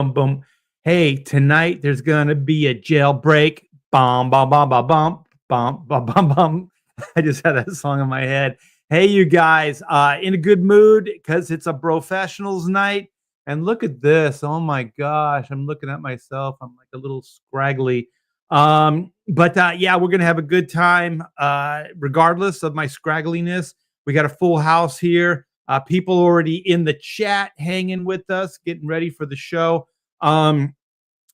Boom, boom. Hey, tonight there's gonna be a jailbreak. Bum, bum, bum, bum, bum, bum, bum, bum, bum. I just had that song in my head. Hey, you guys, in a good mood because it's a professionals night. And look at this. Oh my gosh, I'm looking at myself. I'm like a little scraggly. But yeah, we're gonna have a good time, regardless of my scraggliness. We got a full house here. People already in the chat hanging with us, getting ready for the show. Um,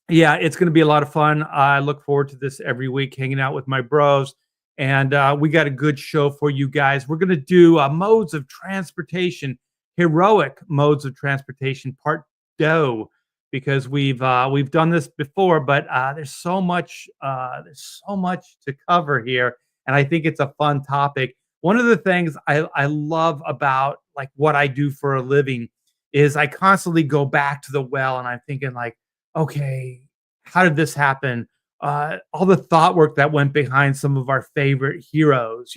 yeah, it's going to be a lot of fun. I look forward to this every week, hanging out with my bros. And we got a good show for you guys. We're going to do modes of transportation, heroic modes of transportation, part two, because we've done this before, but there's so much to cover here, and I think it's a fun topic. One of the things I love about like what I do for a living is I constantly go back to the well, and I'm thinking like, okay, how did this happen? All the thought work that went behind some of our favorite heroes,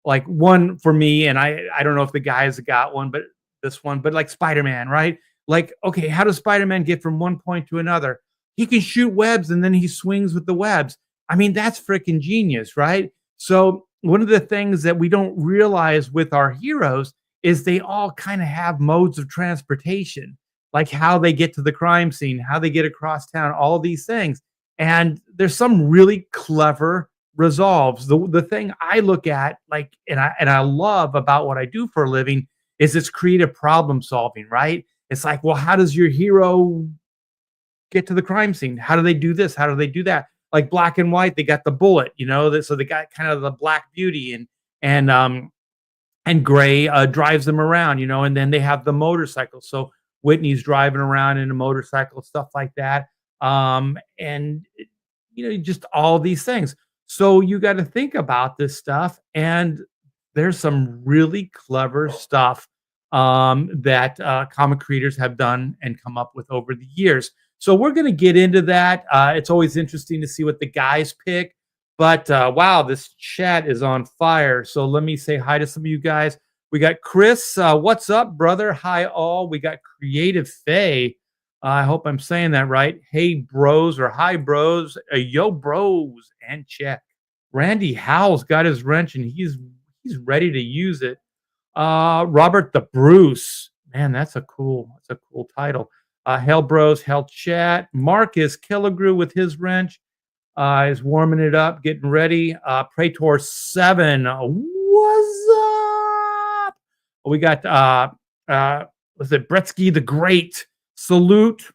like one for me, and I don't know if the guys got one, but this one, but like Spider-Man, right? Like, okay, how does Spider-Man get from one point to another? He can shoot webs and then he swings with the webs. I mean, that's freaking genius, right? So one of the things that we don't realize with our heroes is they all kind of have modes of transportation, like how they get to the crime scene, how they get across town, all these things. And there's some really clever resolves. The thing I look at, like, and I love about what I do for a living is it's creative problem solving, right? It's like, well, how does your hero get to the crime scene? How do they do this? How do they do that? Like Black and White, they got the bullet, so they got kind of the Black Beauty, and Gray drives them around, and then they have the motorcycle. So Whitney's driving around in a motorcycle, stuff like that. And just all these things. So you got to think about this stuff, and there's some really clever stuff that comic creators have done and come up with over the years. So we're going to get into that. It's always interesting to see what the guys pick. But wow, this chat is on fire. So let me say hi to some of you guys. We got Chris. What's up, brother? Hi, all. We got Creative Faye. I hope I'm saying that right. Hey, bros, or hi, bros. Yo, bros, and check. Randy Howell's got his wrench, and he's ready to use it. Robert the Bruce. Man, that's a cool title. Hell Bros, Hell Chat. Marcus Killigrew with his wrench. Is warming it up, getting ready. Praetor 7. What's up? We got was it Bretsky the Great? Salute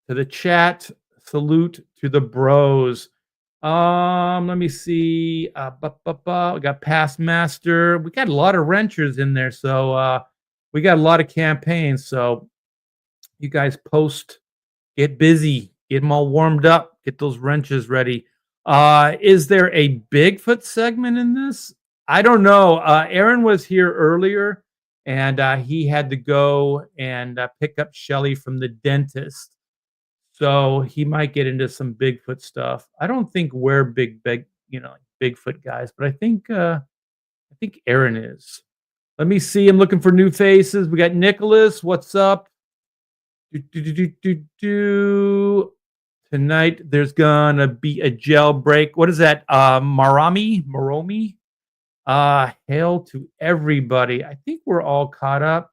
to the chat. Salute to the bros. Let me see. We got Past Master. We got a lot of wrenchers in there, so we got a lot of campaigns. So you guys post, get busy. Get them all warmed up. Get those wrenches ready. Is there a Bigfoot segment in this? I don't know. Aaron was here earlier, and he had to go and pick up Shelly from the dentist. So he might get into some Bigfoot stuff. I don't think we're big, Bigfoot guys, but I think Aaron is. Let me see. I'm looking for new faces. We got Nicholas. What's up? Tonight there's gonna be a jailbreak. What is that? Maromi? Hail to everybody. I think we're all caught up.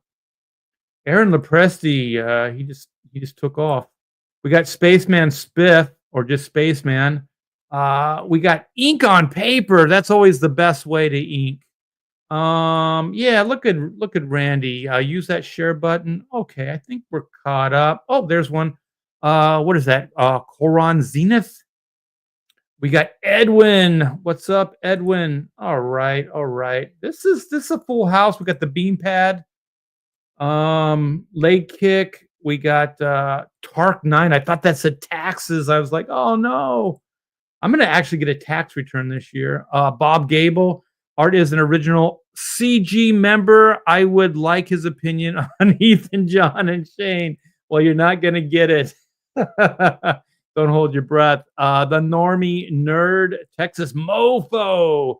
Aaron Lepresti, he just took off. We got Spaceman Spiff, or just Spaceman. We got ink on paper. That's always the best way to ink. Yeah, look at Randy. Use that share button. Okay, I think we're caught up. Oh, there's one. What is that? Koran Zenith. We got Edwin. What's up, Edwin? All right. This is a full house. We got the beam pad. Leg kick. We got Tark 9. I thought that said taxes. I was like, oh no. I'm gonna actually get a tax return this year. Bob Gable. Art is an original CG member. I would like his opinion on Ethan, John, and Shane. Well, you're not gonna get it. Don't hold your breath. The Normie Nerd, Texas Mofo.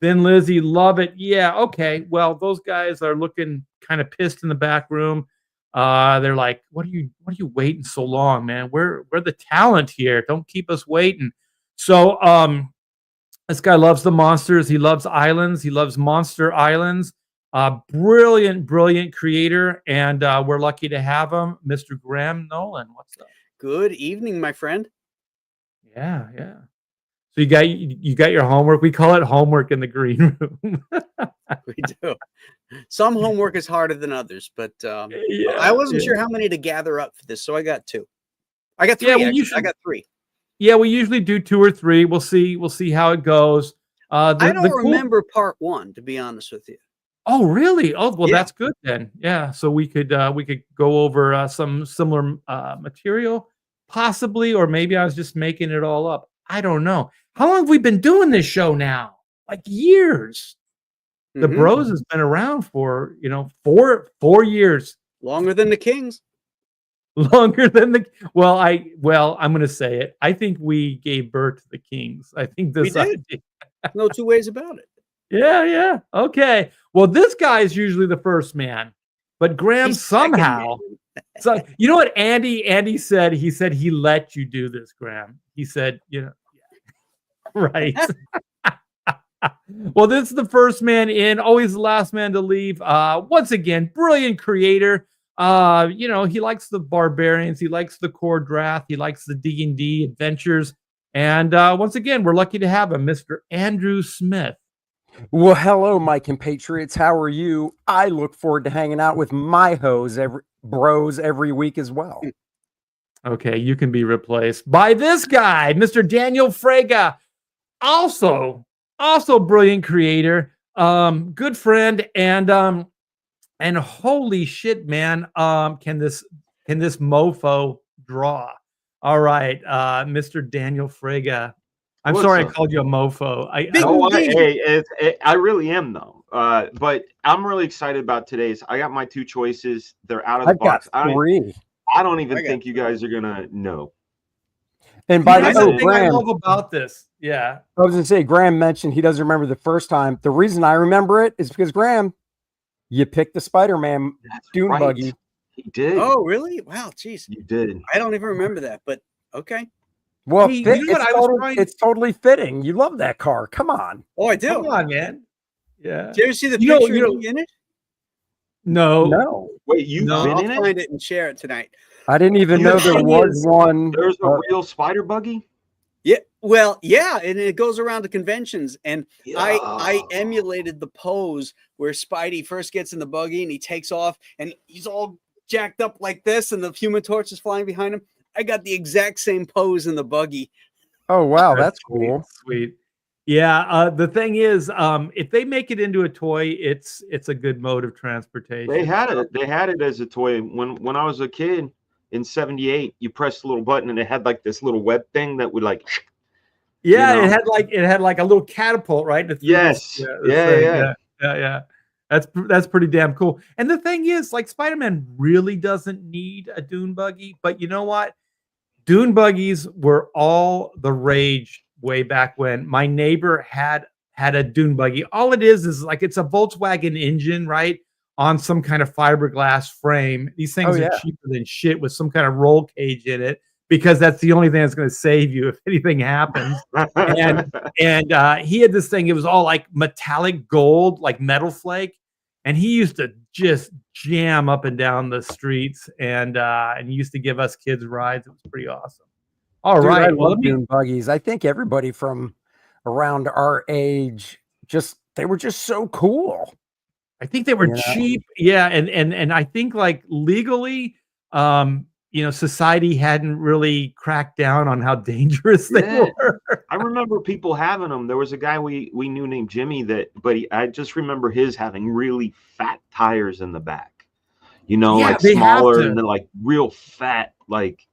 Then Lizzie, love it. Yeah, okay. Well, those guys are looking kind of pissed in the back room. They're like, what are you waiting so long, man? We're the talent here. Don't keep us waiting. So this guy loves the monsters. He loves islands. He loves Monster Islands. Brilliant creator, and we're lucky to have him, Mr. Graham Nolan. What's up? Good evening, my friend. Yeah. So you got your homework. We call it homework in the green room. We do. Some homework is harder than others, but Yeah, I wasn't sure how many to gather up for this, so I got 2. I got 3. Yeah, I got 3. Yeah, we usually do 2 or 3. We'll see how it goes. I don't remember part 1, to be honest with you. Oh, really? Oh, well, Yeah. that's good then. Yeah, so we could go over some similar material, possibly, or maybe I was just making it all up. I don't know. How long have we been doing this show now? Like years. The Bros has been around for 4 years. Longer than the Kings. Longer than the I'm going to say it. I think we gave birth to the Kings. I think this idea. No two ways about it. Yeah. Okay. Well, this guy is usually the first man, but Graham somehow. So you know what Andy said? He said he let you do this, Graham. He said, right. Well, this is the first man in, always the last man to leave. Once again, brilliant creator. He likes the barbarians, he likes the core draft, he likes the D&D adventures. And once again, we're lucky to have him, Mr. Andrew Smith. Well, hello, my compatriots. How are you? I look forward to hanging out with my bros every week as well. Okay, you can be replaced by this guy, Mr. Daniel Frega. Also brilliant creator, good friend, and holy shit, man, can this mofo draw? All right, Mr. Daniel Frega. I'm sorry I called you a mofo. I really am though. But I'm really excited about today's. I got my 2 choices. They're out of the box. Got 3. I don't even think you guys are gonna know. And by the way, Graham, I love about this. Yeah. I was gonna say, Graham mentioned he doesn't remember the first time. The reason I remember it is because Graham, you picked the Spider-Man Dune buggy. He did. Oh, really? Wow, jeez. You did. I don't even remember that, but okay. Well, it's totally fitting. You love that car. Come on. Oh, I do. Come on, man. Yeah. Did you ever see the picture in it? No. Wait, you've been in it? I'll find it and share it tonight. I didn't even know there was one. There's a real spider buggy? Yeah. Well, yeah, and it goes around to conventions. And I emulated the pose where Spidey first gets in the buggy and he takes off and he's all jacked up like this and the Human Torch is flying behind him. I got the exact same pose in the buggy. Oh, wow. That's cool. Sweet. Yeah. The thing is, if they make it into a toy, it's a good mode of transportation. They had it as a toy. When I was a kid in 78, you pressed a little button and it had like this little web thing that would like. Yeah, it had like a little catapult, right? Yes. Yeah. That's pretty damn cool. And the thing is, like, Spider-Man really doesn't need a dune buggy, but you know what? Dune buggies were all the rage way back when. My neighbor had a dune buggy. All it is like it's a Volkswagen engine, right? On some kind of fiberglass frame. These things are cheaper than shit with some kind of roll cage in it, because that's the only thing that's going to save you if anything happens. and he had this thing. It was all like metallic gold, like metal flake. And he used to just jam up and down the streets, and he used to give us kids rides. It was pretty awesome. All right, I love dune buggies. I think everybody from around our age they were just so cool. I think they were cheap, yeah, and I think like legally, society hadn't really cracked down on how dangerous they were. I remember people having them. There was a guy we knew named Jimmy I just remember his having really fat tires in the back, like smaller and then like real fat, like,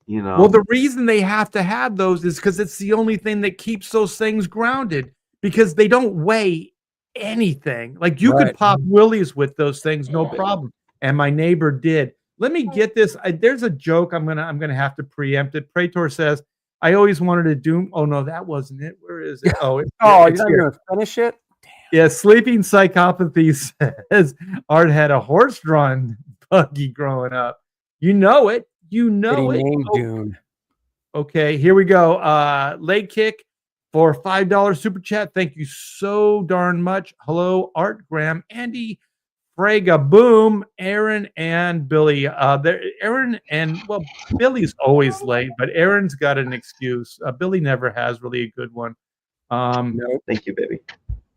Well, the reason they have to have those is because it's the only thing that keeps those things grounded, because they don't weigh anything. Like you could pop willies with those things, no problem. And my neighbor did. Let me get this. There's a joke. I'm gonna have to preempt it. Praetor says, "I always wanted to doom." Oh no, that wasn't it. Where is it? Oh, you're not gonna finish it. Damn. Yeah, Sleeping Psychopathy says Art had a horse-drawn buggy growing up. You know it. You know Pretty it. name, Oh, Dune. okay, here we go. Leg kick for $5 super chat. Thank you so darn much. Hello, Art, Graham, Andy, Frega, Boom, Aaron, and Billy. Aaron and well, Billy's always late, but Aaron's got an excuse. Billy never has really a good one. Nope. Thank you, baby.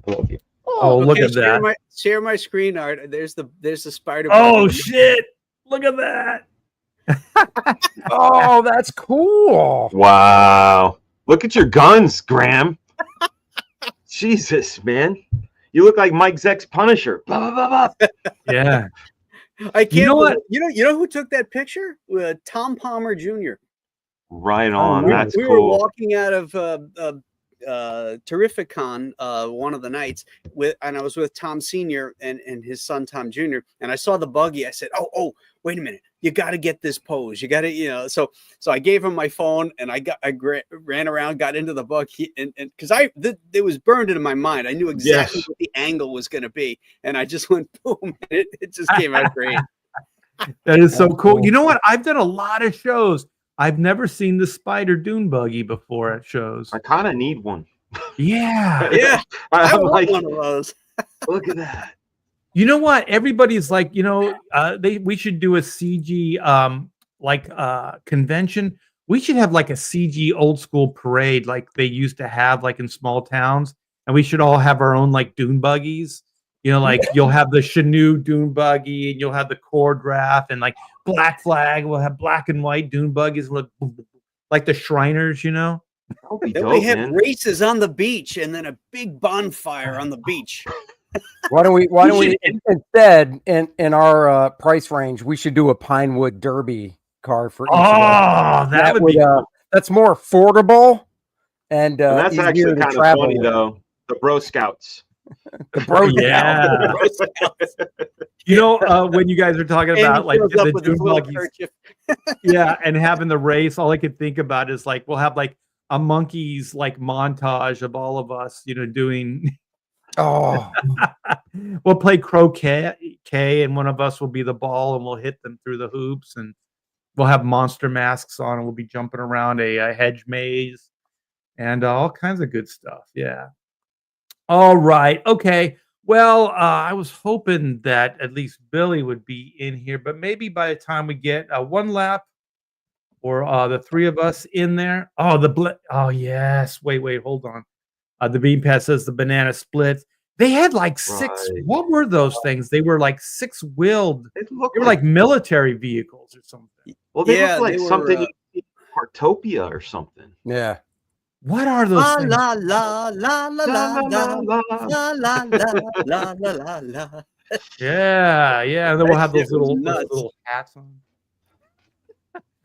I love you. Oh, look at that. Share my screen, Art. There's the spider. Oh buggy. shit! Look at that. Oh, that's cool. Wow. Look at your guns, Graham. Jesus, man. You look like Mike Zeck's Punisher. Blah, blah, blah, blah. Yeah. I can't. You know what? You know who took that picture? Tom Palmer Jr. Right on. really? That's We were cool. walking out of Terrificon one of the nights and I was with Tom Sr. and his son Tom Jr. and I saw the buggy. I said, oh, wait a minute, you got to get this pose. You got to, so I gave him my phone and I ran around, got into the buggy and because it was burned into my mind. I knew exactly what the angle was going to be, and I just went boom, and it just came out great. That is so cool. You know what? I've done a lot of shows. I've never seen the Spider Dune buggy before at shows. I kind of need one. Yeah. Yeah, I I'm want like, one of those. look at that. You know what? Everybody's like, we should do a CG convention. We should have like a CG old school parade like they used to have like in small towns, and we should all have our own like dune buggies. Like you'll have the Chinook dune buggy, and you'll have the core draft, and like Black Flag. We'll have black and white dune buggies, look like the Shriners. That would be Then dope, we have man. races on the beach, and then a big bonfire on the beach. Why don't we instead in our price range, we should do a Pinewood Derby car for each of us. Oh, that would be cool. That's more affordable and And that's easier actually to kind of travel funny, with. though. The Bro Scouts. The bro Yeah. When you guys are talking And about he like shows up the with his dune little buggies, kerchief. yeah, and having the race, all I could think about is like we'll have like a monkeys like montage of all of us, doing. Oh, We'll play croquet, and one of us will be the ball, and we'll hit them through the hoops, and we'll have monster masks on, and we'll be jumping around a hedge maze, and all kinds of good stuff. Yeah. All right. Okay. Well, I was hoping that at least Billy would be in here, but maybe by the time we get one lap or the three of us in there. Oh, yes. Wait, hold on. The Bean Pass says the banana splits. They had like six. Right. What were those things? They were like six-wheeled. They They were like military vehicles or something. well, they Yeah, look like they were, something you see in Cartopia or something. yeah. What are those things? La la la la la la la la la la la la la. Yeah. And then we'll have That those shit was little nuts. hats on.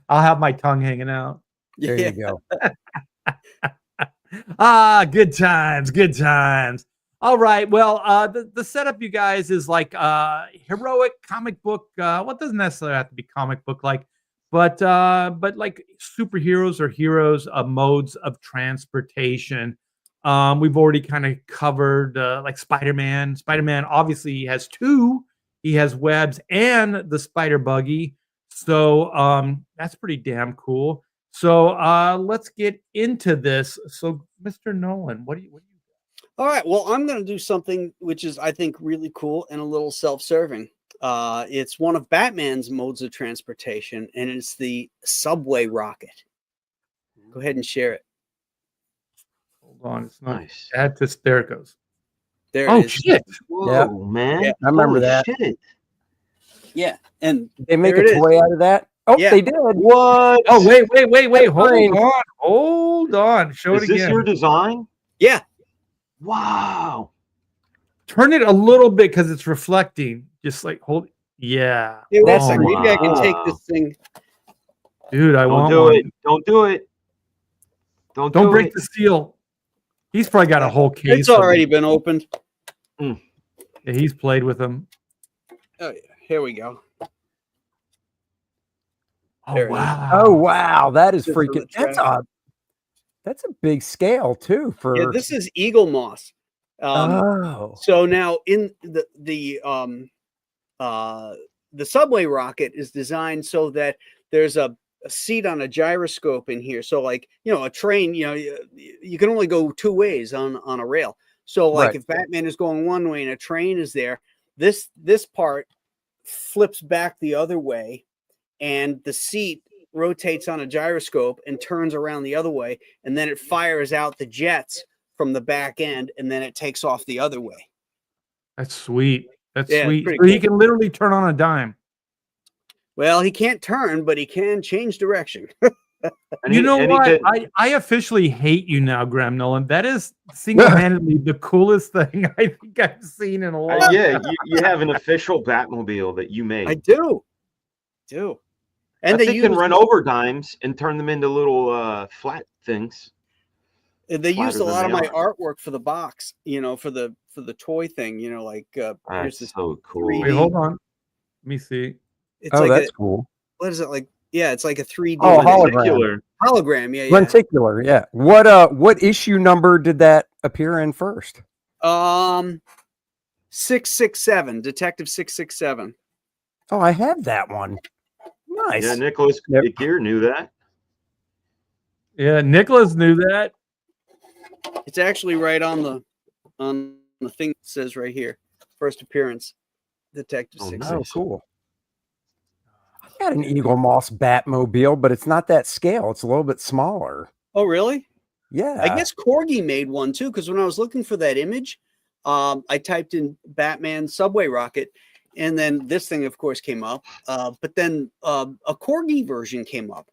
I'll have my tongue hanging out. There Yeah. you go. Good times. All right. Well, the setup, you guys, is like heroic comic book. What doesn't necessarily have to be comic book like, but like superheroes or heroes modes of transportation. We've already kind of covered like Spider-Man. Spider-Man obviously has two. He has webs and the spider buggy. So that's pretty damn cool. So let's get into this. So, Mr. Nolan, what do you All right. Well, I'm going to do something which is, I think, really cool and a little self-serving. It's one of Batman's modes of transportation, and it's the subway rocket. Go ahead and share it. hold on? It's not Nice. add to there it goes. There Oh it is. shit! Whoa, Yeah. man. Yeah, I remember Holy that. Shit. Yeah. And They make there a it is. toy out of that. Oh, Yeah. they did. What? Oh wait! Brain. Hold on! Show Is it this again. your design? Yeah. Wow. Turn it a little bit because it's reflecting. Just like hold. Yeah. Hey, wait a Oh second. my Maybe I can take wow. this thing. dude! I Don't want do one. it. Don't do it. Don't Don't do break it. the seal. He's probably got a whole case. It's of already them. been opened. Yeah, he's played with them. Oh, yeah. Here we go. Oh There it is. wow! Oh wow, that is Just for freaking. the That's a big scale too for. Yeah, this is Eagle Moss. Oh, So now in the subway rocket is designed so that there's a seat on a gyroscope in here. So like, a train, you can only go two ways on a rail. So like Right. if Batman is going one way and a train is there, this part flips back the other way, and the seat rotates on a gyroscope and turns around the other way, and then it fires out the jets from the back end, and then it takes off the other way. That's sweet. That's Yeah, sweet. pretty So he cool. can literally turn on a dime. Well, he can't turn, but he can change direction. You know what? did- I officially hate you now, Graham Nolan. That is single-handedly the coolest thing I think I've seen in a long time. yeah, you have an official Batmobile that you made. I do. And They can run over dimes and turn them into little flat things. They used a flatter lot of than my they are. artwork for the box, for the toy thing, like here's That's this so cool. 3D. Wait, hold on. Let me see. It's Oh, like that's cool. what is it like? Yeah, it's like a 3D Oh, Lenticular. hologram. Yeah, Lenticular, yeah. What issue number did that appear in first? 667, Detective 667. Oh, I have that one. Nice. Yeah, Nicholas Yep. Gear knew that. Yeah, Nicholas knew that. It's actually right on the thing that says right here. First appearance, Detective Oh, 667. Oh, nice. cool. I got an Eagle Moss Batmobile, but it's not that scale. It's a little bit smaller. Oh, really? Yeah. I guess Corgi made one too, because when I was looking for that image, I typed in Batman subway rocket, and then this thing, of course, came up. But then a Corgi version came up.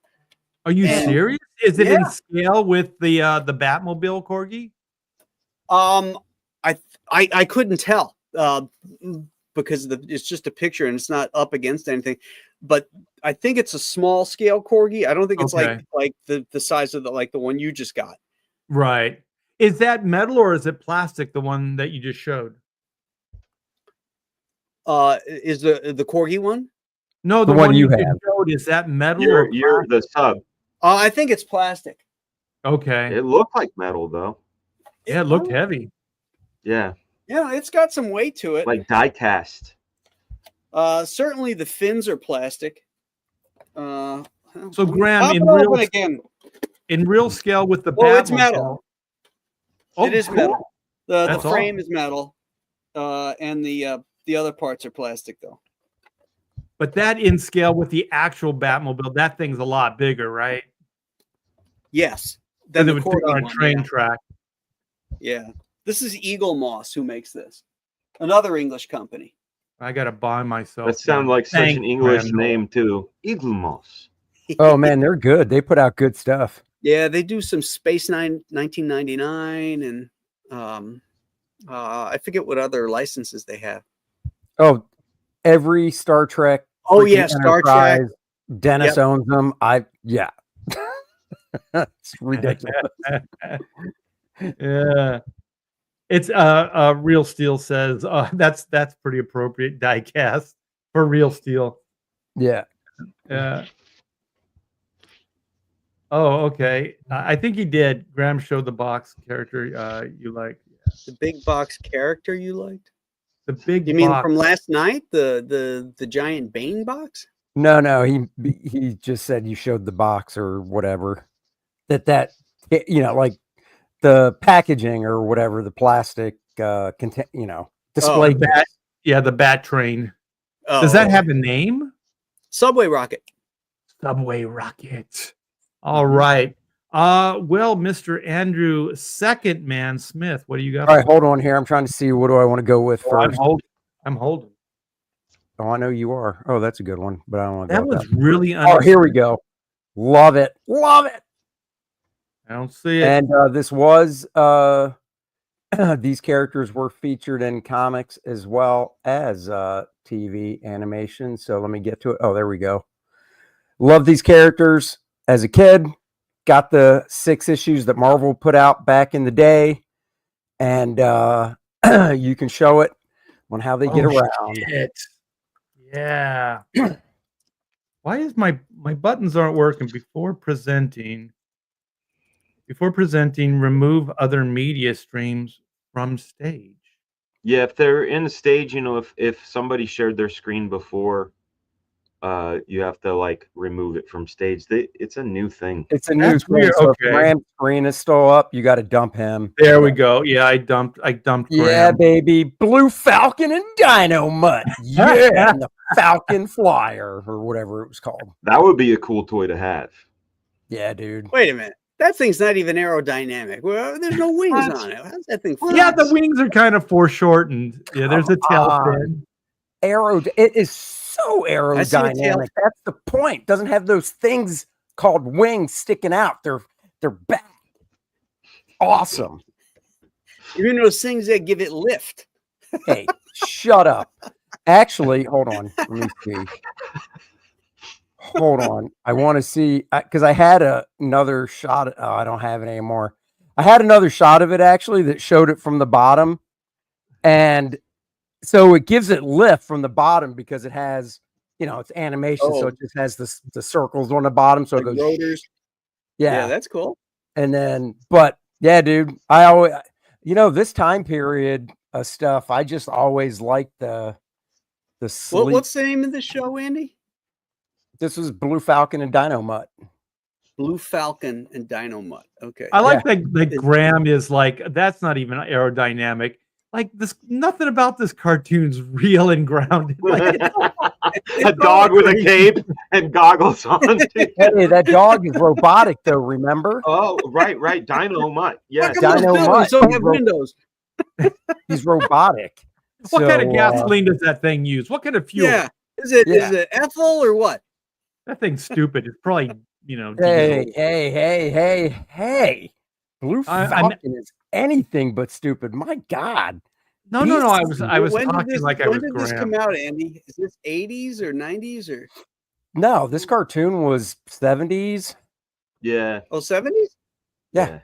Are you And- serious? Is it in Yeah. scale with the Batmobile Corgi? I couldn't tell because it's just a picture and it's not up against anything. But I think it's a small scale Corgi. I don't think it's Okay. like the size of the one you just got. Right. Is that metal or is it plastic? The one that you just showed? Is the Corgi one? No, The the one one you you just have. showed. Is that metal or You're the sub. I think it's plastic. okay? It looked like metal though. Yeah, it looked heavy. Yeah, Yeah, it's got some weight to it. like die cast. Certainly the fins are plastic. So Graham, Pop in it real open again. in real scale with the Oh, it's Batmobile- metal. Oh, It is cool. metal. The That's frame is metal, and the other parts are plastic though. But that in scale with the actual Batmobile, that thing's a lot bigger, right? Yes, Then than it the would fit Corgi on a one, train yeah. track. Yeah, this is Eagle Moss who makes this. Another English company. I gotta buy myself. That sounds one. like such Thanks, an English Graham Nolan. name too. Eagle Moss. Oh man, they're good. They put out good stuff. Yeah, they do some Space 1999, and I forget what other licenses they have. Oh, every Star Trek. Oh freaking yeah, Star Trek. Enterprise, Dennis Yep. owns them. Yeah. It's ridiculous. Yeah. It's Real Steel says that's pretty appropriate die cast for Real Steel. Yeah. Yeah. Oh, okay. I think he did. Graham showed the box character you like. The big box character you liked? The big You mean box. from last night? The giant Bane box? No, he just said you showed the box or whatever. That like the packaging or whatever, the plastic display. the bat, yeah, the Bat Train. Does that have a name? Subway Rocket? Subway Rocket. All right. Well, Mr. Andrew Second Man Smith, what do you got? All right, hold on here. I'm trying to see what do I want to go with first. I'm holding. Oh, I know you are. Oh, that's a good one, but I don't want to That go with was really that. Oh, here we go. Love it. Love it. I don't see it. And this was these characters were featured in comics as well as TV animation. So let me get to it. Oh, there we go. Love these characters as a kid. Got the 6 issues that Marvel put out back in the day, and you can show it on how they get around. Shit. Yeah. Why is my buttons aren't working? Before presenting, remove other media streams from stage. Yeah, if they're in the stage, if somebody shared their screen before, you have to like remove it from stage. It's a new thing. It's a new That's thing. weird. So if Okay. Graham's screen is still up, you got to dump him. There we go. Yeah, I dumped Yeah, Graham. baby. Blue Falcon and Dino Mutt. Yeah. And the Falcon Flyer or whatever it was called. That would be a cool toy to have. Yeah, dude. Wait a minute. That thing's not even aerodynamic. Well, there's no wings on it. How's that thing fly? Yeah, the wings are kind of foreshortened. Yeah, there's a tail fin. It is so aerodynamic. That's the point. Doesn't have those things called wings sticking out. They're back. Awesome. Even those things that give it lift. Hey, shut up. Actually, hold on. Let me see. Hold on. I want to see because I had another shot. Oh, I don't have it anymore. I had another shot of it actually that showed it from the bottom. And so it gives it lift from the bottom because it has, it's animation. So it just has the circles on the bottom. So it goes rotors. Yeah, that's cool. And then, but yeah, dude, I always, this time period of stuff, I just always liked the sleep. What's the name of the show, Andy? This was Blue Falcon and Dino Mutt. Blue Falcon and Dino Mutt. Okay. I like that Graham is like, that's not even aerodynamic. Like this, nothing about this cartoon's real and grounded. Like, a dog with a cape and goggles on. Hey, that dog is robotic though, remember? Oh, right. Dino Mutt. Yes. Dino Mutt. Don't have windows. He's robotic. What kind of gasoline does that thing use? What kind of fuel? Yeah. Is it ethyl or what? That thing's stupid. It's probably, Hey. Blue Falcon is anything but stupid. My God. No. I was talking like I was. When did this come out, Andy? Is this 80s or 90s or? No, this cartoon was 70s. Yeah. Oh, 70s? Yeah.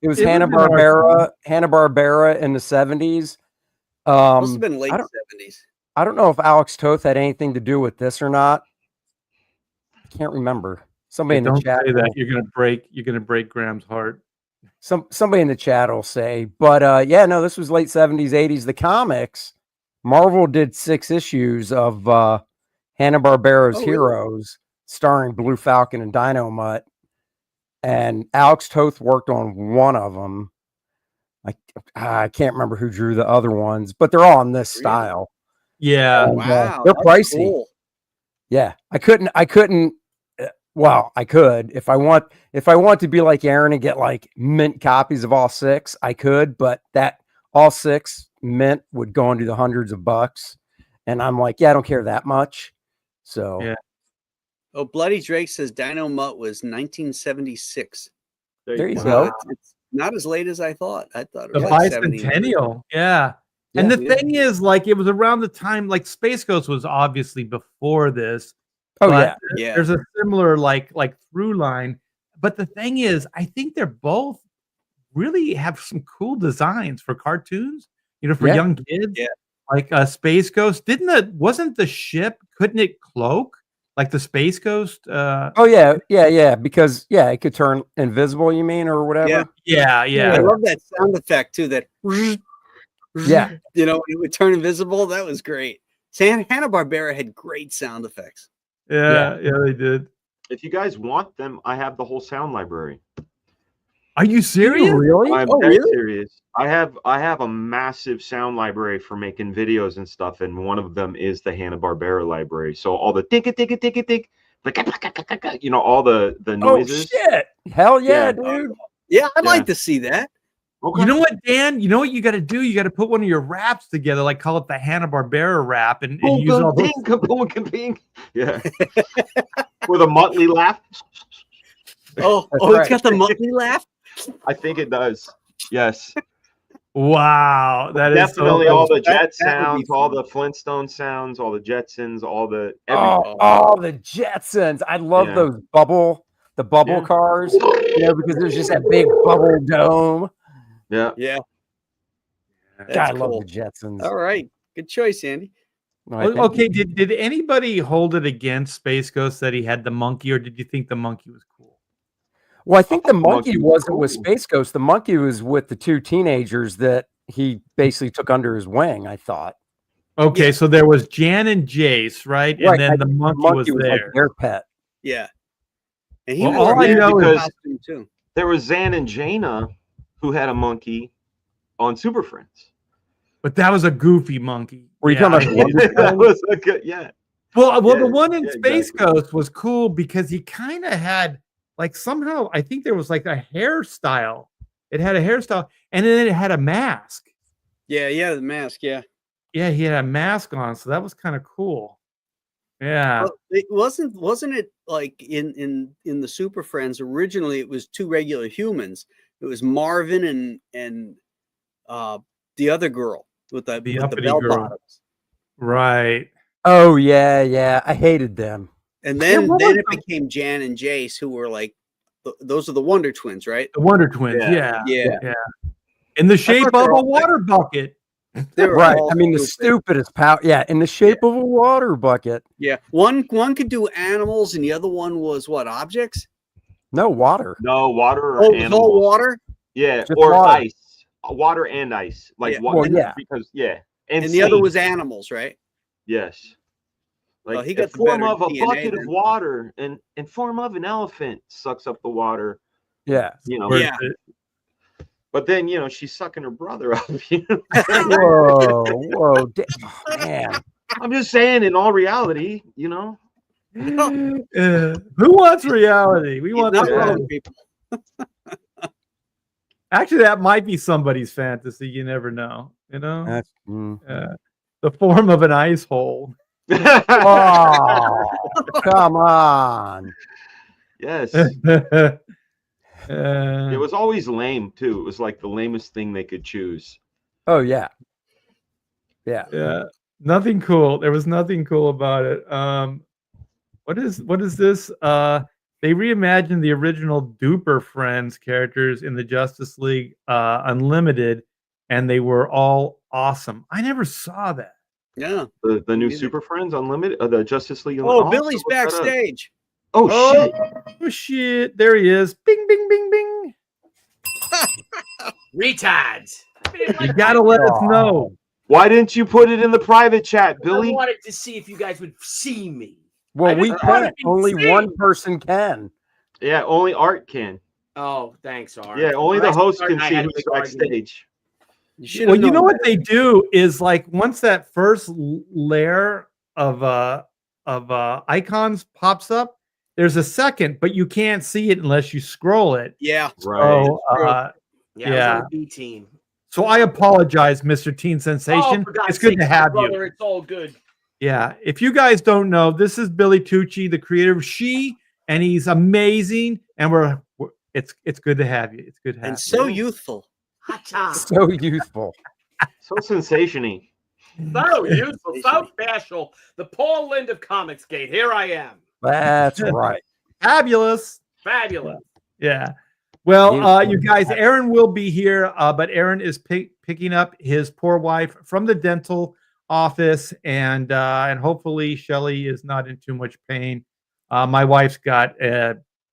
It was It Hanna-Barbera in the 70s. Must have been late 70s. I don't know if Alex Toth had anything to do with this or not. I can't remember. Somebody in the chat. Say that. You're gonna break Graham's heart. Somebody in the chat will say, but this was late 70s, 80s. The comics, Marvel did 6 issues of Hanna-Barbera's Heroes, starring Blue Falcon and Dino Mutt. And Alex Toth worked on one of them. I can't remember who drew the other ones, but they're all in this style. Yeah. And, wow. They're pricey. Cool. Yeah. I couldn't. Well, I could if I want to be like Aaron and get like mint copies of all 6, I could, but that all 6 mint would go into the hundreds of bucks. And I'm like, I don't care that much. So yeah. Oh, Bloody Drake says Dino Mutt was 1976. There you go. It's not as late as I thought. I thought it The was like bicentennial. Yeah. And the thing is, like, it was around the time, like, Space Ghost was obviously before this. Oh, yeah. There's a similar, like through line. But the thing is, I think they're both really have some cool designs for cartoons, for young kids. Yeah. Like Space Ghost. Wasn't the ship, couldn't it cloak? Like the Space Ghost? Yeah. Because, it could turn invisible, you mean, or whatever? Yeah. I love that sound effect, too, that... Yeah. It would turn invisible. That was great. Hanna-Barbera had great sound effects. Yeah, they did. If you guys want them, I have the whole sound library. Are you serious? Really? I'm very serious. I have a massive sound library for making videos and stuff, and one of them is the Hanna-Barbera library. So all the tick, all the noises. Oh shit! Hell yeah, dude. Yeah, I'd like to see that. Okay. You know what, Dan? You know what you got to do? You got to put one of your raps together, like call it the Hanna-Barbera rap, and use all those. Yeah. With a Muttley laugh. It's got the Muttley laugh. I think it does. Yes. Wow, that definitely is so all the jet sounds, all the Flintstone sounds, all the Jetsons, all the the Jetsons. I love those bubble cars, because there's just that big bubble dome. Yeah. God, I love the Jetsons. All right, good choice, Andy. Okay, did anybody hold it against Space Ghost that he had the monkey, or did you think the monkey was cool? Well, I think the monkey wasn't with Space Ghost. The monkey was with the 2 teenagers that he basically took under his wing, I thought. Okay, Yeah. so there was Jan and Jace, right? And Right, then the monkey was like there. their pet. Yeah. And he Well, wore all I a know magic is costume too. There was Zan and Jaina who had a monkey on Super Friends. but that was a goofy monkey. Were you talking about the Wonder That Twins? was a good, yeah. Well, Yeah, the one in yeah, Space exactly. Ghost was cool because he kind of had like somehow I think there was like a hairstyle. It had a hairstyle, and then it had a mask. Yeah, the mask. Yeah. Yeah, he had a mask on, so that was kind of cool. Yeah. Well, it wasn't it like in the Super Friends originally? It was two regular humans. It was Marvin and the other girl with the uppity bell girl. bottoms. Right. Oh yeah. I hated them. And Yeah, then what then was it became Jan and Jace, who were like those are the Wonder Twins, right? The Wonder Twins. Yeah. Yeah. Yeah. In the shape thought they of were a all- water bucket. They were Right. all I mean, the stupidest power. Yeah, in the shape of a water bucket. Yeah. One could do animals, and the other one was what, objects? No water. No, water or Oh, it was animals. all water. Yeah, Just or water. ice. Water and ice. Like Yeah. Well, yeah. because yeah. And the other sand. was animals, right? Yes. Like Well, he the got the form better of a DNA bucket then. of water and form of an elephant sucks up the water. Yeah. You know. Yeah. But then she's sucking her brother up. You know? Whoa. Man. I'm just saying, in all reality, Who wants reality? We want Not the wrong, reality. people. Actually, that might be somebody's fantasy. You never know. You know, That's, the form of an ice hole. Oh, come on. Yes. It It was always lame too. It was like the lamest thing they could choose. Oh yeah. Yeah. Yeah, nothing cool. There was nothing cool about it. What is this? They reimagined the original Duper Friends characters in the Justice League Unlimited, and they were all awesome. I never saw that. Yeah. The new Either. Super Friends Unlimited, the Justice League. Oh, Billy's backstage. Oh shit! Oh shit! There he is. Bing, bing, bing, bing. Retards. You gotta let us know. Why didn't you put it in the private chat, I Billy? wanted to see if you guys would see me. Well, I we just wanted can't. to Only see. one person can. Yeah, only Art can. Oh, thanks, Art. Yeah, only the Rest host Art can and I see had a who's big argument. backstage. You should Well, have you know known what better. they do is like once that first layer of icons pops up, there's a second, but you can't see it unless you scroll it. Yeah. Right. So, Yeah, yeah. I was on the B team. so I apologize, Mr. Teen Sensation. For God's It's good sake, to have you. brother, it's all good. Yeah. If you guys don't know, this is Billy Tucci, the creator of She, and he's amazing. And it's good to have you. It's good to have And you. so youthful. Ha-cha. So youthful. So sensational. So useful, so special. The Paul Lind of Comicsgate. Here I am. That's right. Fabulous. Fabulous. Yeah. Well, Beautiful. you guys, Aaron will be here, but Aaron is picking up his poor wife from the dental office, and hopefully Shelly is not in too much pain. My wife's got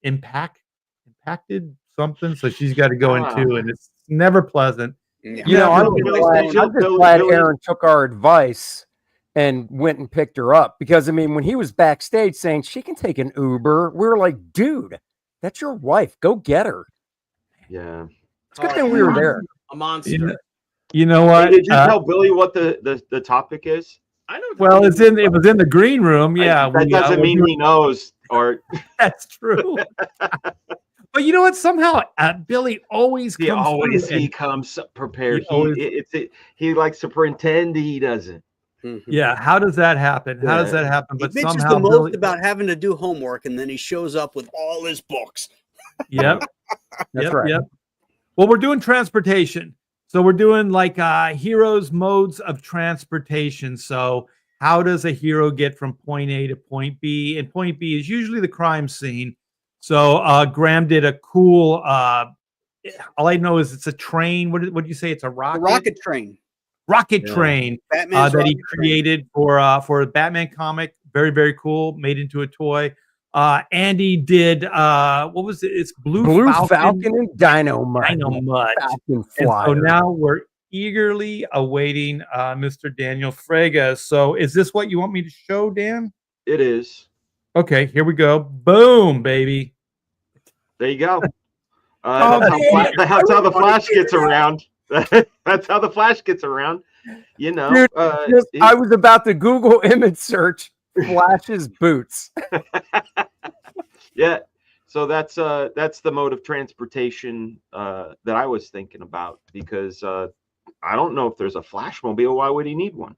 impacted something, so she's got to go in too, and it's never pleasant. Yeah. You know, I'm Billy, just glad Aaron took our advice and went and picked her up, because I mean, when he was backstage saying she can take an Uber, we were like, dude, that's your wife. Go get her. Yeah. It's a good thing we were there. A monster. You know what? Hey, did you tell Billy what the topic is? I know. Well, it was in the green room. Yeah, That doesn't mean he knows. Or that's true. But you know what? Somehow Billy always comes through he and- comes prepared. He always- He likes to pretend he doesn't. Yeah, how does that happen? How does Yeah. that happen? He But bitches somehow the most Billy, about having to do homework, and then he shows up with all his books. yep, That's yep, right. yep. Well, we're doing transportation, so we're doing like heroes' modes of transportation. So, how does a hero get from point A to point B? And point B is usually the crime scene. So, Graham did a cool. All I know is it's a train. What did you say? It's a The rocket. rocket train. Rocket Yeah. train. Batman's That he rocket train. created for a Batman comic. Very, very cool. Made into a toy. Andy did what was it? It's Blue Blue Falcon, Falcon and Dynamite. Dynamite. Falcon And so Flyer. now we're eagerly awaiting Mr. Daniel Fraga. So is this what you want me to show, Dan? It is. Okay, here we go. Boom, baby. There you go. Oh, That's how the Flash gets around. That's how the Flash gets around. You know, Dude, I was about to Google image search Flash's boots. Yeah. So that's the mode of transportation that I was thinking about, because I don't know if there's a Flashmobile. Why would he need one?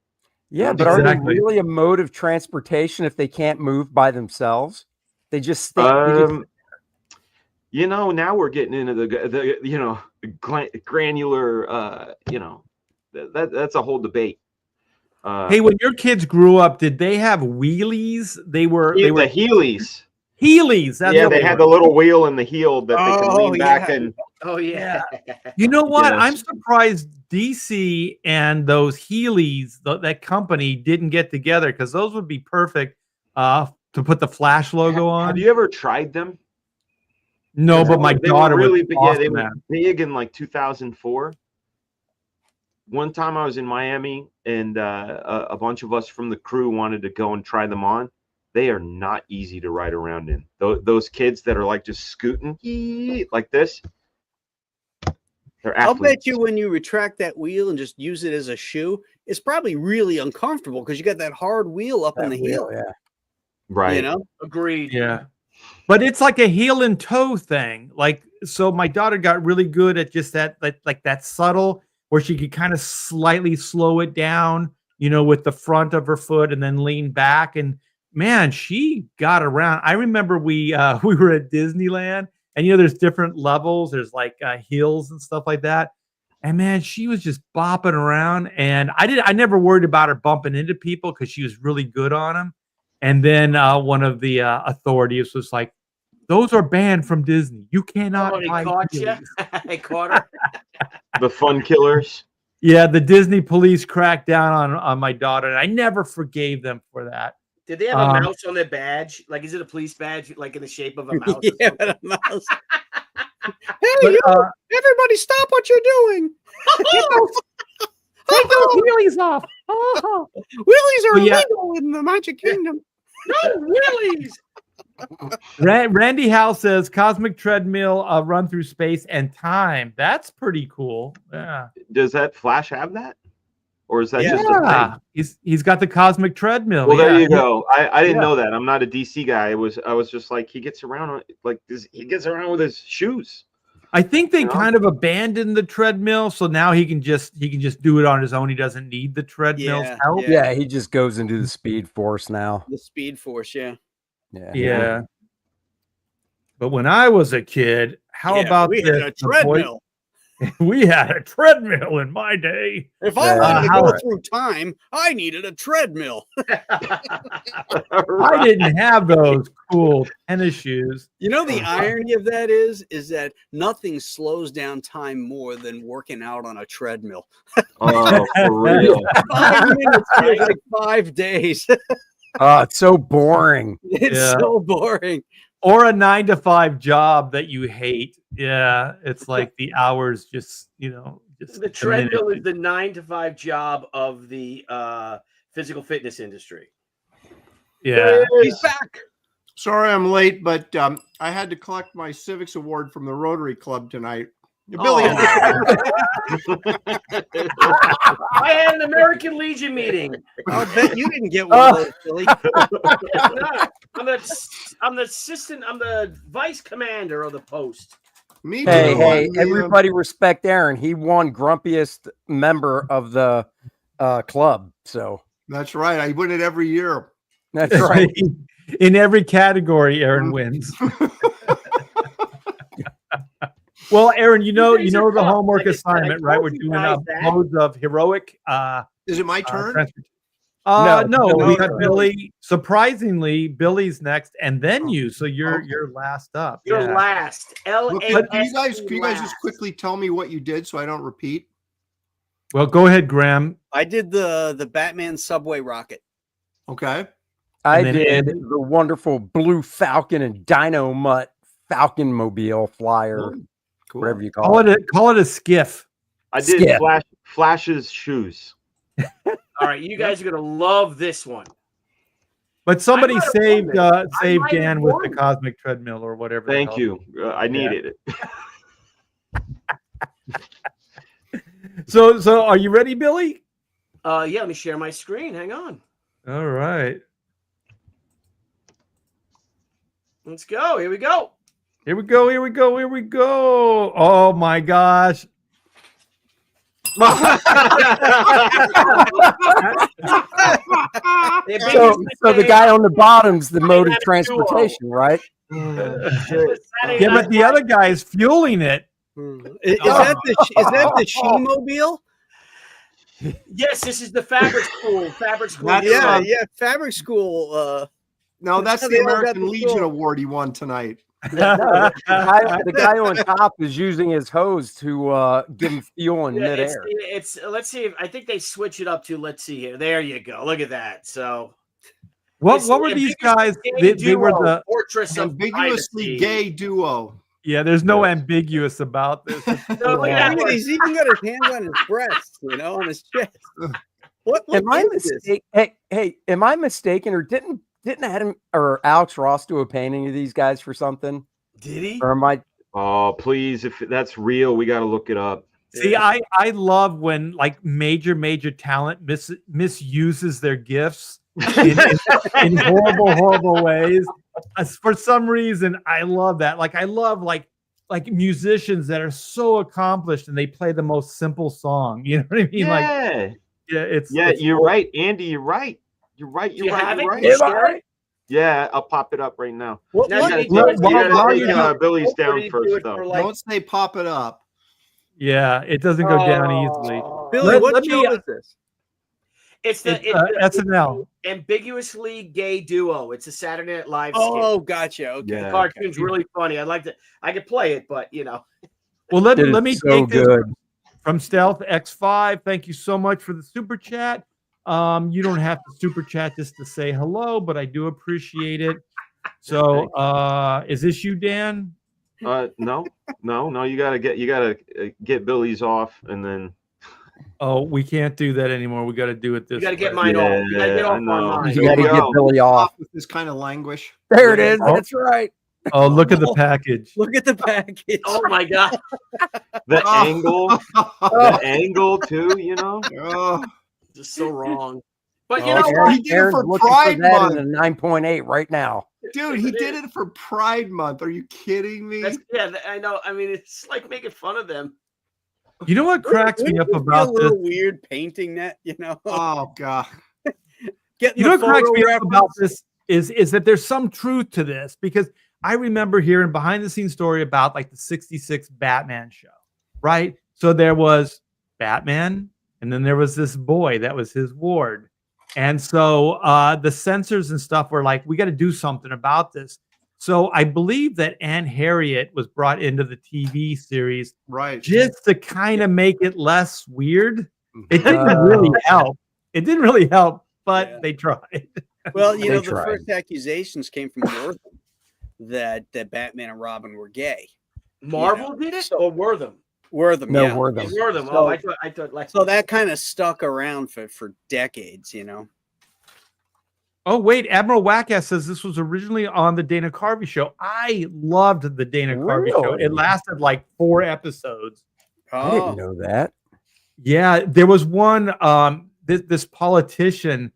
Yeah, but are they really a mode of transportation if they can't move by themselves? They just stay. You know, now we're getting into the you know, granular you know, that's a whole debate. Hey, when your kids grew up, did they have wheelies? They were the Heelys. Heelys. Yeah, they had the little wheel in the heel that they can lean back and. Oh yeah. You know what? Yes. I'm surprised DC and those Heelys, that company, didn't get together, because those would be perfect to put the Flash logo on. Have you ever tried them? No, but my daughter was really big. Yeah, they awesome were at it. big in like 2004. One time I was in Miami, and a bunch of us from the crew wanted to go and try them on. They are not easy to ride around in. Those kids that are like just scooting like this. They're athletes. I'll bet you when you retract that wheel and just use it as a shoe, it's probably really uncomfortable because you got that hard wheel up in the heel. Yeah. Right. You know? Agreed. Yeah. But it's like a heel and toe thing. Like, so my daughter got really good at just that, like that subtle, where she could kind of slightly slow it down, you know, with the front of her foot and then lean back. And man, she got around. I remember we were at Disneyland, and you know, there's different levels. There's like hills and stuff like that. And man, she was just bopping around. And I never worried about her bumping into people because she was really good on them. And then one of the authorities was like, "Those are banned from Disney. You cannot." Oh, they caught you. They caught her. The fun killers. Yeah, the Disney police cracked down on my daughter, and I never forgave them for that. Did they have a mouse on their badge? Like, is it a police badge, like in the shape of a mouse? Yeah, a mouse. Hey, everybody, stop what you're doing! Take those wheelies off. Wheelies are illegal in the Magic Kingdom. No wheelies. Randy Howe says cosmic treadmill run through space and time. That's pretty cool. Yeah. Does that Flash have that, or is that just a thing? He's got the cosmic treadmill. Well, there you go. I didn't know that. I'm not a DC guy. I was just like, he gets around like this. He gets around with his shoes. I think they kind of abandoned the treadmill, so now he can just do it on his own. He doesn't need the treadmill's help. Yeah, he just goes into the Speed Force now. The Speed Force, yeah. Yeah. But when I was a kid, how about we had a treadmill? We had a treadmill in my day. If I wanted to go through time, I needed a treadmill. I didn't have those cool tennis shoes. You know, the irony of that is that nothing slows down time more than working out on a treadmill. Oh, for real. 5 minutes feels like 5 days. Oh, it's so boring. It's so boring. Or a 9-to-5 job that you hate. Yeah, it's like the hours just, the treadmill is the 9-to-5 job of the physical fitness industry. Yeah. He's back. Sorry I'm late, but I had to collect my civics award from the Rotary Club tonight. Billy, I had an American Legion meeting. I'll bet you didn't get one of those, Billy. I'm the assistant. I'm the vice commander of the post. Me too. Hey, Yeah. everybody respect Aaron. He won grumpiest member of the club. So that's right. I win it every year. That's right. In every category, Aaron wins. Well, Aaron, you know the homework assignment, right? We're doing modes of heroic. Is it my turn? No, we got Billy. Surprisingly, Billy's next, and then you. So you're last up. You're last. Can you guys just quickly tell me what you did so I don't repeat? Well, go ahead, Graham. I did the Batman subway rocket. Okay. I did the wonderful Blue Falcon and Dino Mutt Falcon Mobile flyer. Cool. Whatever you call it. Call it a skiff. I did Flash's shoes. All right, you guys are gonna love this one. But somebody might have saved won it. I saved might have Dan with the won. cosmic treadmill or whatever. the Thank hell. you. I needed it. So are you ready, Billy? Yeah, let me share my screen. Hang on. All right. Let's go. Here we go. Here we go. Here we go. Here we go. Oh my gosh. So the guy on the bottom's the mode of transportation, right? Yeah, but the other guy is fueling it. Is that the She-mobile? Yes, this is the Fabric School. Fabric School. That's, Yeah, Fabric School. No, that's They the all got American the Legion store. Award he won tonight. The guy on top is using his hose to give him fuel in midair. It's let's see if I think they switch it up to let's see here. There you go. Look at that. So What were these guys? They were the Fortress of Ambiguously Privacy. gay duo. yeah. There's no ambiguous about this. No, look at that. He's even got his hands on his breast, on his chest. What Am I is this? mistaken? Hey, am I mistaken, or didn't Adam or Alex Ross do a painting of these guys for something? Did he? Or am I? Oh, please! If that's real, we got to look it up. See, I love when like major talent misuses their gifts in horrible ways. For some reason, I love that. Like I love like musicians that are so accomplished and they play the most simple song. You know what I mean? Yeah, Like it's you're right, Andy. You're right. You're right. You're right. You're right. Am I right? Yeah, I'll pop it up right now. What, Now, what- you gotta take Billy's down first, though. Don't say pop it up. yeah, it doesn't go down easily. Billy, Let what me, show is this? It's the SNL. Ambiguously Gay Duo. It's a Saturday Night Live Oh, gotcha. Okay. Yeah. cartoon's really funny. I could play it, but Well, let It me is so take this good. from Stealth X5. Thank you so much for the super chat. You don't have to super chat just to say hello, but I do appreciate it. So, is this you, Dan? No. You gotta get Billy's off, and then Oh, we can't do that anymore. We got to do it this. you got to get way. mine off. You got to get I off know. on mine. You got to Here we get go. Billy off. With this kind of languish. There it is. Oh. That's right. Oh, look at the package. Look at the package. Oh my god! the angle, the angle too. Oh, Just so wrong. But Oh, know Aaron- what? He did it Aaron's for looking Pride that Month. in a 9.8 right now. dude, he did it for Pride Month. Are you kidding me? I know. I mean, it's like making fun of them. You know what cracks me up Wouldn't it be about a this? little weird painting that, Oh God. Getting You know the what cracks photo me up reference. about this is that there's some truth to this, because I remember hearing behind the scenes story about like the 66 Batman show, right? So there was Batman, and then there was this boy that was his ward. And so the censors and stuff were like, we got to do something about this. So I believe that Aunt Harriet was brought into the TV series Right. just to kind of make it less weird. It didn't really help. It didn't really help, but Yeah. they tried. Well, They the tried. first accusations came from Wortham that Batman and Robin were gay. Marvel did it, so- or Wortham? Wortham, No, yeah. Wortham. Wortham. So- I thought like So that kind of stuck around for decades, Oh, wait. Admiral Wackass says this was originally on the Dana Carvey show. I loved the Dana Carvey show. Really? It lasted like 4 episodes. I didn't know that. Yeah, there was one this politician,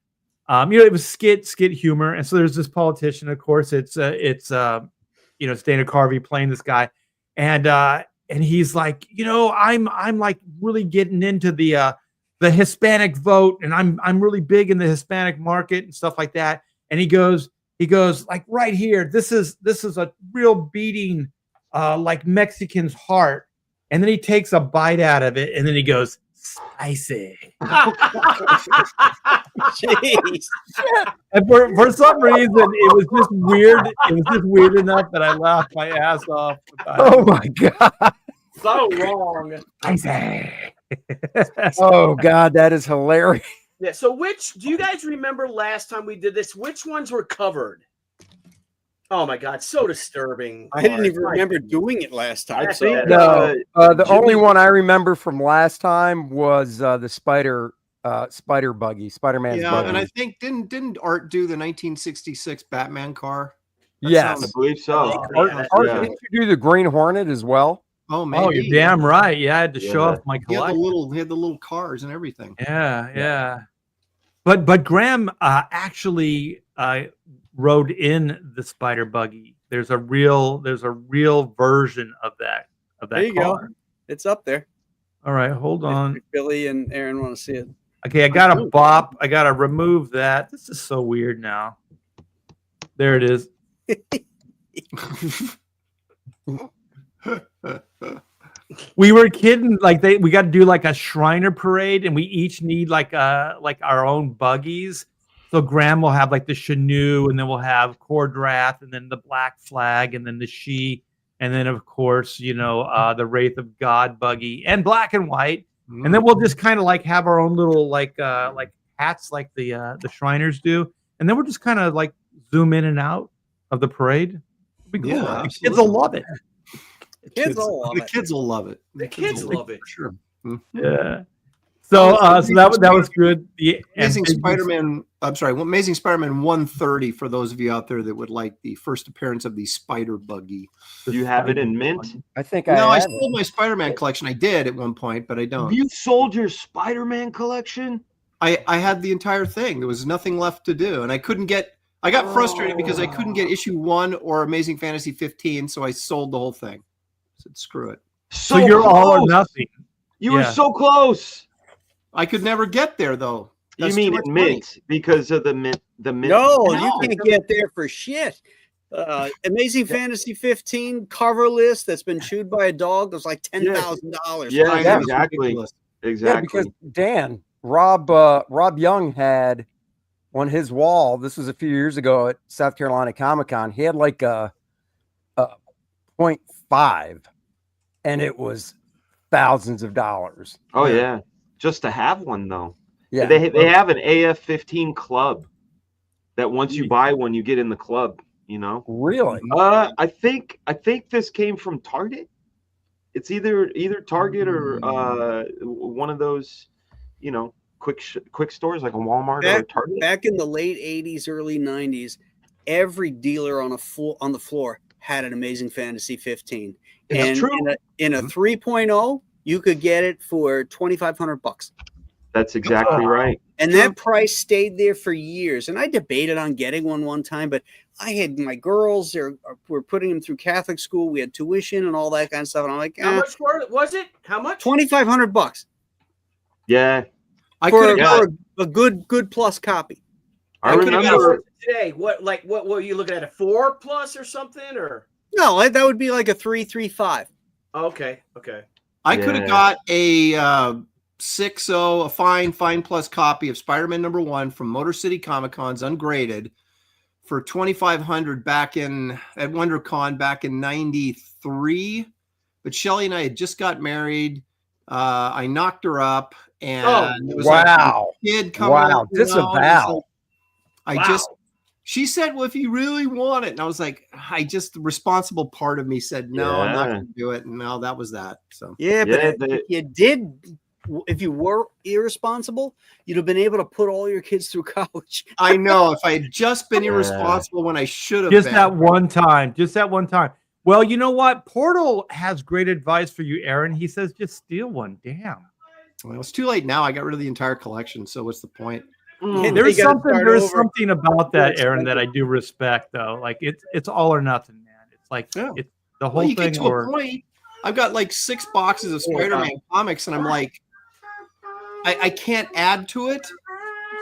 it was skit humor, and so there's this politician. Of course, it's Dana Carvey playing this guy, and he's like, I'm like really getting into the Hispanic vote, and I'm really big in the Hispanic market and stuff like that. And he goes like right here, this is a real beating like Mexican's heart. And then he takes a bite out of it, and then he goes, spicy. Jeez. And for some reason, it was just weird. It was just weird enough that I laughed my ass off. Oh my God. so wrong. Spicy. Oh God, that is hilarious. Yeah. So, do you guys remember last time we did this? Which ones were covered? Oh my God, so disturbing. I didn't even My remember goodness. doing it last time. I That's think bad. The only one I remember from last time was the spider buggy, Spider-Man's Yeah, buggy. and I think didn't Art do the 1966 Batman car? That Yes. I believe so. Art, Yeah. didn't you do the Green Hornet as well? Oh, maybe. Oh, you're damn right. Yeah, I had to show Yeah. off my He had collection. he had the little cars and everything. Yeah. But Graham actually rode in the spider buggy. There's a real version of that There you car. go. It's up there. All right, hold on. If Billy and Aaron want to see it. Okay, I got to bop. I got to remove that. This is so weird now. There it is. We were kidding, like we got to do like a Shriner parade, and we each need like our own buggies. So Graham will have like the Chenoo, and then we'll have Cordrath, and then the Black Flag, and then the She, and then of course the Wraith of God buggy, and black and white, and then we'll just kind of like have our own little like hats like the Shriners do, and then we'll just kind of like zoom in and out of the parade. It'll be cool. Yeah, The kids will love it. The kids will love it. Kids will love it. The kids love it. For sure. Yeah. So that was good. The Amazing Spider-Man. I'm sorry. Amazing Spider-Man 130 for those of you out there that would like the first appearance of the Spider Buggy. Do you have it in mint? I think I sold my Spider-Man collection. I did at one point, but I don't. You sold your Spider-Man collection? I had the entire thing. There was nothing left to do, and I couldn't get. I got frustrated because I couldn't get issue 1 or Amazing Fantasy 15, so I sold the whole thing. I said, screw it. So you're all or nothing. You were so close. I could never get there though. You mean it mint because of the mint? No, you can't get there for shit. Amazing Fantasy 15 cover list that's been chewed by a dog was like $10,000. Yeah, exactly. Yeah, because Dan, Rob Young had on his wall. This was a few years ago at South Carolina Comic-Con. He had like a 0.5, and it was thousands of dollars. Oh yeah, just to have one though. Yeah, they have an AF-15 club that once you buy one, you get in the club. Really? I think this came from Target. It's either Target or one of those, quick stores like a Walmart or a Target. Back in the late 80s, early 90s, every dealer on the floor had an Amazing Fantasy 15. It's true. In a 3.0, you could get it for $2,500. That's exactly right. And that price stayed there for years. And I debated on getting one time, but I had my girls, we're putting them through Catholic school. We had tuition and all that kind of stuff. And I'm like, how much was it? How much? $2,500. Yeah. I could have got a good plus copy. I remember today. What were you looking at? A 4 plus or something? Or no, that would be like a 3.35. Okay. I could have got a 6.0, a fine plus copy of Spider-Man #1 from Motor City Comic Cons ungraded for $2,500 back at WonderCon back in '93. But Shelly and I had just got married. I knocked her up, and it was like a kid coming. Disavow. She said, well, if you really want it. And I was like, the responsible part of me said, no, I'm not going to do it. And no, that was that. So, if you were irresponsible, you'd have been able to put all your kids through college. I know. If I had just been irresponsible when I should have just that one time. Well, you know what? Portal has great advice for you, Aaron. He says just steal one. Damn. Well, it's too late now. I got rid of the entire collection. So what's the point? There's something about that, Aaron, that I do respect, though. Like it's all or nothing, man. It's like it's the whole thing. Get to a point. I've got like 6 boxes of Spider-Man comics, and I'm like, I can't add to it.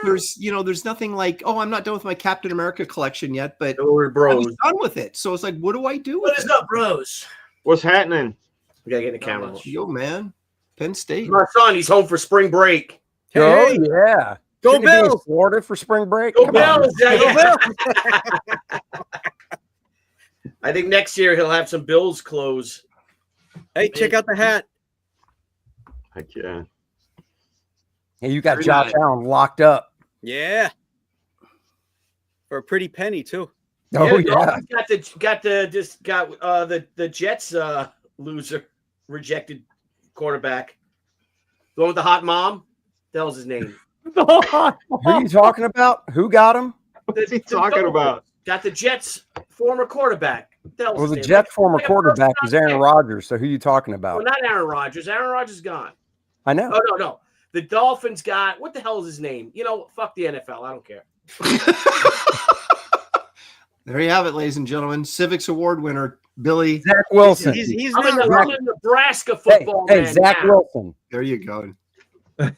There's nothing like, I'm not done with my Captain America collection yet, but I was done with it. So it's like, what do I do with it? Up, bros? What's happening? We gotta get in the camera. Yo, man, Penn State. My son, he's home for spring break. Oh yeah. Go Bills! Florida for spring break. Go Bills! Go Bills! I think next year he'll have some Bills clothes. Hey, check out the hat. Heck yeah. Hey, you got Josh Allen locked up. Yeah. For a pretty penny, too. Oh yeah. yeah. Got the Jets loser rejected quarterback. The one with the hot mom. The hell's his name? Who are you talking about? Who got him? What's he talking about? Got the Jets former quarterback. Well, the Jets former quarterback is Aaron Rodgers. So who are you talking about? Well, not Aaron Rodgers. Aaron Rodgers is gone. I know. Oh, no. The Dolphins got, what the hell is his name? You know, fuck the NFL. I don't care. There you have it, ladies and gentlemen. Civics Award winner Billy Zach Wilson. He's I'm not in Nebraska football. Hey, Zach Wilson. There you go.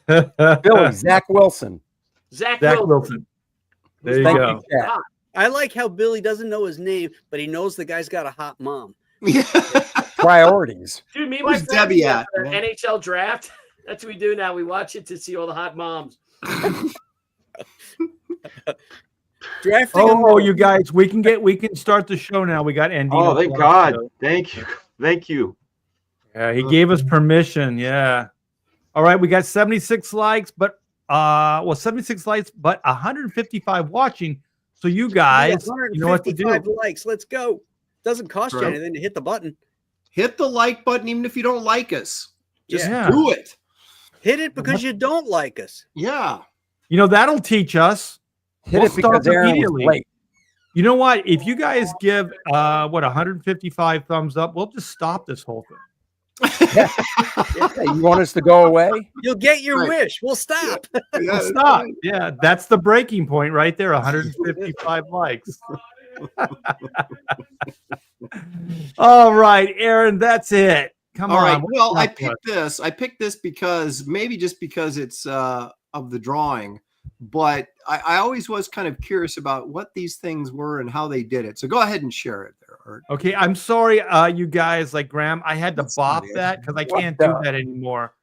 Billy, Zach Wilson. Zach Wilson. There you Thank go. You, I like how Billy doesn't know his name, but he knows the guy's got a hot mom. Priorities. Dude, me and my Where's friends Debbie at, for man? NHL draft. That's what we do now. We watch it to see all the hot moms. Drafting. Oh, you guys, we can start the show now. We got Andy. Oh, thank God. Thank you. Yeah, he gave us permission. Yeah. All right, we got 76 likes, but 76 likes, but 155 watching. So you guys, you know what to do. 155 likes. Let's go. Doesn't cost you anything to hit the button. Hit the like button, even if you don't like us. Just Yeah. do it. Hit it because you don't like us. Yeah. You know, that'll teach us. Hit We'll it because start Aaron was immediately. late. You know what? If you guys give 155 thumbs up, we'll just stop this whole thing. Yeah, you want us to go away? You'll get your Right. wish. We'll stop. Yeah. Stop. Yeah, that's the breaking point right there. 155 likes. All right, Aaron, that's it. Come All on. right. Well, I What's picked this. I picked this because maybe just because it's of the drawing, but I always was kind of curious about what these things were and how they did it. So go ahead and share it there, Art. Okay, I'm sorry, you guys, like Graham, I had to bop that because I What can't the- do that anymore.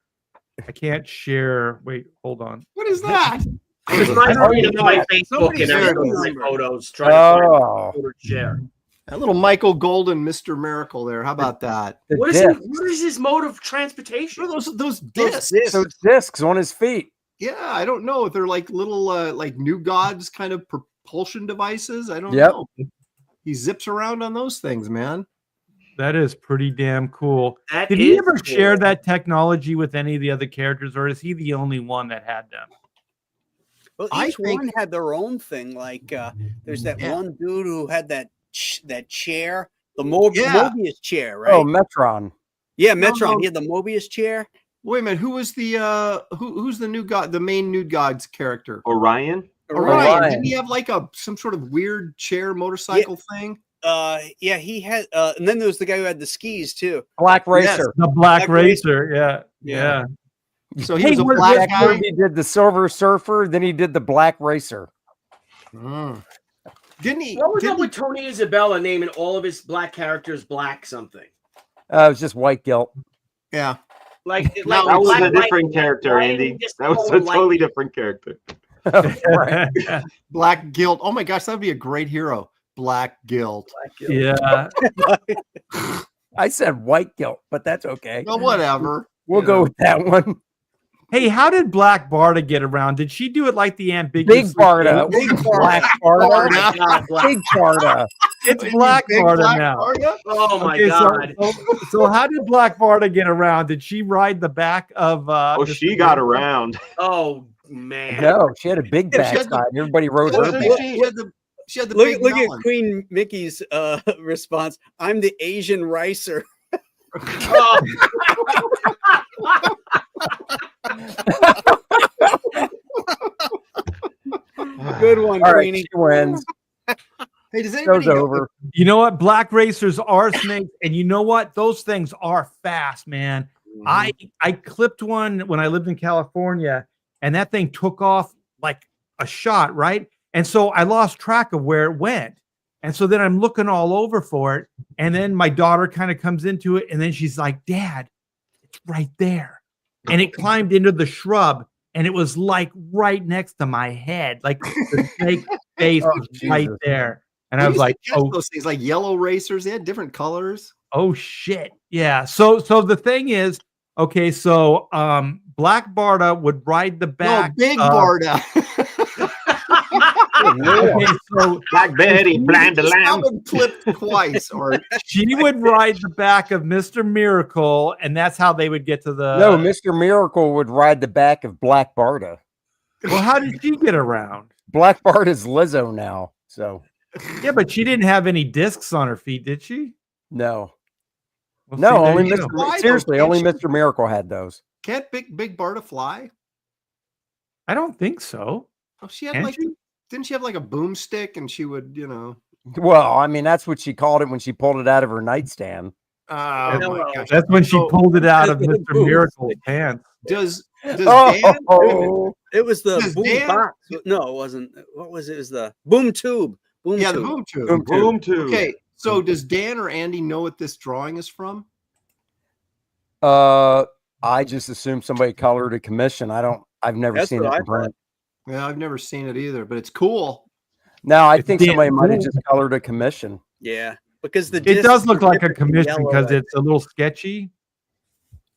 I can't share. Wait, hold on. What is that? It reminds me of my Facebook Somebody's and everything, sharing my number. photos, trying to Oh, find a share. That little Michael Golden, Mr. Miracle there. How about that? the What is his mode of transportation? What are those Those discs? discs. So discs on his feet. Yeah, I don't know if they're like little like New Gods kind of propulsion devices. I don't Yep. know. He zips around on those things, man. That is pretty damn cool. That Did he is ever cool. share that technology with any of the other characters, or is he the only one that had them? Well, I each think- one had their own thing. Like there's that Yeah. one dude who had that chair, the Yeah. Mobius chair, right? Oh, Metron. Yeah, No, Metron. no. He had the Mobius chair. Wait a minute. Who was the who's the new god, the main New Gods character? Orion? Orion. Didn't he have like some sort of weird chair motorcycle thing? Yeah, he had. And then there was the guy who had the skis too. Black Racer. The Black Black Racer. Yeah. Yeah. So he Hey, was a we're- black Jack guy. Kirby did the Silver Surfer, then he did the Black Racer. Mm. Didn't he? What was didn't up with Tony Isabella naming all of his black characters black something? It was just white guilt. Yeah. Like That That was black a light- different character, light- Andy. just That was call a him light. totally different character. Right. Black Guilt. Oh my gosh, that would be a great hero. Black Guilt. Yeah. I said white guilt, but that's okay. Well, whatever. We'll you go know. with that one. Hey, how did Black Barda get around? Did she do it like the ambiguous? Big Barda. Big Black Barda. Barda. Oh my God, black. Big Barda. It's Black Big Barda Black now. Barda? Oh my Okay, God. So how did Black Barda get around? Did she ride the back of? Oh, Mr. she got Miracle? around. Oh man. No, she had a big Yeah, she had the- backside. Everybody rode her. Wasn't big. she- She had the Look, big look at melon. Queen Mickey's response. I'm the Asian ricer. Oh. Good one, All right, Queenie. she wins. Hey, does Show's anybody know- over. You know what? Black racers are snakes, and you know what? Those things are fast, man. I clipped one when I lived in California, and that thing took off like a shot, right? And so I lost track of where it went. And so then I'm looking all over for it. And then my daughter kind of comes into it, and then she's like, Dad, it's right there. And it climbed into the shrub, and it was like right next to my head. Like the snake face Oh, was right Jesus. there. And We I was used to like, catch oh, those things like yellow racers. They had different colors. oh shit. Yeah. So the thing is, okay, so Black Barda would ride the back. No, Big of- Barda. Okay, so Black Betty, blind the Just lamb. have it flipped twice, or she would ride the back of Mr. Miracle, and that's how they would get to the. No, Mr. Miracle would ride the back of Black Barda. Well, how did she get around? Black Barda's Lizzo now, so Yeah, but she didn't have any discs on her feet, did she? no. Well, No, see, there only you go. Why, though? seriously, Can't only she- Mr. Miracle had those. can't Big Barda fly? I don't think so. Oh, she had Can like, she? didn't she have like a boomstick and she would, you know? Well, I mean, that's what she called it when she pulled it out of her nightstand. Oh No, my gosh. That's when she So- pulled it out of That's Mr. the boom Miracle's pants. Does Dan? Oh, It was the Does boom Dan- box. No, it wasn't. What was it? It was the boom tube. Boom Yeah, the tube. boom tube. Boom tube. Boom tube. Okay, so does Dan or Andy know what this drawing is from? I just assumed somebody colored a commission. I've never That's seen what it I in print. Yeah, I've never seen it either, but it's cool. No, I It's think damn somebody might have cool. just colored a commission. Yeah, because the It discs does look were like a different from commission yellow, because I it's a little sketchy.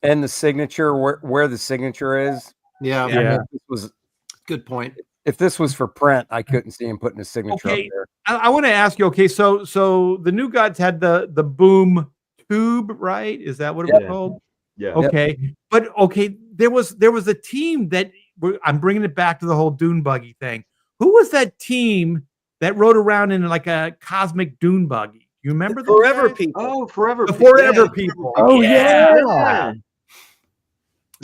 And the signature, where the signature is. Yeah, I mean, Yeah. good point. if this was for print, I couldn't see him putting his signature Okay. up there. I want to ask you. Okay, so the New Gods had the boom tube, right? Is that what it was Yeah. called? Yeah. Okay, but okay, there was a team that I'm bringing it back to the whole dune buggy thing. Who was that team that rode around in like a cosmic dune buggy? You remember those Forever guys? people. Oh, forever. The People. Forever Yeah. people. Oh, Yeah.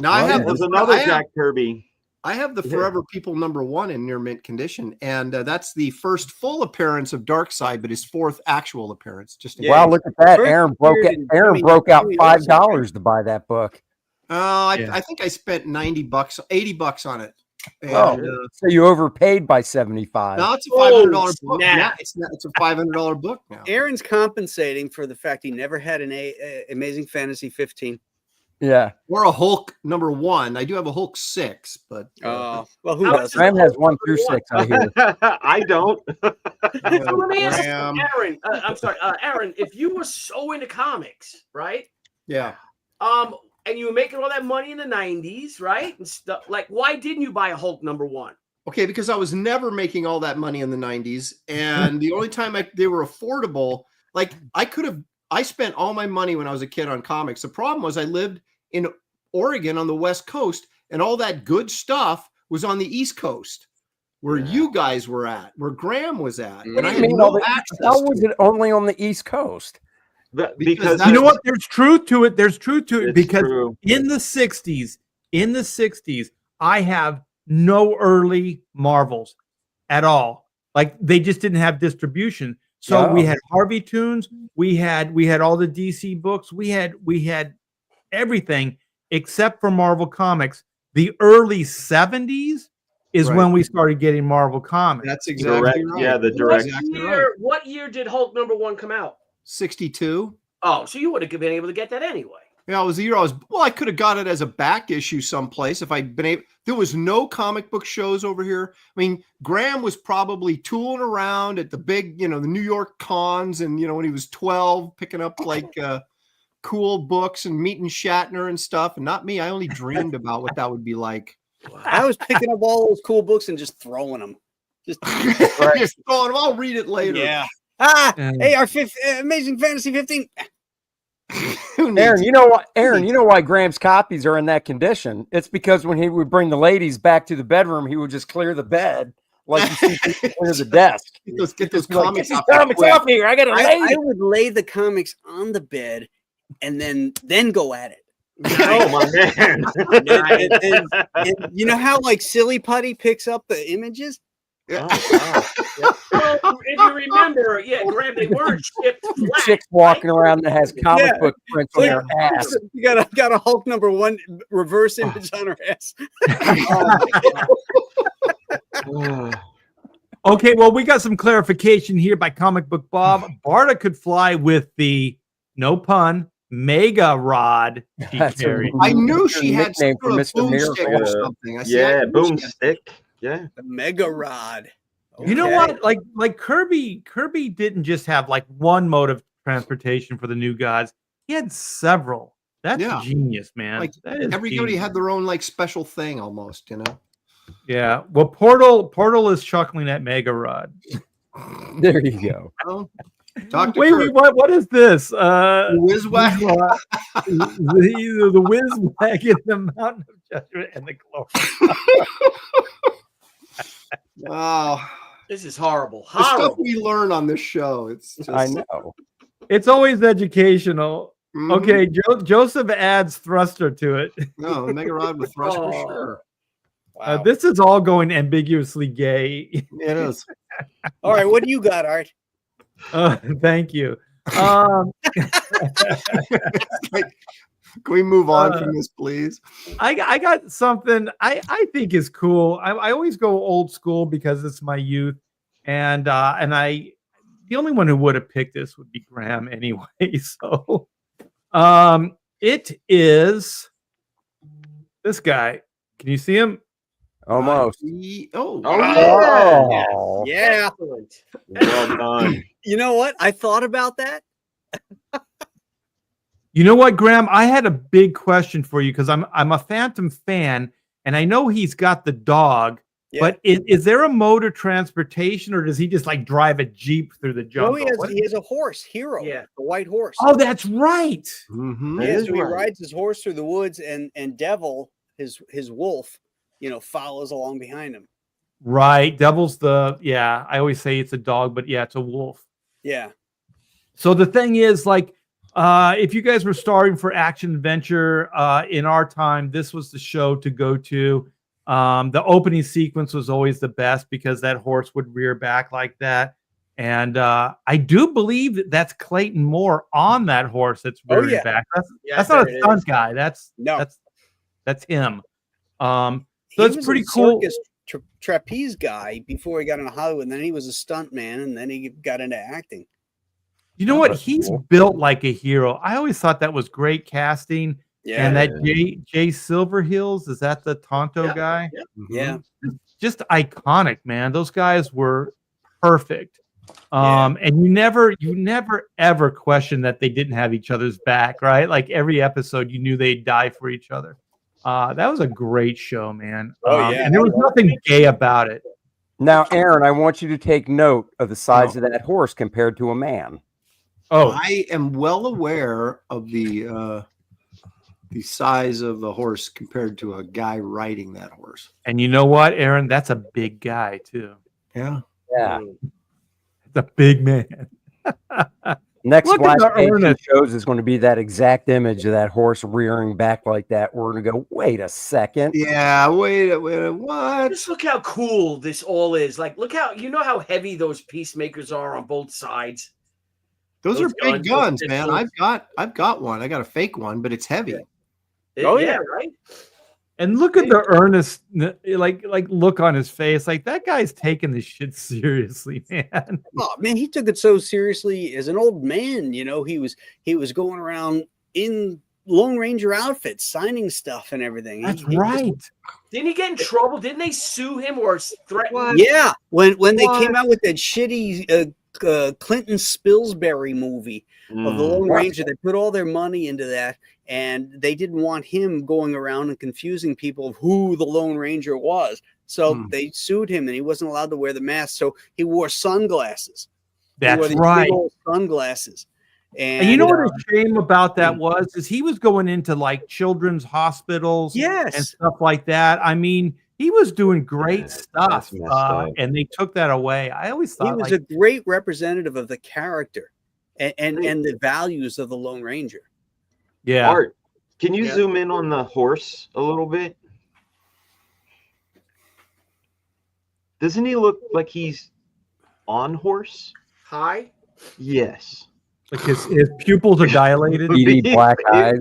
Now I Oh, have yeah. There's the another I have, Jack Kirby. I have the Yeah. Forever People #1 in near mint condition, and that's the first full appearance of Darkseid, but his fourth actual appearance. Just in Yeah. Wow, case. look at that! First Aaron appeared in Aaron Jimmy- broke out Jimmy $5 to buy that book. Yeah. I think I spent $90, $80 on it. And, Oh, so you overpaid by 75. now it's a $500 Oh, book. snap. Yeah, it's a $500 book now. Aaron's compensating for the fact he never had an Amazing Fantasy 15. Yeah, Or a Hulk #1. I do have a Hulk 6, but Oh, well, who How does? much is Graham the has Hulk 1 through #1? 6. I hear. I don't. So let me ask you, Graham. Aaron. I'm sorry, Aaron. If you were so into comics, right? yeah. And you were making all that money in the '90s, right? And stuff like, why didn't you buy a Hulk #1? Okay, because I was never making all that money in the 90s. And the only time they were affordable, like I spent all my money when I was a kid on comics. The problem was I lived in Oregon on the West Coast, and all that good stuff was on the East Coast, where you guys were at, where Graham was at. What And do I you had mean, no access how to was it. it only on the East Coast? Because that's- You know what? There's truth to it. There's truth to it it's because true. in the 60s, I have no early Marvels at all. Like they just didn't have distribution. So we Oh. had Harvey Toons, we had all the DC books, we had everything except for Marvel Comics. The early 70s is Right. when we started getting Marvel Comics. That's exactly Direct- right. yeah, the That's direct- exactly right. What year did Hulk #1 come out? 62. Oh, so you would have been able to get that anyway. Yeah, it was the year I could have got it as a back issue someplace if I'd been able. There was no comic book shows over here. I mean, Graham was probably tooling around at the big, the New York cons, and when he was 12, picking up like cool books and meeting Shatner and stuff. And not me. I only dreamed about what that would be like. I was picking up all those cool books and just throwing them. Just Just going, I'll read it later. yeah. And- Hey, our Amazing Fantasy 15. Who needs Aaron, it? you know what? Aaron, you know why Graham's copies are in that condition? It's because when he would bring the ladies back to the bedroom, he would just clear the bed like you see people clear the desk. Get those Like, comics "Get off these that comics quick." off here. I got a lady. I would lay the comics on the bed and then go at it. Oh my man. And you know how like Silly Putty picks up the images? Oh, wow. Well, if you remember, Graham, they weren't shipped flat. Chicks walking around that has comic Yeah. book prints on their ass. You got a Hulk #1 reverse image on her ass. Okay, well, we got some clarification here by Comic Book Bob. Barda could fly with the, no pun, Mega Rod she That's a carried. I knew she had some nickname for sort of Mr. boomstick or Miracle. something. I see, I Yeah, knew she had- boomstick. Yeah. The Mega Rod. You know Okay. what? Like Kirby didn't just have like one mode of transportation for the New Gods. He had several. That's Yeah. genius, man. Like, That is Everybody genius. had their own like special thing almost. Yeah. Well, Portal is chuckling at Mega Rod. There you go. Oh, Dr. Wait, Kirk. what is this? Whiz whack. The whiz wag in the Mountain of Judgment and the Glory. Wow. This is horrible. The stuff Horrible. we learn on this show. It's just, I know. It's always educational. Mhm. Okay, Joseph adds thruster to it. No, Mega Rod with thrust for Oh. sure. Wow. This is all going ambiguously gay. It is. All right, what do you got, Art? Thank you. Can we move on from this, please? I got something I think is cool. I always go old school because it's my youth, and I the only one who would have picked this would be Graham anyway. So, it is this guy. Can you see him? Almost. Oh, yeah. Oh. Yeah. Excellent. Well done. You know what? I thought about that. You know what, Graham? I had a big question for you because I'm a Phantom fan, and I know he's got the dog. Yeah. But is there a mode of transportation, or does he just like drive a jeep through the jungle? No, he has a horse, Hero. Yeah. The white horse. Oh, that's right. Mhm. Yeah, is so he right. rides his horse through the woods, and Devil, his wolf, follows along behind him. Right. Devil's I always say it's a dog, but yeah, it's a wolf. Yeah. So the thing is, like, if you guys were starving for action adventure in our time, this was the show to go to. The opening sequence was always the best because that horse would rear back like that. And I do believe that's Clayton Moore on that horse that's rearing yeah. back. Yeah, That's I not bet a it stunt is. guy. That's him. He So it's was pretty a cool. circus trapeze guy before he got into Hollywood. And then he was a stunt man, and then he got into acting. You know what? That's He's cool. built like a hero. I always thought that was great casting. Yeah. And that Jay Silverheels, is that the Tonto Yeah. guy? Yeah. Just iconic, man. Those guys were perfect. Yeah. And you never ever question that they didn't have each other's back, right? Like every episode, you knew they'd die for each other. That was a great show, man. Oh, yeah. And there was nothing gay about it. Now, Aaron, I want you to take note of the size of that horse compared to a man. Oh, I am well aware of the size of the horse compared to a guy riding that horse. and you know what, Aaron? That's a big guy too. Yeah. Yeah. It's a big man. Next Look at Black the Action earnest. shows is going to be that exact image of that horse rearing back like that. We're going to go, wait a second. Yeah. Wait. What? Just look how cool this all is. Like, look how how heavy those peacemakers are on both sides. Those Those are big guns, guns, those man. pistols. I've got one. I got a fake one, but it's heavy. Oh, yeah, yeah. right. And look at the earnest, like look on his face. Like that guy's taking this shit seriously, man. Oh man, he took it so seriously as an old man. He was going around in Lone Ranger outfits, signing stuff and everything. That's He was- right. Didn't he get in trouble? Didn't they sue him or threaten? Yeah, when they What? came out with that shitty Clinton Spilsbury movie of the Lone Ranger, they put all their money into that, and they didn't want him going around and confusing people of who the Lone Ranger was. So they sued him, and he wasn't allowed to wear the mask. So he wore sunglasses. He wore That's these right. big old sunglasses. And you know what a shame about that was? Is he was going into like children's hospitals Yes. and stuff like that. I mean, he was doing great stuff, that's messed up. and they took that away. I always He thought was like, a great representative of the character and the values of the Lone Ranger. yeah, Art, can you Yeah. zoom in on the horse a little bit? Doesn't he look like he's on horse? High. Yes. like his pupils are dilated. Beady black eyes.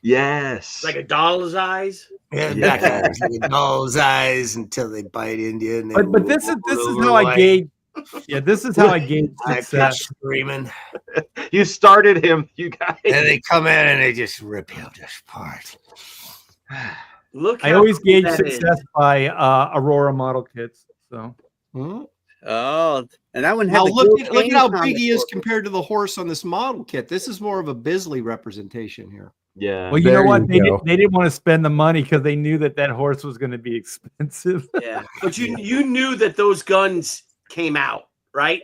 Yes. Like a doll's eyes. Yeah. Those eyes until they bite into you. And they But this is how I gauge. Yeah, this is how I gauge success. screaming. You started him, you guys. And they come in and they just rip you apart. Look. I how always cool gauge that is. success by Aurora model kits. So Hmm? Oh, and that one had Now the look Gil at Kane how comic big he is book. compared to the horse on this model kit. This is more of a Bisley representation here. Yeah. Well, you know There what? you go. They didn't want to spend the money because they knew that horse was going to be expensive. Yeah, but you knew that those guns came out, right?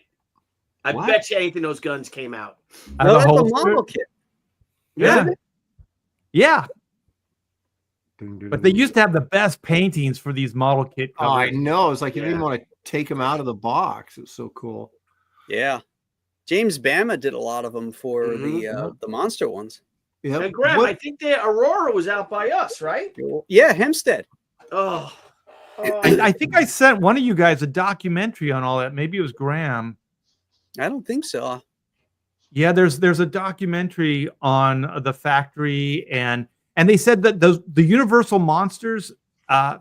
I What? bet you anything those guns came out. No, that's a holster? model kit. Yeah. Yeah. Dun, dun, But they dun. used to have the best paintings for these model kit Oh, I covers. know. It's like you didn't Yeah. want to take him out of the box. It was so cool. Yeah, James Bama did a lot of them for Mhm. the monster ones. Yeah. And Graham, I think the Aurora was out by us, right? Yeah, Hempstead. Oh, I think I sent one of you guys a documentary on all that. Maybe it was Graham. I don't think so. Yeah, there's a documentary on the factory, and they said that the Universal Monsters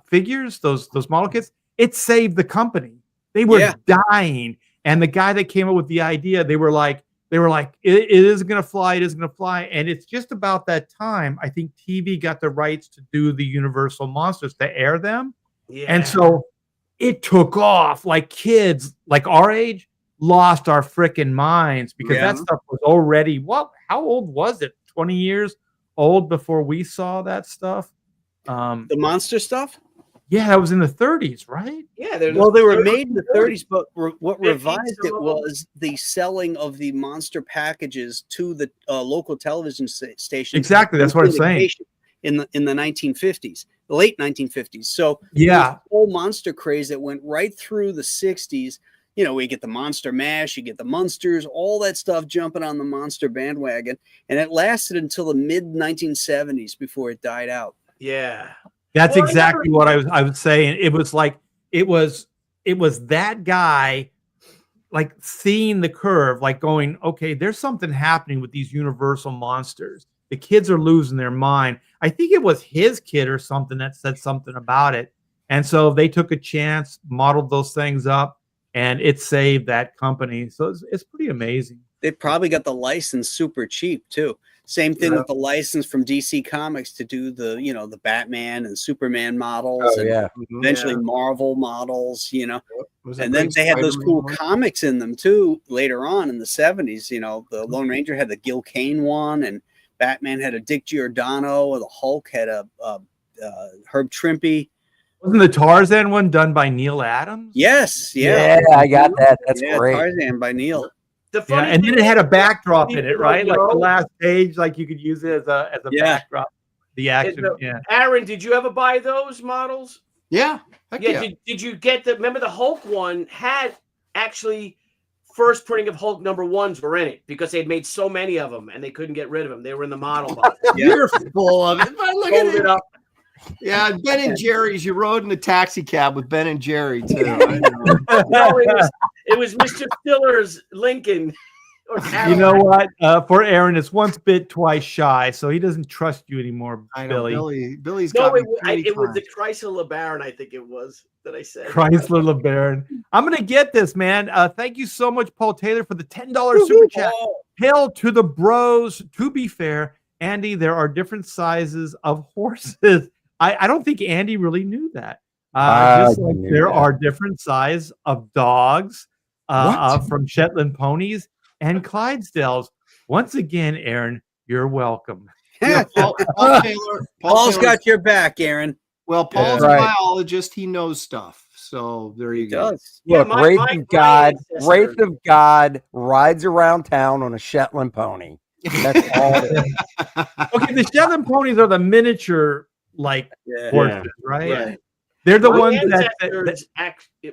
figures, those model kits, it saved the company. They were dying, and the guy that came up with the idea, they were like, it is going to fly, it is going to fly, and it's just about that time. I think TV got the rights to do the Universal Monsters to air them, and so it took off. Like kids, like our age, lost our freaking minds because that stuff was already how old was it? 20 years old before we saw that stuff. The monster stuff. Yeah, that was in the 30s, right? Yeah, they were made in the 30s, but what revised it was the selling of the monster packages to the local television stations. Exactly, that's what I'm saying. In the 1950s, the late 1950s. So yeah, whole monster craze that went right through the 60s. You know, we get the Monster Mash, you get the Munsters, all that stuff jumping on the monster bandwagon, and it lasted until the mid 1970s before it died out. Yeah. That's exactly what I was saying. It was like it was that guy like seeing the curve, like going, okay, there's something happening with these Universal Monsters. The kids are losing their mind. I think it was his kid or something that said something about it. And so they took a chance, modeled those things up, and it saved that company. So it's pretty amazing. They probably got the license super cheap too. Same thing with the license from DC Comics to do the Batman and Superman models, and eventually Marvel models, and then they had those cool comics in them too later on in the 70s. The Lone Ranger had the Gil Kane one, and Batman had a Dick Giordano, and the Hulk had a Herb Trimpe. Wasn't the Tarzan one done by Neil Adams? Yes, yeah, I got that. That's great. Tarzan by Neil. And then it had a backdrop in it, right? Like the last page, like you could use it as a backdrop. The action. Aaron, did you ever buy those models? Yeah. Did you get remember the Hulk one had actually first printing of Hulk #1s were in it because they had made so many of them and they couldn't get rid of them. They were in the model box. You're full of it. But look at it up. Yeah, and Ben and Jerry's. You rode in the taxi cab with Ben and Jerry too. I know. No, it was Mr. Stiller's Lincoln. You know what? For Aaron, it's once bit, twice shy, so he doesn't trust you anymore, Billy. Billy's got it was the Chrysler LeBaron, I think it was that I said. Chrysler LeBaron. I'm gonna get this, man. Thank you so much, Paul Taylor, for the $10 super chat. Hail to the bros. To be fair, Andy, there are different sizes of horses. I don't think Andy really knew that. Just like there are different size of dogs from Shetland ponies and Clydesdales. Once again, Aaron, you're welcome. Yeah, Paul Taylor. Paul's got your back, Aaron. Well, Paul's a biologist. He knows stuff. So there you go. Look, Wraith of God rides around town on a Shetland pony. That's all it is. Okay, the Shetland ponies are the miniature horses, right? They're the ones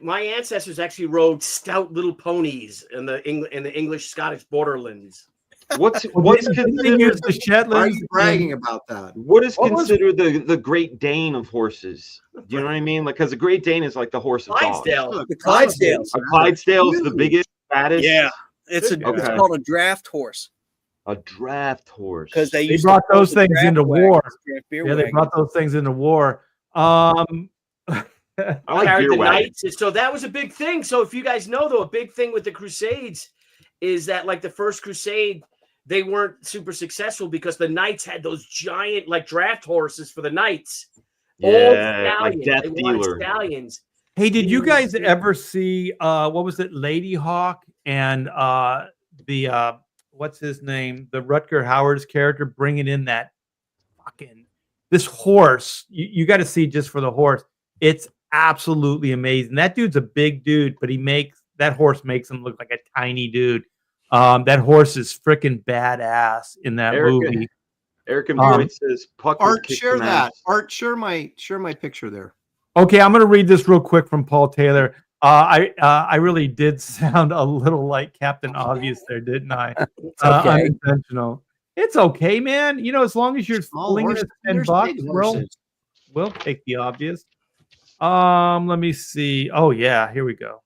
my ancestors actually rode stout little ponies in the English Scottish borderlands. What's considered the Shetlands? Why are you bragging about that? What is considered the Great Dane of horses? Do you know what I mean? Like, because the Great Dane is like the horse of dogs. The Clydesdales. A Clydesdale's the biggest, fattest. Yeah, it's called a draft horse. A draft horse. Because they brought those things into war. Yeah, they brought those things into war. I like beer knights. So that was a big thing. So if you guys know, though, a big thing with the Crusades is that, like, the first Crusade, they weren't super successful because the knights had those giant, like, draft horses for the knights. Yeah, like Death Dealer. Stallions. Hey, did you guys ever see what was it, Lady Hawk and the what's his name, the Rutger Hauer's character bringing in that fucking this horse? You got to see just for the horse. It's absolutely amazing. That dude's a big dude, but that horse makes him look like a tiny dude. That horse is freaking badass in that movie. Eric and Boyd says, "Puck Art, share that. Art, share my picture there." Okay, I'm going to read this real quick from Paul Taylor. I really did sound a little like Captain Obvious there, didn't I? Okay. Unintentional. It's okay, man. You know, as long as you're flinging us $10, we'll take the obvious. Let me see. Oh yeah, here we go.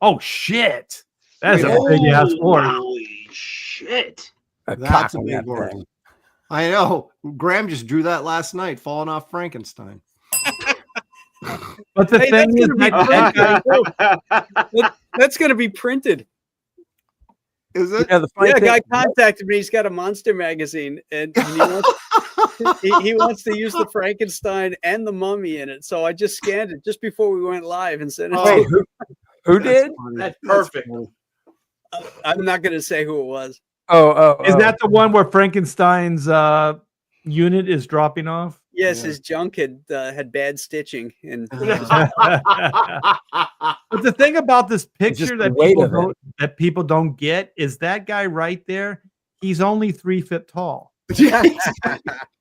Oh shit, that's a big ass horse. Holy shit! That's a big horse. I know. Graham just drew that last night, falling off Frankenstein. But the thing is, that's going to be printed. Is it? Yeah, a guy contacted me. He's got a monster magazine, and he wants to use the Frankenstein and the mummy in it. So I just scanned it just before we went live and sent it. Wait, who did? That's perfect. I'm not going to say who it was. Is that the one where Frankenstein's unit is dropping off? Yes, his junk had bad stitching, and but the thing about this picture that people don't get is that guy right there. He's only 3 feet tall.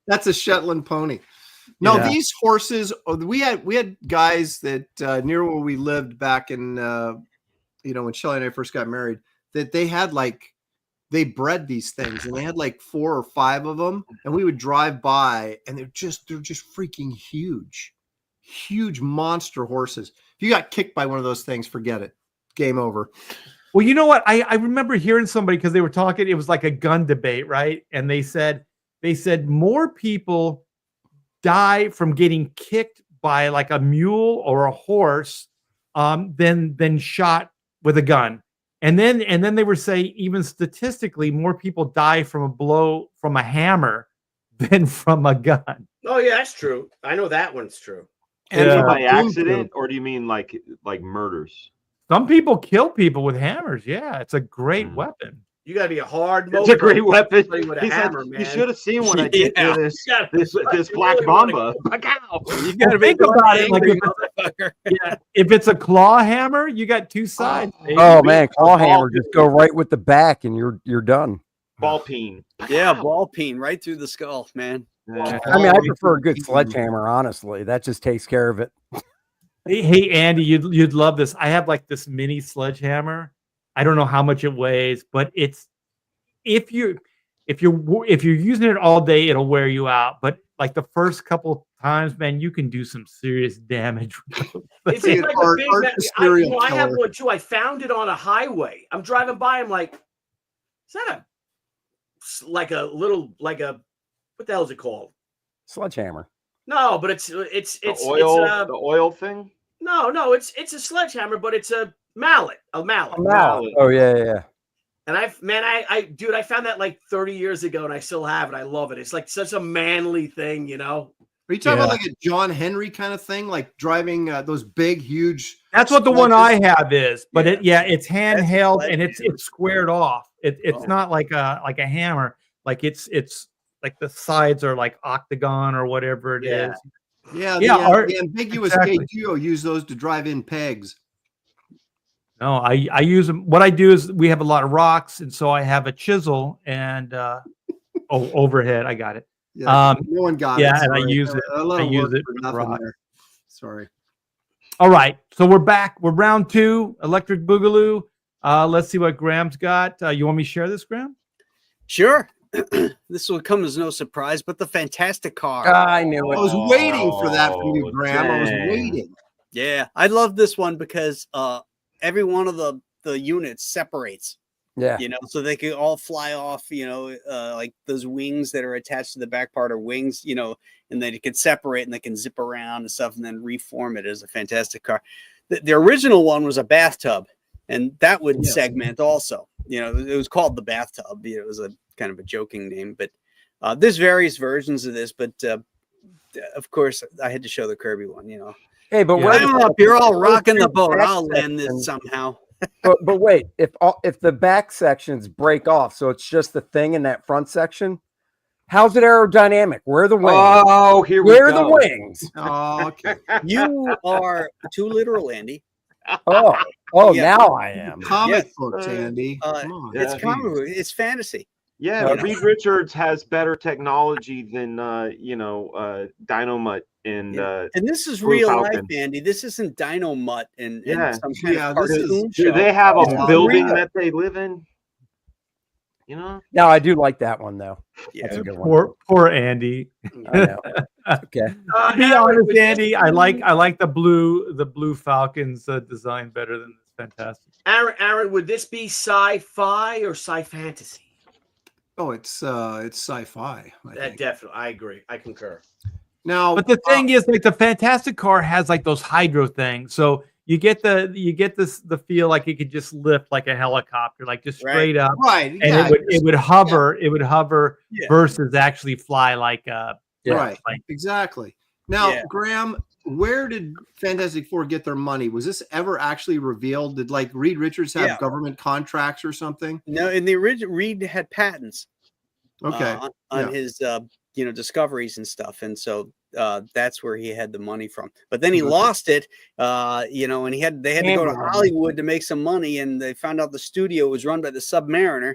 That's a Shetland pony. No, these horses. We had guys that near where we lived back in when Shelley and I first got married, that they had they bred these things, and they had 4 or 5 of them, and we would drive by, and they're just freaking huge monster horses. If you got kicked by one of those things, forget it. Game over. Well, you know what? I remember hearing somebody, because they were talking, it was like a gun debate, right? And they said more people die from getting kicked by like a mule or a horse than shot with a gun. And then they were saying, even statistically, more people die from a blow from a hammer than from a gun. Oh yeah, that's true. I know that one's true. And by accident, or do you mean like murders? Some people kill people with hammers. Yeah, it's a great weapon. You got to be a hard. It's a great weapon. With a hammer, man. You should have seen what I did to this black mamba. You got to think about it, if it's a claw hammer, you got 2 sides. Oh man, claw hammer, just go right with the back, and you're done. Ball peen. Yeah, ball peen right through the skull, man. I mean, I prefer a good sledgehammer. Honestly, that just takes care of it. Hey, Andy, you'd love this. I have this mini sledgehammer. I don't know how much it weighs, but it's if you're using it all day, it'll wear you out. But the first couple times, man, you can do some serious damage. It's like a big. I have one too. I found it on a highway. I'm driving by. I'm like, is that what the hell is it called? Sledgehammer. No, but it's the oil thing. No, it's a sledgehammer, but it's a mallet. A mallet. Oh yeah. And I found that 30 years ago, and I still have it. I love it. It's such a manly thing, you know. Are you talking about a John Henry kind of thing, like driving those big, huge? That's what the one I have is, but it's handheld and it's squared off. It's not like a hammer. It's like the sides are like octagon or whatever it is. Yeah, the ambiguous K2 use those to drive in pegs. No, I use them. What I do is we have a lot of rocks, and so I have a chisel and overhead. I got it. Yeah, no one got it. Yeah, and I use it. I use it for nothing there. Sorry. All right, so we're back. We're round 2, Electric Boogaloo. Let's see what Graham's got. You want me to share this, Graham? Sure. This will come as no surprise, but the fantastic car. I knew it. I was waiting for that from you, Graham. I was waiting. Yeah, I love this one because every one of the units separates. Yeah. So they could all fly off, like those wings that are attached to the back part are wings, and then it can separate and they can zip around and stuff and then reform it as a fantastic car. The original one was a bathtub, and that would segment also. It was called the bathtub. It was a kind of a joking name, but there's various versions of this, but of course I had to show the Kirby one, Hey, but I'm up. You're all rocking the boat. I'll land this somehow. but wait, if the back sections break off, so it's just the thing in that front section, how's it aerodynamic? Where are the wings? Oh, here we Where go. are the wings? Oh, okay. You are too literal, Andy. Oh, Yeah. now I am. Comic Yes. books, Andy. Come on. It's Yeah. comic book. It's fantasy. Yeah, Okay. Reed Richards has better technology than Dynamut and And this is Blue real Falcon. life, Andy. This isn't Dynamut and Yeah. some kind Yeah, of this is- cartoon do show. they have It's a building real. that they live in? You know? Now I do like that one though. Yeah. That's a good one. Poor Andy. I know. Okay. To be honest, Andy, I like the blue Falcons design better than this. Fantastic. Aaron, would this be sci-fi or sci-fantasy? Oh, it's sci-fi. I think. Definitely, I agree. I concur. Now, But the thing is, like the Fantastic car has like those hydro things, so you get the feel like it could just lift like a helicopter, like just straight up, right, and yeah, it would hover Yeah. versus actually fly like right, like- exactly. Now, Yeah. Graham, where did Fantastic Four get their money? Was this ever actually revealed? Did like Reed Richards have Yeah. government contracts or something? No, in the original, Reed had patents. Okay, On yeah. his discoveries and stuff, and so that's where he had the money from. But then he Okay. lost it, and they had to go to Amber. Hollywood to make some money, and they found out the studio was run by the Submariner,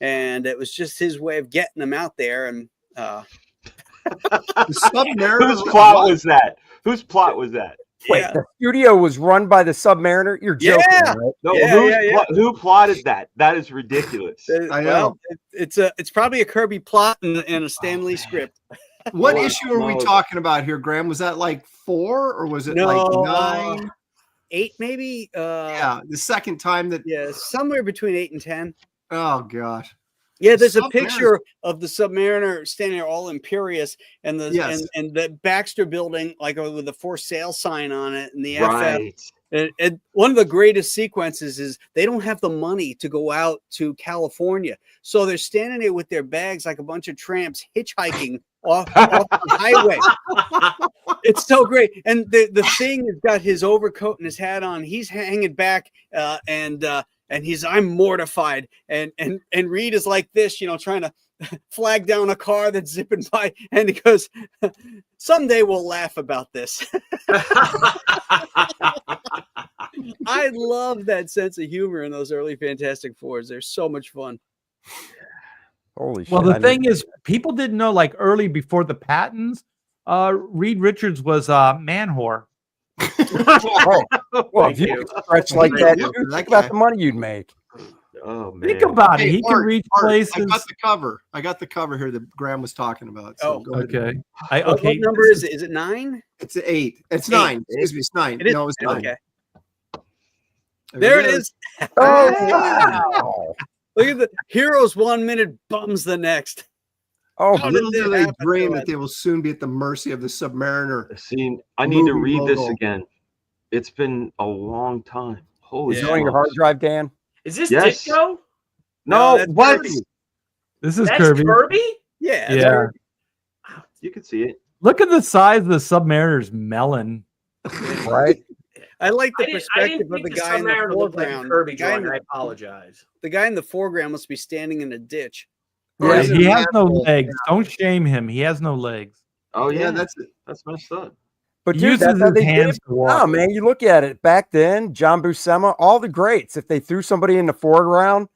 and it was just his way of getting them out there. And The Submariner. Whose plot was that? Whose plot was that? Wait, yeah, the studio was run by the Submariner? You're joking, Yeah. right? No, Yeah. who plotted that? That is ridiculous. I well, it's probably a Kirby plot and a Stan Lee script. What Holy issue are we smokes. talking about here, Graham? Was that like 4 or was it No, like 9? 8 maybe. Yeah, the second time that. Yeah, somewhere between 8 and 10. Oh gosh. Yeah, there's a Submariner. picture of the Submariner standing there all imperious, and the Yes. and the Baxter building, like with the for sale sign on it, and the FF. Right. And one of the greatest sequences is they don't have the money to go out to California, so they're standing there with their bags like a bunch of tramps hitchhiking off the highway. It's so great, and the thing has got his overcoat and his hat on. He's hanging back, and he's I'm mortified, and Reed is like this, trying to flag down a car that's zipping by, and he goes, "Someday we'll laugh about this." I love that sense of humor in those early Fantastic Fours. They're so much fun. Holy shit. Well, the I thing knew- is, people didn't know like early before the patents. Reed Richards was a man whore. Oh, well, if Thank you you. could stretch like that, Look dude, at think that about guy. the money you'd make. Oh man. Think about it. Hey, He can Art, reach Art, places. I got the cover. I got the cover here that Graham was talking about. So Oh, go ahead. Okay. What number is it? Is it 9? It's 8. It's 8. 9. Excuse me. It's 9. It is. No, it's 9. Okay. There it is. Oh, wow. Look at the heroes 1 minute, bums the next. Oh, How did Little this do they happen dream to that us? they will soon be at the mercy of the Submariner. See, I need to Movie read this logo. again. It's been a long time. Holy is it on your hard smokes. drive, Dan? Is this Yes. Ditko? No, that's what? Kirby. This is That's Kirby. Kirby? Yeah. Yeah. Kirby. You can see it. Look at the size of the Submariner's melon. Right? I like the I didn't perspective of think the the guy in the Submariner looked like a foreground. Kirby The guy in drawing. I the, apologize. the guy in the foreground must be standing in a ditch. Yeah, Or is it He a has no manhole? legs. Don't shame him. He has no legs. Oh yeah, Yeah, that's that's messed up. But He dude, uses that's how his they did hands it. to walk. No, man, you look at it back then, John Buscema, all the greats, if they threw somebody in the foreground,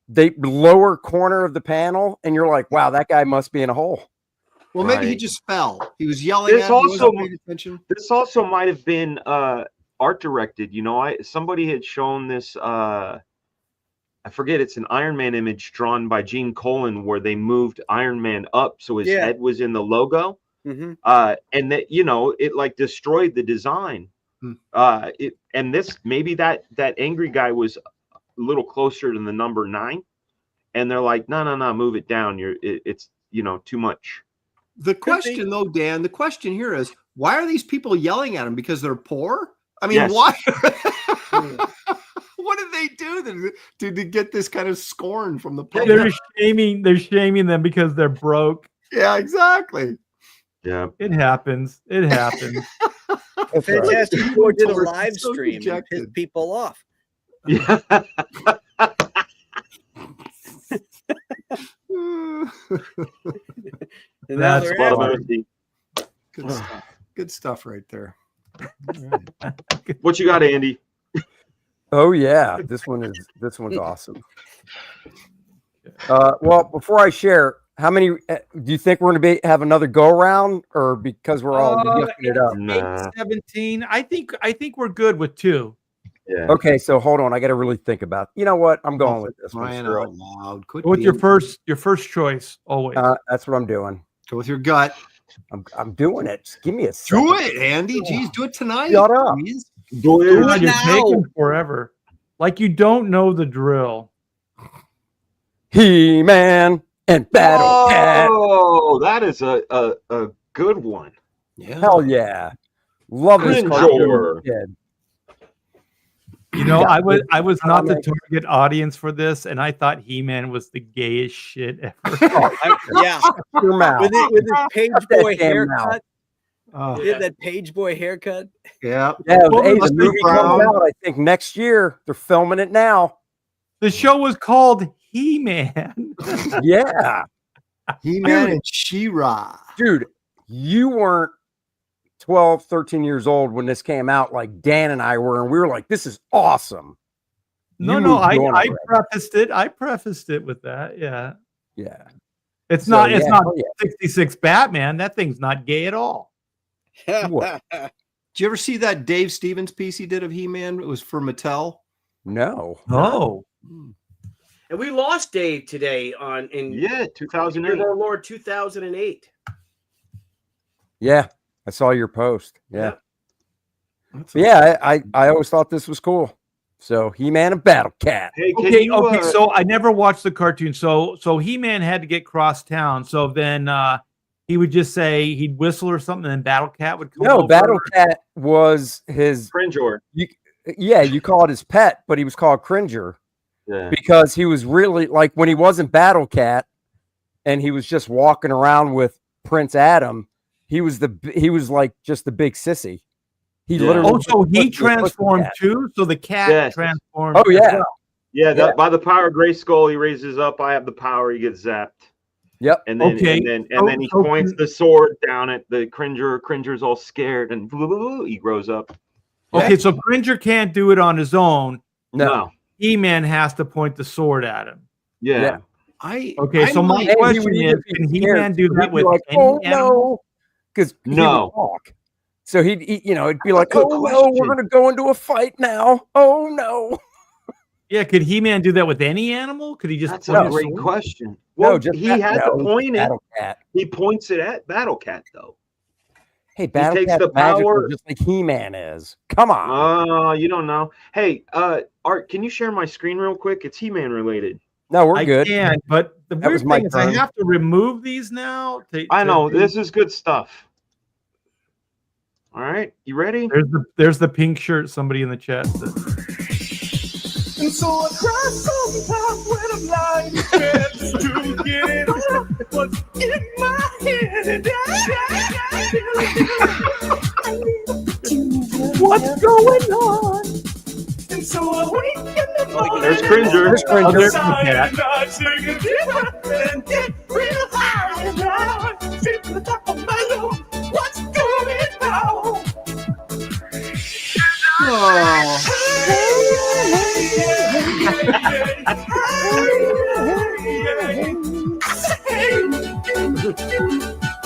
they lower corner of the panel, and you're like, wow, that guy must be in a hole. Well, maybe he Right. just fell. He was yelling This at him. He wasn't also- paying attention. This also might have been art directed. Somebody had shown this. I forget. It's an Iron Man image drawn by Gene Colan where they moved Iron Man up so his Yeah. head was in the logo. Mhm. And that it like destroyed the design. Hmm. And this maybe that angry guy was a little closer to the number 9, and they're like, no, move it down. It's too much. The question, though, Dan, the question here is, why are these people yelling at him? Because they're poor? I mean, Yes. why? What did they do to get this kind of scorn from the public? They're shaming them because they're broke. Yeah, exactly. Yeah. It happens. It happens. Fantastic Four did a We're live so stream and dejected. pissed people off. Yeah. And now That's they're A lot of after mercy. Good stuff. Good stuff right there. What you got, Andy? Oh yeah, this one's awesome. Well, before I share, how many do you think we're going to have another go around, or because we're all yucking it up? Nah. 17. I think we're good with 2. Yeah. Okay, so hold on, I got to really think about. You know what? I'm going with this one. Crying Screw out it. loud. Quit What's being- your first choice always? That's what I'm doing. Go with your gut. I'm doing it. Just give me a second. Do it, Andy. Jeez, do it tonight. Shut up. Please. Do it. God, you're now. taking forever. Like you don't know the drill. He-Man and Battle Cat. Oh, that is a good one. Yeah. Hell yeah. Love this Cringe cartoon. over. Kid. You know, I was not the comic. target audience for this, and I thought He-Man was the gayest shit ever. yeah, Your mouth. with his page Shut that boy damn mouth. haircut. Oh, He had that page boy haircut. yeah. Yeah, hey, Must the be movie proud. comes out, I think, next year. They're filming it now. The show was called He-Man. Yeah. He-Man and She-Ra. Dude, you weren't 12, 13 years old when this came out like Dan and I were, and we were like, this is awesome. No, You no, moved I on already. prefaced it. I prefaced it with that. Yeah. Yeah. It's So, not it's yeah, not hell yeah. 66 Batman. That thing's not gay at all. What? Did you ever see that Dave Stevens piece he did of He-Man? It was for Mattel. No. Oh. And we lost Dave today in Yeah, 2008. Our Lord 2008. Yeah. I saw your post. Yeah. That's Yeah. I always thought this was cool. So He-Man and Battle Cat. Hey, can Okay, you, okay. So I never watched the cartoon. So He-Man had to get cross town. So then he would just say he'd whistle or something, and then Battle Cat would come No, over. Battle Cat was his Cringer. yeah, you call it his pet, but he was called Cringer Yeah. because he was really like when he wasn't Battle Cat and he was just walking around with Prince Adam, he was like just the big sissy. He Yeah. literally Oh, so he was the transformed pussycat. too? So the cat Yes. transformed. Oh as yeah. well. Yeah, Yeah. by the power of Gray Skull, he raises up. I have the power. He gets zapped, Yep. and then Okay. and So- then he so points the sword down at the Cringer. Cringer's all scared, and he grows up. Okay, so Cringer can't do it on his own. No. He-Man has to point the sword at him. Yeah. Yeah. Okay, so my And he question would is, either be can scared, He-Man do so that he'd be with like, any oh animal? no, because No. would talk. So he'd it'd be like, good oh no, question. we're gonna go into a fight now. Oh no. Yeah, could He-Man do that with any animal? Could he just That's point a his great sword? question. No, Well, just he Bat- had no, to point it. Battle Cat. He points it at Battle Cat, though. Hey, Battle takes Cat's the magical, power- just like He-Man is. Come on. Oh, you don't know. Hey, Art, can you share my screen real quick? It's He-Man related. No, we're I good. can, but the That was weird my thing is I turn. have to remove these now. I know this is good stuff. All right, you ready? There's the pink shirt. Somebody in the chat said. And so I cry sometimes when I'm lying in bed just to get what's in my head. What's going on? And so I wake in the morning. There's Cringer. There's Cringer. Oh, there's the Outside cat. and I take a deep breath and get real high and high. Sit to the top of my lungs. What's going on?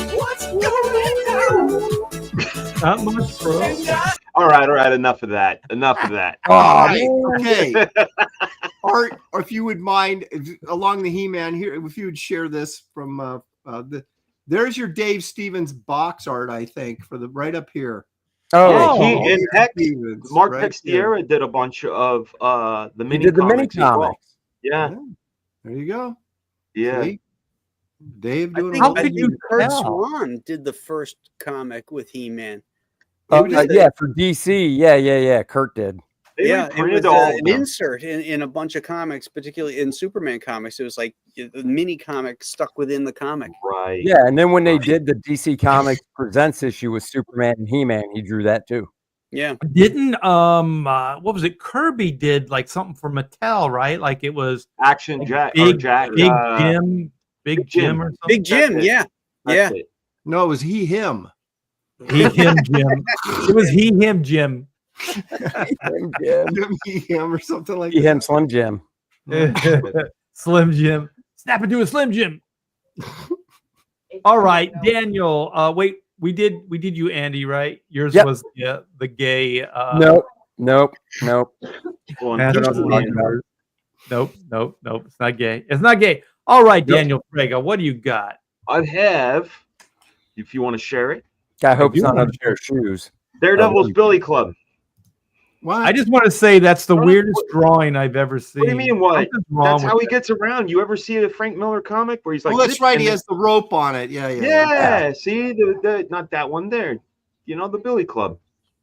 What's going on? Not much, bro. All right. Enough of that. Enough of that. Oh, Right, man. okay. Art, or if you would mind, along the He-Man here, if you would share this from there's your Dave Stevens box art, I think, for the right up here. Oh, Yeah, he and Tex, Stevens, Mark right Textiera did a bunch of the he mini did the mini comics as well. comics. Yeah, there. There you go. yeah. See? Dave I doing think, How a I could think you Kurt tell? Swan did the first comic with He-Man. Yeah, for DC. Yeah. Kurt did. They Yeah, it was reprinted all of an them. insert in a bunch of comics, particularly in Superman comics. It was like the mini comic stuck within the comic. Right. Yeah, and then when they did the DC Comics Presents issue with Superman and He-Man, he drew that too. Yeah. Didn't what was it? Kirby did like something for Mattel, right? Like it was Action like Jack or Jack. Big Jim, Big Jim or something. Big Jim, yeah. That's it. No, it was he, him. He, him, Jim. It was he, him, Jim. Slim Jim. He, him, or something like He, that. him, Slim Jim. Slim Jim. Snap into a Slim Jim. All right, Daniel. Wait, we did you, Andy, right? Yours Yep. was the gay. Nope. Well, Nope. It's not gay. It's not gay. All right, Daniel Frega, what do you got? I have, if you want to share it, I hope it's do not want a pair of shoes. Daredevil's Billy Club. What? I just want to say that's the weirdest drawing I've ever seen. What do you mean? What? Something's wrong That's how with he it. gets around. You ever see a Frank Miller comic where he's like, Oh, that's "Zip," right. and He then- has the rope on it. Yeah. Yeah. See, the not that one there. You know, the Billy Club.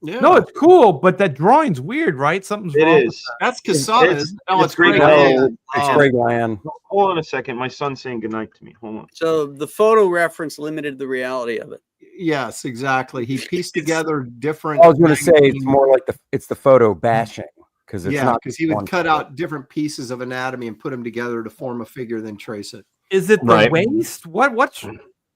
Yeah. No, it's cool, but that drawing's weird, right? Something's It wrong. with is. That's Casada. It's- Oh, it's it's Greg Greg Land. Land. It's Oh. Greg Land. Hold on a second. My son's saying goodnight to me. Hold on. So the photo reference limited the reality of it. Yes, exactly. He pieced together different. I was going to say it's more like the photo bashing because it's yeah, not because he one would cut photo. out different pieces of anatomy and put them together to form a figure, then trace it. Is it the Right. waist? What's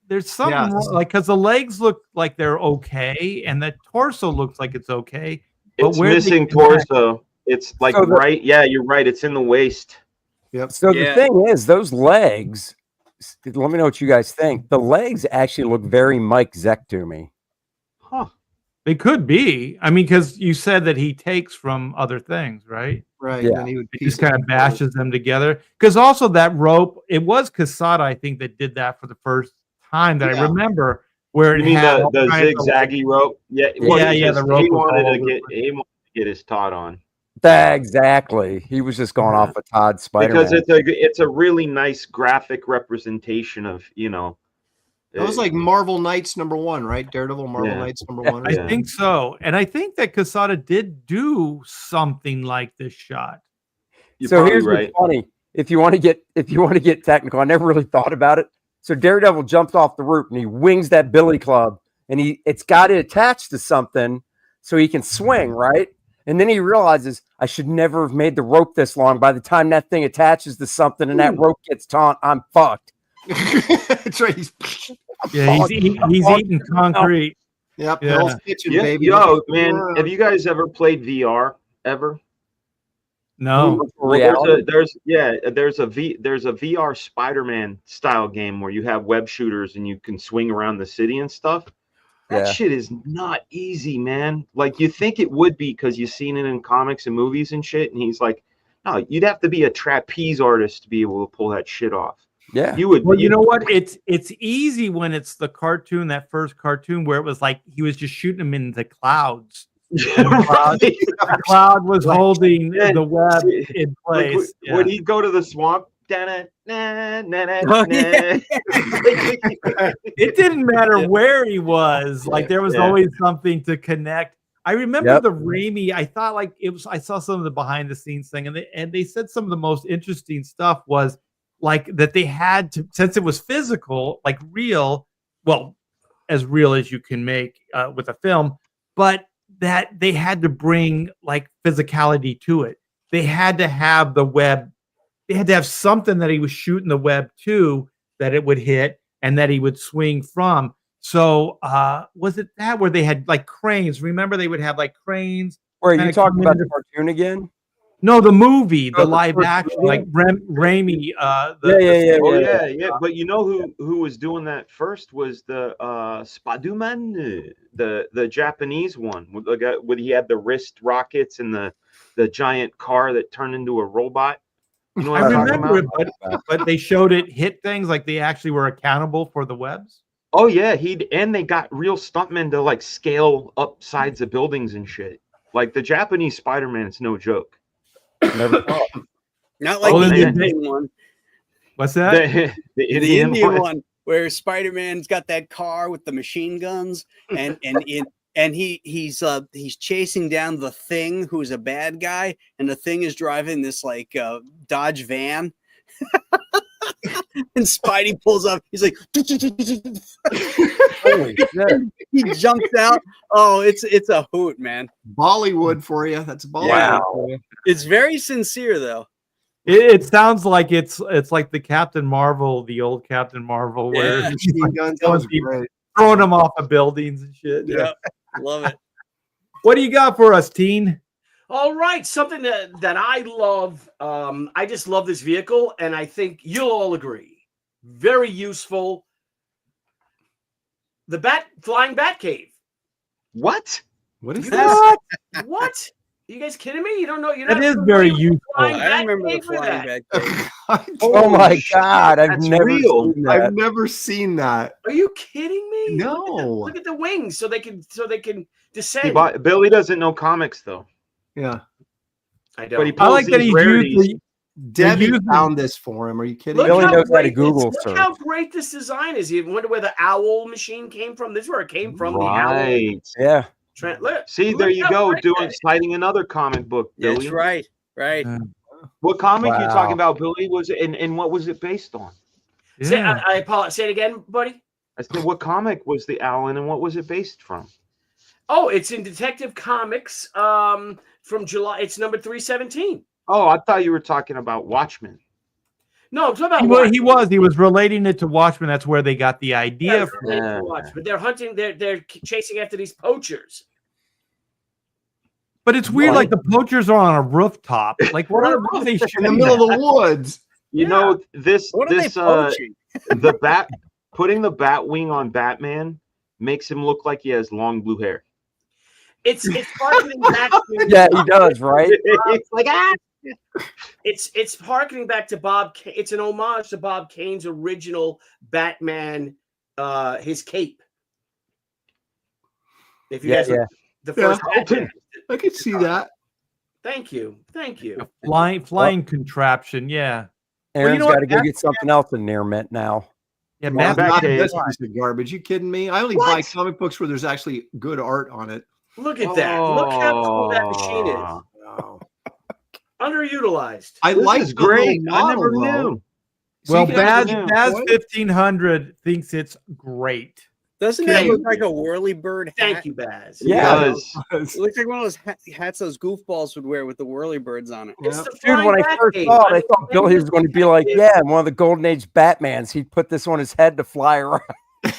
there's something Yes. wrong, like because the legs look like they're okay, and the torso looks like it's okay. But It's where they missing connect- torso. It's like So the- right. Yeah, you're right. It's in the waist. Yep. So Yeah. the thing is, those legs. Let me know what you guys think. The legs actually look very Mike Zeck to me. Huh. They could be. I mean, because you said that he takes from other things, right? Right. Yeah. And he would He piece just kind it of together. bashes them together. Because also that rope, it was Casada, I think, that did that for the first time that I Yeah. remember. Where You it mean had the all kinds of, like- zigzaggy rope? Yeah. Yeah, he yeah, just- the rope He was wanted all to over get. the He wanted to get his Todd on Exactly. He was just going Yeah. off of Todd Spider-Man. because it's a really nice graphic representation of That was like Marvel Knights #1, right? Daredevil Marvel Yeah. Knights #1. I think so. And I think that Casada did do something like this shot. You're So probably here's right. what's funny. If you want to get technical, I never really thought about it. So Daredevil jumps off the roof and he wings that billy club, and it's got it attached to something so he can swing, right? And then he realizes I should never have made the rope this long. By the time that thing attaches to something and that rope gets taut, I'm fucked. That's right. Yeah, he's eating concrete. Yep. Yeah. Hell's Kitchen, Yeah, baby. yo, man, have you guys ever played VR ever? No. Reality. There's a VR Spider-Man style game where you have web shooters and you can swing around the city and stuff. That Yeah. shit is not easy, man. Like you think it would be because you've seen it in comics and movies and shit. And he's like, no, you'd have to be a trapeze artist to be able to pull that shit off. Yeah. You would. Well, you know what? It's easy when it's the cartoon, that first cartoon where it was like he was just shooting them in the clouds. Right. The cloud was holding Yeah. the web in Like, place. when he'd go to the swamp, It didn't matter where he was. Like there was Yeah. always something to connect. I remember Yep. the Raimi. I thought like it was. I saw some of the behind the scenes thing, and they said some of the most interesting stuff was like that they had to, since it was physical, like real. Well, as real as you can make with a film, but that they had to bring like physicality to it. They had to have the web. They had to have something that he was shooting the web to that it would hit and that he would swing from. So was it that where they had like cranes? Remember they would have like cranes. Where are you kinda talking come about into- the cartoon again? No, the movie, Oh, the the live first action, movie? like Raimi. Yeah. Oh yeah. But you know who was doing that first was the Spaduman, the Japanese one. With the guy, when he had the wrist rockets and the giant car that turned into a robot. You know what I I'm talking remember about? it, but they showed it hit things like they actually were accountable for the webs. Oh yeah, they got real stuntmen to like scale up sides of buildings and shit. Like the Japanese Spider-Man, it's no joke. Never thought. Not like Oh, the then Indian one. What's that? The The Indian Indian one. one where Spider-Man's got that car with the machine guns and he's chasing down the Thing, who's a bad guy, and the Thing is driving this like Dodge van. And Spidey pulls up. He's like, Holy shit. he jumps out. Oh, it's a hoot, man. Bollywood for you. That's Bollywood Wow. for you. It's very sincere, though. It sounds like it's like the Captain Marvel, the old Captain Marvel, where Yeah. he's like Machine guns, that was great. throwing them off of buildings and shit. Yeah, love it. What do you got for us, Teen? All right, something that I love. I just love this vehicle, and I think you'll all agree. Very useful. The flying bat cave. What? What is You that? guys, what? Are you guys kidding me? You don't know? You're That not is familiar very with the useful. flying I bat remember the cave with flying that? back. Oh my Holy shit, God. I've that's never real. seen that. I've never seen that. Are you kidding me? No. Look at the wings, so they can descend. Billy doesn't know comics though. Yeah. I I don't. like that he's used. Debbie using- found this for him. Are you kidding? Look Billy how knows how to great Google this, search. Look how great this design is. You wonder where the owl machine came from. This is where it came from. The owl. Right. Yeah. Look, See, look there you how go, great doing that is. citing another comic book, Billy. That's right. Right. What comic you Wow. talking about, Billy? Was it and what was it based on? Yeah. I apologize. Say it again, buddy. I said, what comic was the Alan and what was it based from? Oh, it's in Detective Comics from July. It's number 317. Oh, I thought you were talking about Watchmen. No, I'm talking about He was relating it to Watchmen. That's where they got the idea Yeah, from. they're but they're hunting. They're chasing after these poachers. But it's weird, like the poachers are on a rooftop. Like, what are they In the shooting middle of at? the woods. You know, this What are they poaching? putting the bat wing on Batman makes him look like he has long blue hair. It's harkening back to Yeah, he does, right? It's like it's harkening back to it's an homage to Bob Kane's original Batman, his cape. If you guys look, the first Batman. I could see that. Thank you. Flying contraption, yeah. Aaron's know what? got to go get something else in near mint now. Yeah, Well, Batman. not Batcave. this piece of garbage. You kidding me? I only buy comic books where there's actually good art on it. Look at that. Look how cool that machine is. Wow. Underutilized. I This like is the great. little I never model, though. knew. Well, See, Baz that's the point. 1500 thinks it's great. Doesn't Thank that look you. like a whirly bird hat? Thank you, Baz. Yeah. It looks like one of those hats those goofballs would wear with the whirly birds on it. It's Yeah. the Dude, flying when I bat first cave. saw it, I thought Billy was going to be like, yeah, one of the Golden Age Batmans. He'd put this on his head to fly around.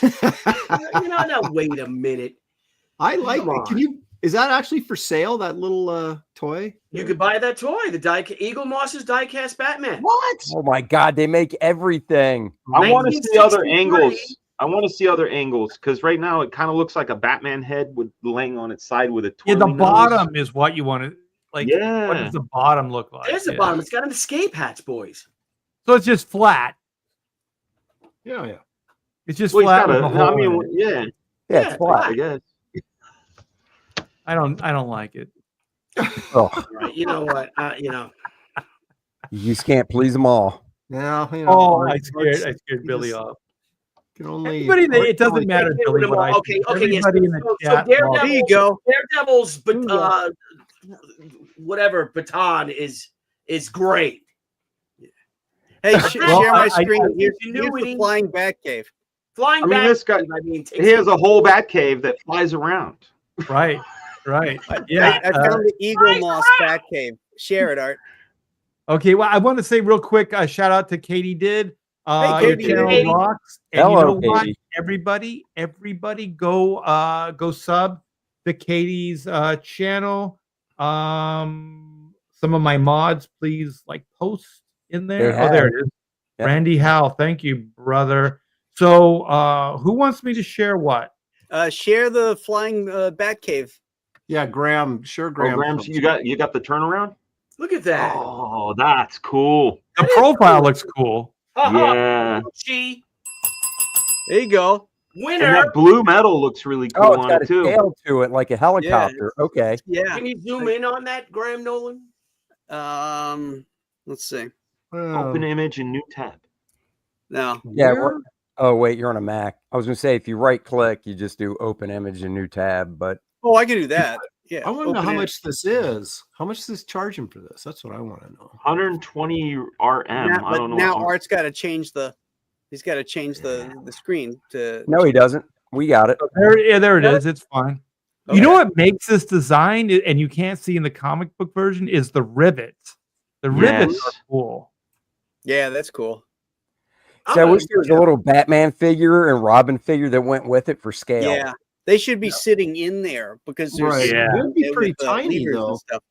You know, now wait a minute. I like Come it. Can on. you? Is that actually for sale? That little toy? You could buy that toy, the Eagle Moss's diecast Batman. What? Oh my God, they make everything. I want to see other 1963. angles. I want to see other angles because right now it kind of looks like a Batman head with laying on its side with a Yeah, the twirly nose. bottom is what you want to like. What Yeah. does the bottom look like? There's the Yeah. bottom. It's got an escape hatch, boys. So it's just flat. Yeah. It's just Well, he's flat. got With a I hole mean, in it. yeah, Yeah, it's Yeah, flat. I guess. I don't like it. Oh, Right. You know what? You know. you just can't please them all. Yeah. You know, Oh, art- I scared you Billy just off. Can only. Everybody, it doesn't matter, Get Billy. rid of What them I all. Okay, yes. everybody in the So chat. Daredevil, loves There you go. Daredevil's baton is great. Hey, Well, share my I- screen. Here's the Ingenuity. flying bat cave. Flying I mean, bat this guy- cave, I mean, takes He has a whole bat cave that flies around. Right. Yeah. I found the Eagle Nice Moss crap. bat cave. Share it, Art. Okay. Well, I want to say real quick, shout out to Katie Did. Hey, Your Katie. channel Katie. rocks. And Hello, you know what? Katie. Everybody go sub to Katie's channel. Some of my mods, please like post in there. They Oh, there have. it is. Yeah. Randy Howe. Thank you, brother. So who wants me to share what? Share the flying bat cave. Yeah, Graham. Sure, Graham. Graham, you got the turnaround. Look at that. Oh, that's cool. The profile looks cool. Yeah, She There you go. and winner. that blue metal looks really Oh, cool it's on got it a too. tail to it like a helicopter. Okay. Yeah. Can you zoom in on that, Graham Nolan? Let's see. Open image and new tab. No. Yeah. Oh, wait, you're on a Mac. I was going to say, if you right click, you just do open image and new tab. But Oh, I can do that. Yeah. I want to know how open it. much this is. How much is this charging for this? That's what I want to know. 120 RM. Now, I don't know. now Art's got to change the. He's got to change the screen to. No, he doesn't. We got it. There it is. It's fine. You know what makes this design, and you can't see in the comic book version, is the rivets. The rivets are cool. Yeah, that's cool. So I wish there was a little Batman figure and Robin figure that went with it for scale. Yeah, they should be sitting in there because there's It'd be pretty with, tiny levers though. and stuff.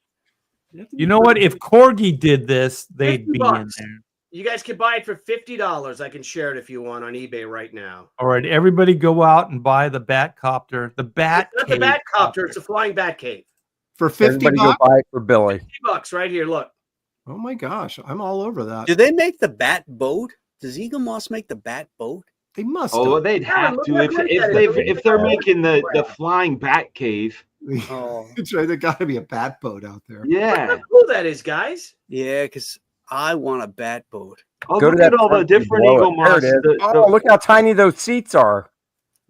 You know what? If Corgi did this, they'd be in there. You guys can buy it for $50. I can share it if you want on eBay right now. All right, everybody go out and buy the Batcopter. The Bat. It's not the Batcopter. It's a flying Bat cave. For 50 Everybody bucks? go buy it for Billy. $50 right here. Look. Oh my gosh, I'm all over that. Do they make the Bat boat? Does Eagle Moss make the Bat boat? They must. Oh, they'd have to if they're making the flying bat cave. Oh, That's right. There got to be a bat boat out there. Look Yeah. how cool that is, guys. yeah, because I want a Bat boat. Oh, Go to look that at all the front and different blow Eagle it. There Moss. it is. Oh, look how tiny those seats are.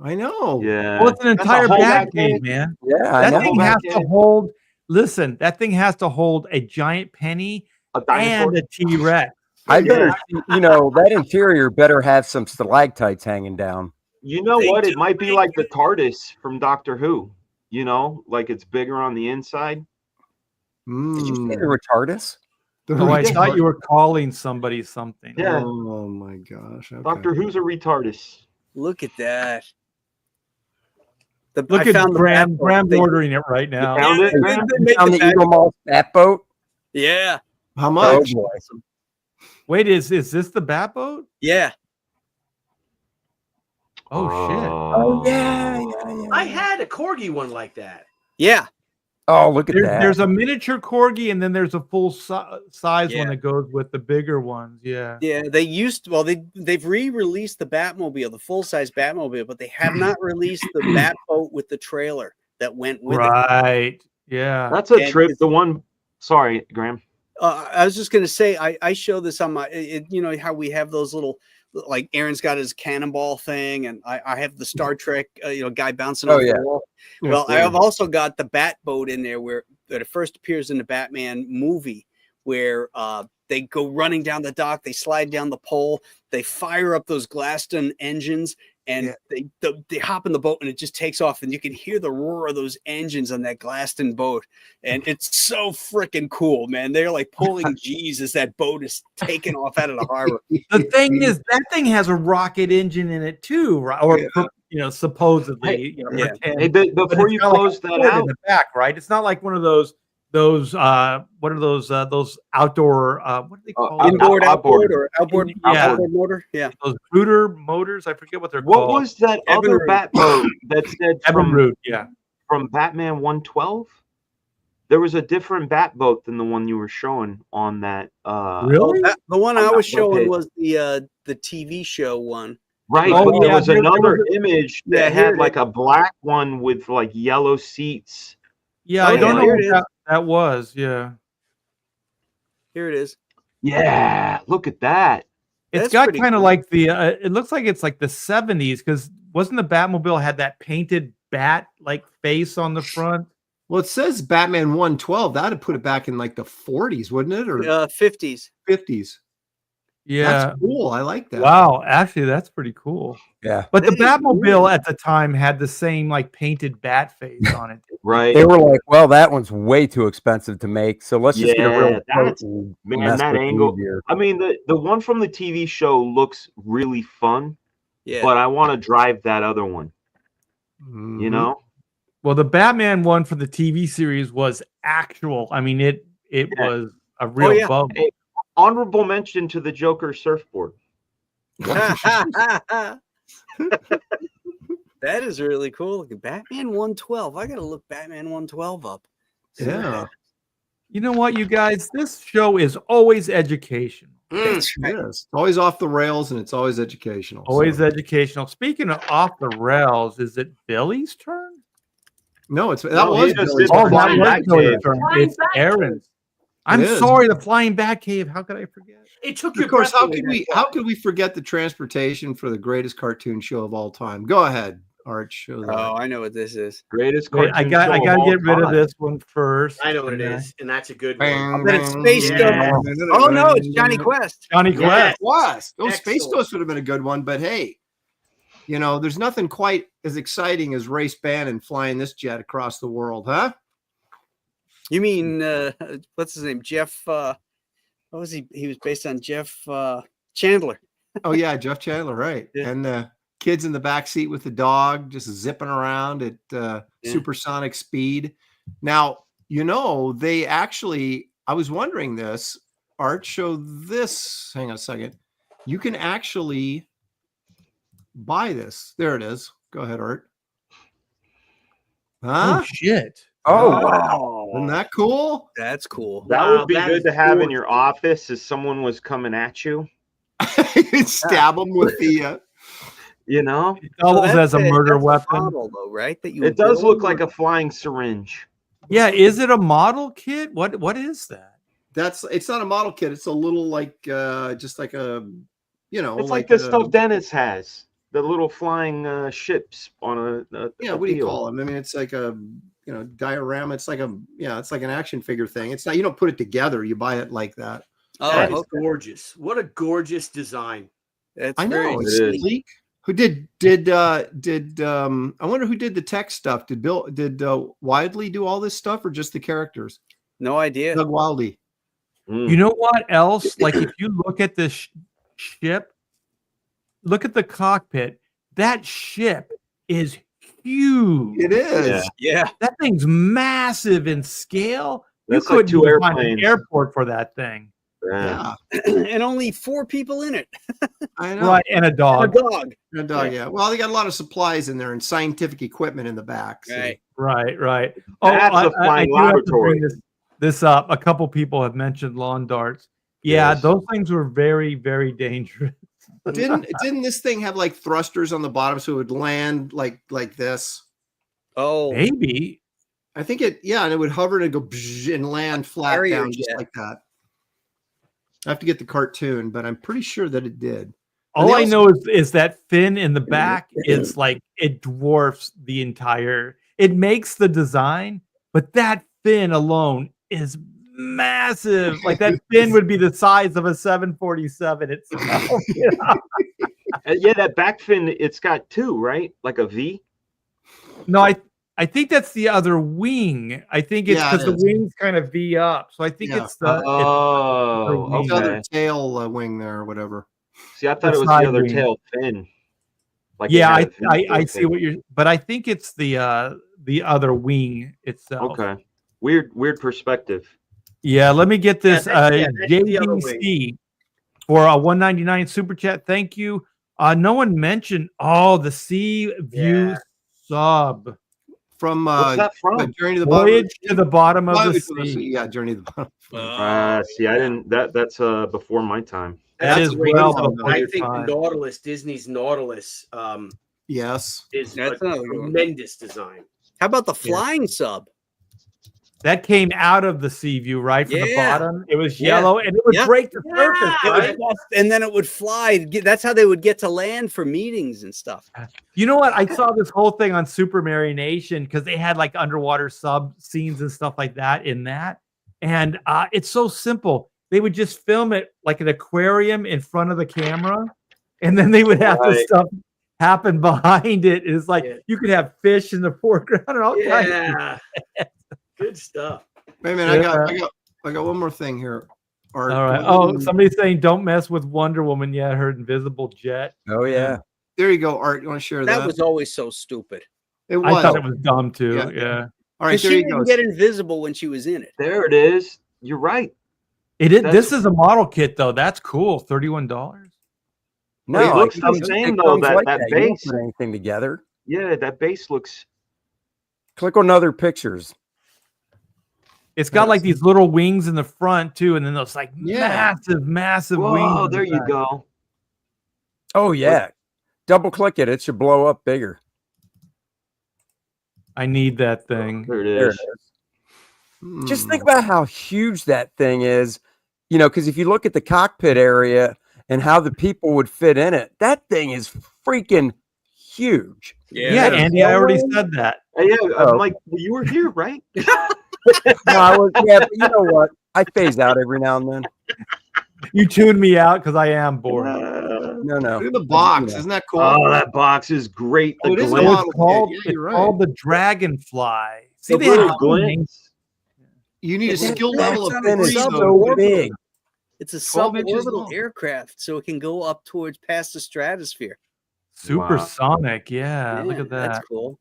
I know. Yeah. Well, it's an That's a entire whole Bat cave. cave, man. Yeah, I That know. thing has to hold. Listen, that thing has to hold a giant penny A dinosaur. and a T-Rex. I better, you know, that interior better have some stalactites hanging down. You know They what? do It might be like the TARDIS from Doctor Who. You know, like it's bigger on the inside. Did you say the Mm. retardus? Oh, I thought you were calling somebody something. Yeah. Oh my gosh. Okay. Doctor Who's a retardus. Look at that. Look I at found the Graham. Bat boat. Graham's They- ordering it right now. Found it, they- Graham? they make On the the Bat- Eagle Moss Bat boat? Yeah, How Oh, much? boy. Wait, is this the Bat boat? yeah. Oh shit! Oh, yeah. I had a Corgi one like that. Yeah. Oh, look at that. There's a miniature Corgi, and then there's a full size Yeah. one that goes with the bigger ones. Yeah. Yeah, they used to, well, they've re-released the Batmobile, the full-size Batmobile, but they have not released the Bat boat with the trailer that went with it. Right. Yeah. That's a And trip. it's- The one. Sorry, Graham. I was just gonna say, I show this on my, you know how we have those little, like Aaron's got his cannonball thing, and I have the Star Trek, you know, guy bouncing off yeah. the wall. Well, I have also got the Bat boat in there where that it first appears in the Batman movie, where they go running down the dock, they slide down the pole, they fire up those Glaston engines, and they hop in the boat, and it just takes off, and you can hear the roar of those engines on that Glaston boat, and it's so freaking cool, man. They're like pulling G's as that boat is taking off out of the harbor. The thing is, that thing has a rocket engine in it too, right? Or you know, supposedly. You know, Yeah. pretend. Hey, But before it's you got like a close that port in out, the back, right? It's not like one of those what are those outdoor what do they call them? Inboard, outboard. outboard, or outboard, Yeah. outboard motor. Yeah. Those Rooter motors? I forget what they're what called. was that Evan other Root. bat boat that said Evan Root, yeah. from Batman 112? There was a different bat boat than the one you were showing on that. Really? The one I I'm was not looking. showing was the TV show one. Right, Oh, but there yeah, was there another was image Yeah, that here had it like a black one with like yellow seats. Yeah, Oh, I don't yeah, know here what it is. that was. Yeah. Here it is. Yeah, look at that. It's That's got pretty kind of cool. like the it looks like it's like the 70s, because wasn't the Batmobile had that painted bat like face on the front? Well, it says Batman 112. That'd put it back in like the 40s, wouldn't it? Or 50s. 50s. Yeah. That's cool. I like that. Wow, actually that's pretty cool. Yeah. But the That is Batmobile cool. at the time had the same like painted bat face on it. Right. They were like, well, that one's way too expensive to make. So let's just get a real Yeah, that's- boat and man, mess that with it angle- easier. I mean, the one from the TV show looks really fun, Yeah. but I want to drive that other one. You Mhm. know? Well, the Batman one for the TV series was actual. I mean, it Yeah. was a real yeah. boat. Hey, honorable mention to the Joker surfboard. That is really cool. Batman 112. I gotta look Batman 112 up. Yeah. You know what, you guys? This show is always educational. That's right. Yes. It's always off the rails and it's always educational. Always so- educational. Speaking of off the rails, is it Billy's turn? No, it's that No, he was just Billy's did the Oh, turn. that flying was bat Billy's cave. turn. Flying It's bat cave. Aaron's. I'm is. sorry, the flying bat cave. How could I forget? It took your Of course, breath how away, could that's we why. how could we forget the transportation for the greatest cartoon show of all time? Go ahead, Art, show that. Oh, I know what this is. Greatest Wait, cartoon I show gotta of get all rid of time. this one first. I know what it and then- is, and that's a good one. I bet it's Space Yeah. Ghost. Oh no, it's Johnny Quest. Johnny Yeah. Quest. Oh, Space Excellent. Ghost would have been a good one, but hey, you know, there's nothing quite as exciting as Race Bannon flying this jet across the world, huh? You mean what's his name? Jeff. What was he? He was based on Jeff Chandler. Oh yeah, Jeff Chandler, right? Yeah. And the kids in the back seat with the dog just zipping around at supersonic speed. Now, you know, they actually, I was wondering this, Art, show this. Hang on a second. You can actually buy this. There it is. Go ahead, Art. Huh? Oh shit! Oh, wow. Isn't that cool? That's cool. That Wow, would be that good is to have in gorgeous. your office if someone was coming at you. You stab them with the You know, It doubles as a murder that's weapon. model, though, right? That you it does build? look like a flying syringe. Yeah, is it a model kit? What is that? it's not a model kit. It's a little like just like a, you know, It's like the a- stuff Dennis has, the little flying ships on a Yeah, what do you call them? I mean, it's like a, you know, diorama. It's like a, yeah, it's like an action figure thing. It's not, you don't put it together. You buy it like that. Oh, That is okay. gorgeous. What a gorgeous design. That's I very know. It It's is. sleek. Who did I wonder who did the tech stuff? Did Widely do all this stuff or just the characters? no idea. Doug Wildey. You know what else? Like if you look at this ship, look at the cockpit. That ship is huge. It is. Yeah. Yeah. That thing's massive in scale. That's you like couldn't two even find an airplanes. airport for that thing. Yeah. Yeah, And only 4 people in it. I know. Right, and a And a dog. dog. A dog, yeah. Well, they got a lot of supplies in there and scientific equipment in the back. so- Right. Right. That's a flying do have to laboratory. bring this up. A couple people have mentioned lawn darts. Yeah, Yes. those things were very, very dangerous. Didn't this thing have like thrusters on the bottom so it would land like this? Oh, Maybe. I think it, yeah, and it would hover and it'd go bzz and land flat Carrier down just jet. like that. I have to get the cartoon, but I'm pretty sure that it did. All they I also- know is that fin in the back is like it dwarfs the entire. It makes the design, but that fin alone is massive. Like that fin would be the size of a 747 itself. You know? Yeah, that back fin, it's got 2, right? Like a V. No, I think that's the other wing. I think it's Yeah, because it the is. wings kind of V up. So I think Yeah. it's the Oh, wing. The other okay. tail wing there or whatever. See, I thought the it was side the other wing. tail fin. Like yeah. it had a I fin see fin. what you're. But I think it's the other wing itself. Okay. Weird perspective. Yeah, let me get this that's the other wing. JDC for a 199 super chat. Thank you. No one mentioned the Sea View Yeah. sub. From What's that from? Journey to the Bottom. Voyage to the bottom of the Voyage to the sea. Yeah, Journey to the Bottom. See, I didn't. That's before my time. That That's is great. well one. before I your think the time. Nautilus, Disney's Nautilus, Yes. is That's a another good one. tremendous design. how about the flying sub? That came out of the Sea View, right? From the Yeah. bottom. It was Yeah. yellow and it would Yeah. break the surface. It Right? was- and then it would fly. That's how they would get to land for meetings and stuff. You know what? I saw this whole thing on Super Marination because they had like underwater sub scenes and stuff like that in that. And it's so simple. They would just film it like an aquarium in front of the camera, and then they would have this Right. stuff happen behind it. It's like Yeah. you could have fish in the foreground and all kinds. Yeah. Good stuff. Wait a minute, Yeah. I got one more thing here. Art. All right. Oh, somebody's saying don't mess with Wonder Woman yet. Her invisible jet. Oh yeah. There you go, Art. You want to share that? That was always so stupid. It I thought it was dumb too. Yeah. Yeah. All right, Because there she you didn't go. get invisible when she was in it. There it is. You're right. It is. That's- This is a model kit though. That's cool. $31. No, It looks the comes- same, it though, comes that you don't base. put anything together. Yeah, that base looks. Click on other pictures. It's got like these little wings in the front too, and then those like Yeah. massive wings. Whoa, in the there you back. go. Oh yeah. Double click it. It should blow up bigger. I need that thing. There it There is. it is. Just think about how huge that thing is. You know, because if you look at the cockpit area and how the people would fit in it, that thing is freaking huge. Yeah, Andy, I already said that. Yeah, I'm Oh. like, well, you were here, right? No, I was, yeah, but you know what? I phase out every now and then. You tuned me out because I am bored. No. Look at the box. Yeah. Isn't that cool? Oh, that box is great. The Oh, it is a glint. model It's called, kit. Yeah, it's you're right. called the Dragonfly. See, The they have little cool names. glints. You need a That skill level of thing is 3, so though. big. It's a 12 inches suborbital long. aircraft, so it can go up towards past the stratosphere. Supersonic. Yeah, look at that. That's cool.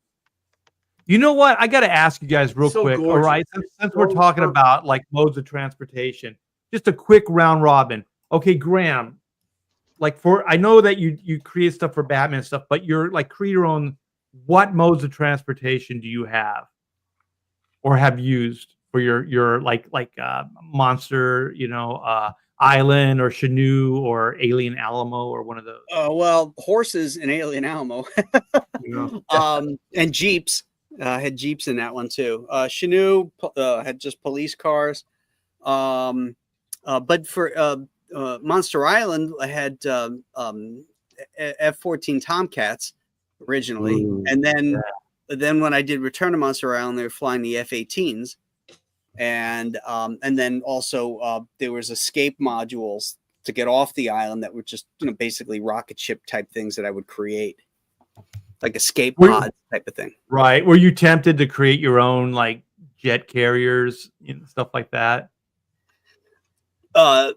You know what? I got to ask you guys real So quick. All gorgeous. right, since we're talking about like modes of transportation, just a quick round robin. Okay, Graham. Like I know that you create stuff for Batman and stuff, but you're like create your own. What modes of transportation do you have, or have used for your like monster, Island or Canoe or Alien Alamo or one of those? Well, horses in Alien Alamo, and Jeeps. Had Jeeps in that one too. Canoe had just police cars. But for Monster Island, I had F-14 Tomcats originally, and then when I did Return to Monster Island, they were flying the F-18s, and then also there was escape modules to get off the island that were just basically rocket ship type things that I would create, like escape pods type of thing. Right? Were you tempted to create your own like jet carriers and stuff like that?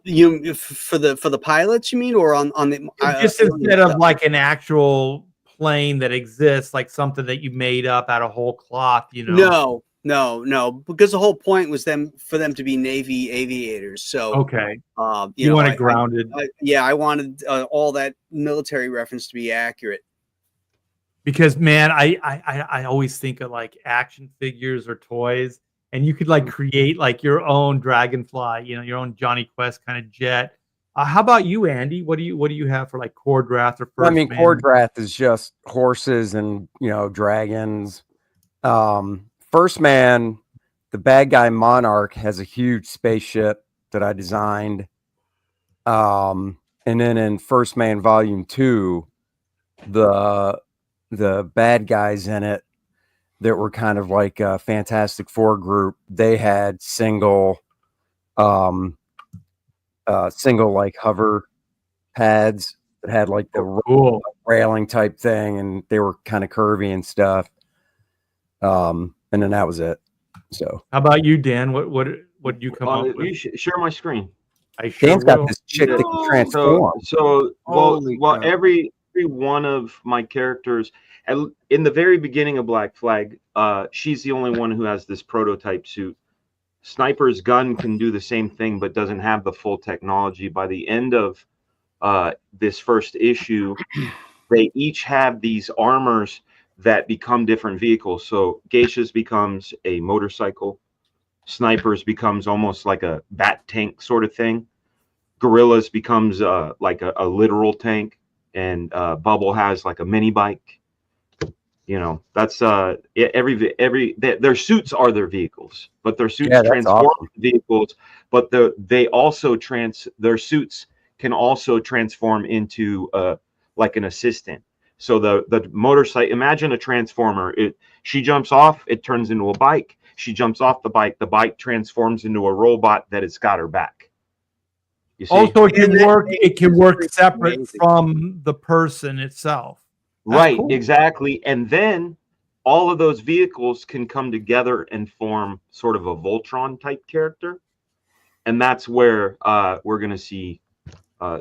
You for the pilots, you mean, or on the just instead of like an actual plane that exists, like something that you made up out of whole cloth, No, because the whole point was for them to be Navy aviators. So okay, you want it grounded. I wanted all that military reference to be accurate. Because man, I always think of like action figures or toys, and you could like create like your own Dragonfly, your own Johnny Quest kind of jet. How about you, Andy? What do you have for like Core Draft or First I mean, Man? Core Draft is just horses and dragons. First Man, the bad guy Monarch has a huge spaceship that I designed. And then in First Man Volume 2, the bad guys in it that were kind of like a Fantastic Four group, they had single like hover pads that had like the railing type thing, and they were kind of curvy and stuff. And then that was it. So how about you, Dan? What did you come up with? You share my screen. Dan's got this chick that can transform. Well, every one of my characters, in the very beginning of Black Flag, she's the only one who has this prototype suit. Sniper's gun can do the same thing, but doesn't have the full technology. By the end of this first issue, they each have these armors that become different vehicles. So Geisha's becomes a motorcycle. Snipers becomes almost like a bat tank sort of thing. Gorillas becomes like a literal tank. And Bubble has like a mini bike. That's their suits are their vehicles, but their suits transform vehicles. But they also their suits can also transform into like an assistant. So the motorcycle, imagine a transformer. She jumps off, it turns into a bike. She jumps off the bike transforms into a robot that has got her back. You see? Also, it can work separate from the person itself. Right, cool. Exactly. And then all of those vehicles can come together and form sort of a Voltron type character. And that's where we're going to see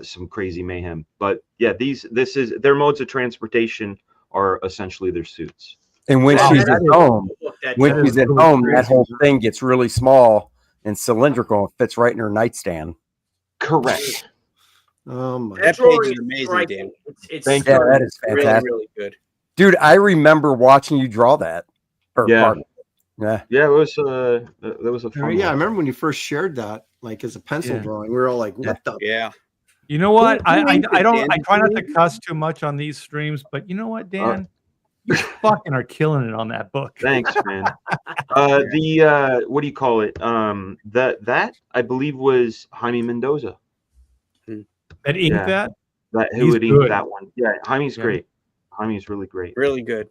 some crazy mayhem. But yeah, their modes of transportation are essentially their suits. And when she's at home, that whole thing gets really small and cylindrical and fits right in her nightstand. Correct. That page is amazing, Dan. That is fantastic. Really, really good. Dude, I remember watching you draw that. Yeah, it was a fun I remember when you first shared that, like as a pencil drawing. We were all like, "What the?" Yeah. You know what? I try not to cuss too much on these streams, but you know what, Dan? You fucking are killing it on that book. Thanks, man. What do you call it? That I believe was Jaime Mendoza. That inked that? Who would ink that one? Yeah, Jaime's great. Tommy's really great. Really good.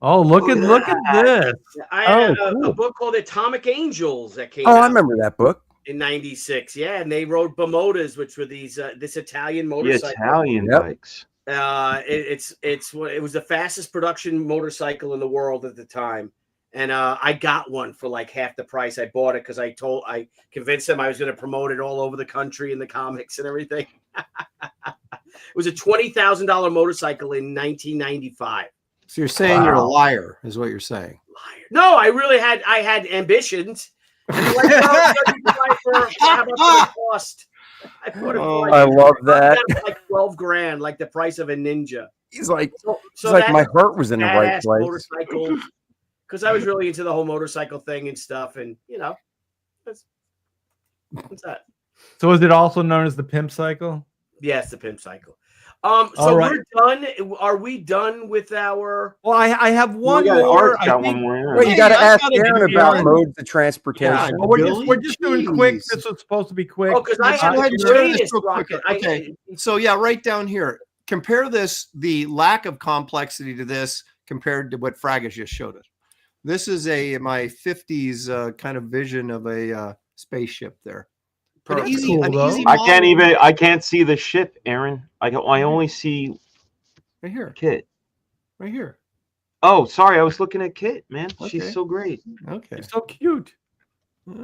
Oh, look at this. I had cool. a book called Atomic Angels that came Oh, out I remember that book. in '96. Yeah, and they rode Bomotas, which were these this Italian The motorcycle. Italian Yep. bikes. It was the fastest production motorcycle in the world at the time, and I got one for like half the price. I bought it because I convinced them I was going to promote it all over the country in the comics and everything. It was a $20,000 motorcycle in 1995. So you're saying you're a liar, is what you're saying. Liar. No, I had ambitions. And like, how about the cost? I bought it for like, I love that. like $12,000, like the price of a Ninja. He's like, So like my heart was in the right badass place. motorcycle, because I was really into the whole motorcycle thing and stuff, and what's that? So is it also known as the pimp cycle? Yes, the pimp cycle. So right. we're done. Are we done with our? Well, I have one Got more. Art's got one more. Yeah. Well, you got to I ask gotta Aaron give about Aaron- modes of transportation. Yeah, Well, we're just doing quick. Jeez. This was supposed to be quick. Oh, because I Let's have go ahead the and share this greatest real quick. rocket. Okay. So yeah, right down here. Compare the lack of complexity to this compared to what Frag has just showed us. This is my 50s kind of vision of a spaceship there. An That's easy, cool, an though. easy I model. can't see the ship, Aaron. I only see Right here, Kit. right here. Oh, sorry, I was looking at Kit, man. Okay. She's so great. Okay, It's so cute.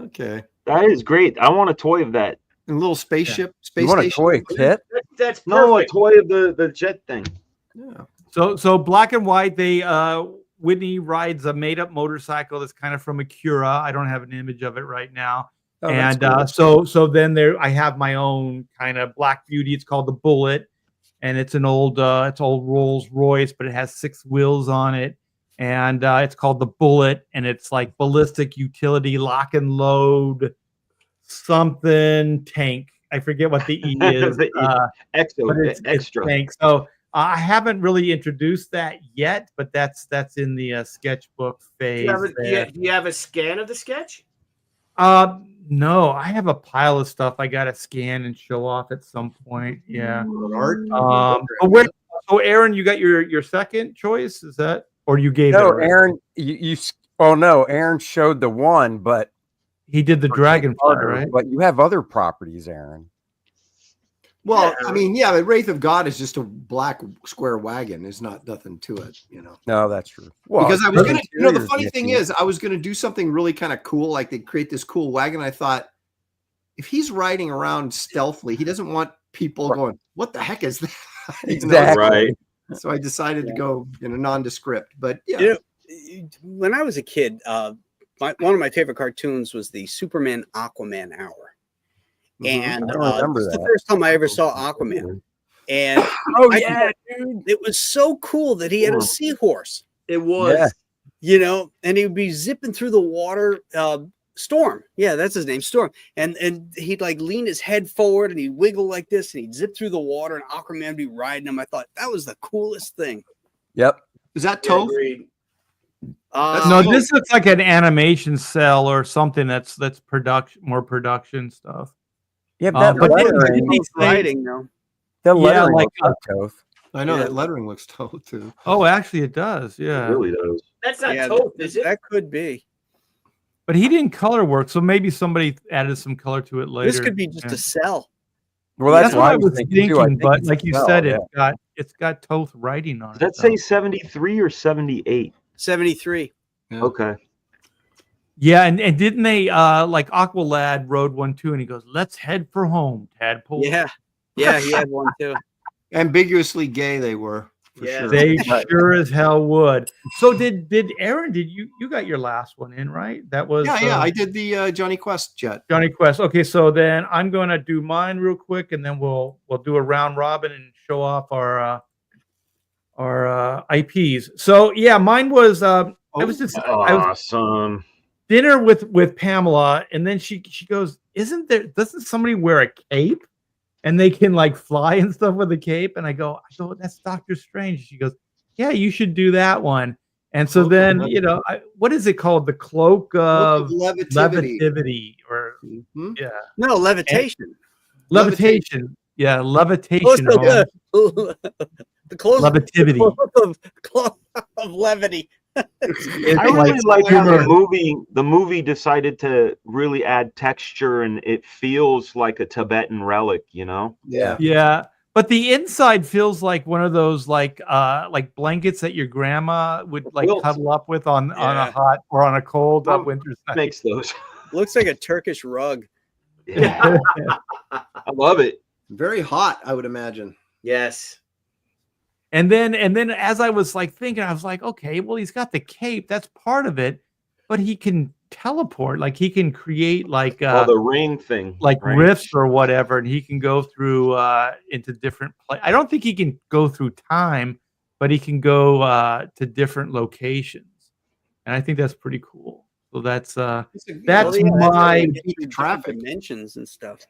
okay. That is great. I want a toy of that. A little spaceship, space You want a station. toy kit? That's No, a perfect. toy of the jet thing. Yeah. So black and white. Whitney rides a made up motorcycle that's kind of from Acura. I don't have an image of it right now. Oh, that's And cool. so then I have my own kind of Black Beauty. It's called the Bullet, and it's an old Rolls Royce, but it has 6 wheels on it, and it's called the Bullet, and it's like ballistic utility lock and load something tank. I forget what the E is. But it's extra. tank. So I haven't really introduced that yet, but that's in the sketchbook phase. Do you have a scan of the sketch? No, I have a pile of stuff I gotta scan and show off at some point. Yeah. Art. So Aaron, you got your second choice? Is that, or you gave it No, already? Aaron, oh no, Aaron showed the one, but He did the Dragonfly, right? But you have other properties, Aaron. Well, I mean, yeah, the Wraith of God is just a black square wagon. There's nothing to it, No, that's true. Well, because I was gonna, the interior's funny thing nifty. is, I was gonna do something really kind of cool, like they create this cool wagon. I thought, if he's riding around stealthily, he doesn't want people going, "What the heck is that?" Exactly. Right. So I decided to go in a nondescript. But yeah, When I was a kid, one of my favorite cartoons was the Superman Aquaman Hour. And I don't remember it's the that. first time I ever saw Aquaman. And Oh I yeah, thought it was so cool that he had a seahorse, It was. Yeah. and he would be zipping through the water. Storm. Yeah, that's his name, Storm. And he'd like lean his head forward and he'd wiggle like this and he'd zip through the water and Aquaman would be riding him. I thought that was the coolest thing. Yep. is that Yeah, Toph? agreed. No, this looks like an animation cell or something that's more production stuff. Yeah, that but lettering, He's riding though. the Yeah, lettering like, looks like Toth. I know Yeah. that lettering looks Toph too. Oh, actually, it does. Yeah. It really does. That's not Yeah, Toph, is it? That could be. But he didn't color work, so maybe somebody added some color to it later. This could be just Yeah. a cell. Well, That's that's what what I was thinking, too. I think but it's like you well, said, yeah. it's got Toth writing on Does that it. say though. 73 or 78? 73. Yeah. Okay. Yeah, and didn't they like Aqualad rode one too, and he goes, "Let's head for home, Tadpole." Yeah. Yeah, he had one too. Ambiguously gay they were. For Yeah. sure. They sure as hell would. So did Aaron? Did you got your last one in right? That was Yeah. I did the Johnny Quest jet. Johnny Quest. Okay, so then I'm going to do mine real quick, and then we'll do a round robin and show off our IPs. So yeah, mine was I was Awesome. dinner with Pamela, and then she goes, doesn't somebody wear a cape and they can like fly and stuff with a cape? And I go, that's Doctor Strange. She goes, yeah, you should do that one. And so then, what is it called? The cloak of levitivity or Mhm. yeah. No, levitation. Levitation. Yeah, levitation. Oh, The close Levity. Of levity. I really like how the movie decided to really add texture, and it feels like a Tibetan relic, you know? Yeah. Yeah. But the inside feels like one of those like blankets that your grandma would like cuddle up with on a hot or on a cold winter's night. Makes those. Looks like a Turkish rug. Yeah. I love it. Very hot, I would imagine. Yes. And then as I was like thinking, I was like, okay, well, he's got the cape, that's part of it, but he can teleport, like he can create like the ring thing, like right? rifts or whatever, and he can go through into different I don't think he can go through time, but he can go to different locations, and I think that's pretty cool. So that's my traffic dimensions and stuff.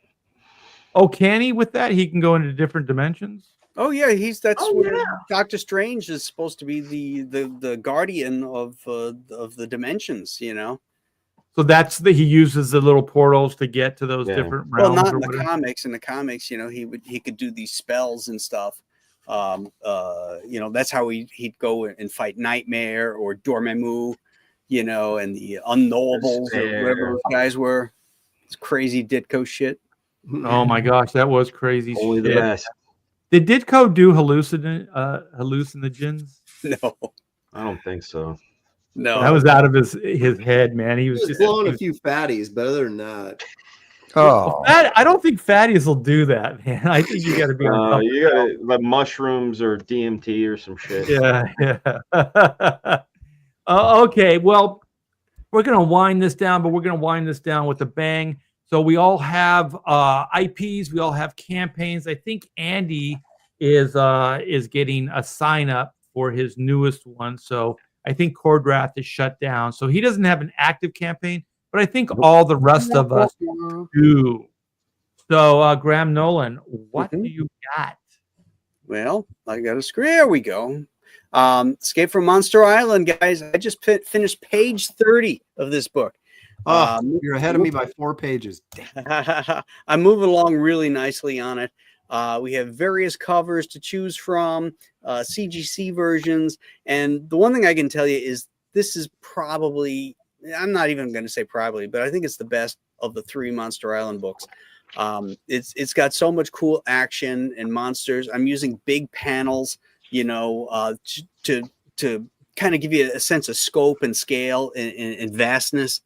Oh, can he with that? He can go into different dimensions. Oh yeah, that's where Doctor Strange is supposed to be the guardian of the dimensions, you know. So he uses the little portals to get to those different realms. Well, not in the comics. In the comics, you know, he could do these spells and stuff. You know, that's how he'd go and fight Nightmare or Dormammu, you know, and the Unknowables or whatever those guys were. It's crazy Ditko shit. Oh my gosh, that was crazy Only shit. The best. Did Ditko do hallucinogens? No, I don't think so. No, that was out of his head, man. He was just blowing a few fatties, but other than that, I don't think fatties will do that, man. I think you got to be. You got to like mushrooms or DMT or some shit. Yeah. Okay, well, we're gonna wind this down, but we're gonna wind this down with a bang. So we all have IPs, we all have campaigns. I think Andy is getting a sign up for his newest one. So I think Core Draft is shut down. So he doesn't have an active campaign, but I think all the rest of us do. So Graham Nolan, what do you got? Well, I got a screen. There we go. Escape from Monster Island, guys. I just finished page 30 of this book. You're ahead of me by 4 pages. I'm moving along really nicely on it. We have various covers to choose from, CGC versions. And the one thing I can tell you is this is probably, I'm not even going to say probably, but I think it's the best of the 3 Monster Island books. It's got so much cool action and monsters. I'm using big panels, you know, to kind of give you a sense of scope and scale and vastness.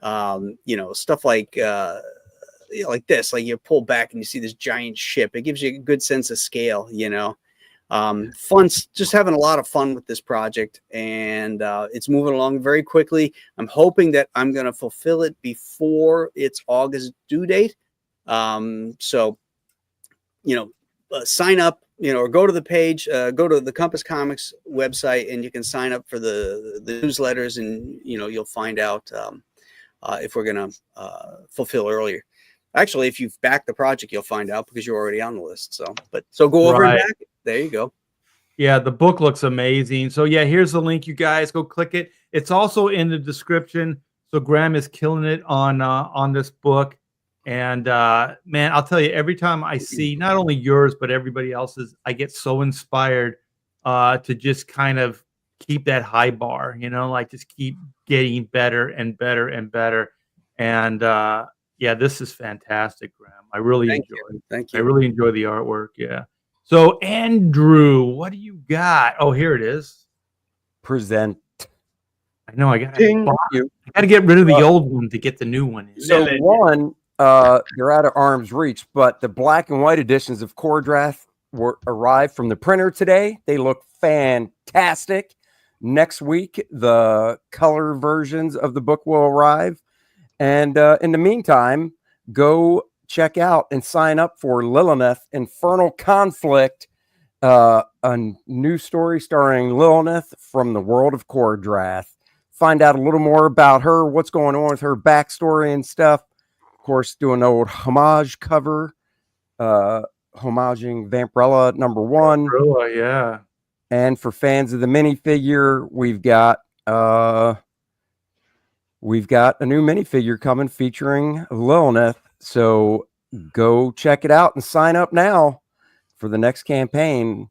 You know, stuff like this, like you pull back and you see this giant ship. It gives you a good sense of scale, you know. Fun, just having a lot of fun with this project, and it's moving along very quickly. I'm hoping that I'm going to fulfill it before its August due date. So, you know, sign up, you know, or go to the page, go to the Compass Comics website, and you can sign up for the newsletters, and, you know, you'll find out if we're going to fulfill earlier. Actually, if you've backed the project, you'll find out because you're already on the list. So go over and back it. There you go. Yeah, the book looks amazing. So yeah, here's the link, you guys. Go click it. It's also in the description. So Graham is killing it on this book. And man, I'll tell you, every time I see not only yours but everybody else's, I get so inspired to just kind of keep that high bar, you know, like just keep getting better and better and better. And yeah, this is fantastic, Graham. I really enjoy it. Thank you. I really enjoy the artwork. Yeah. So Andrew, what do you got? Oh, here it is. Present. I know I got to get rid of the old one to get the new one in. So one, they're out of arm's reach, but the black and white editions of Core Draft arrived from the printer today. They look fantastic. Next week, the color versions of the book will arrive. And in the meantime, go check out and sign up for Lilith Infernal Conflict, a new story starring Lilith from the world of Core Draft. Find out a little more about her, what's going on with her backstory and stuff. Of course, do an old homage cover, homaging Vampirella #1. Vampirella, yeah. And for fans of the minifigure, we've got a new minifigure coming featuring Lilith. So go check it out and sign up now for the next campaign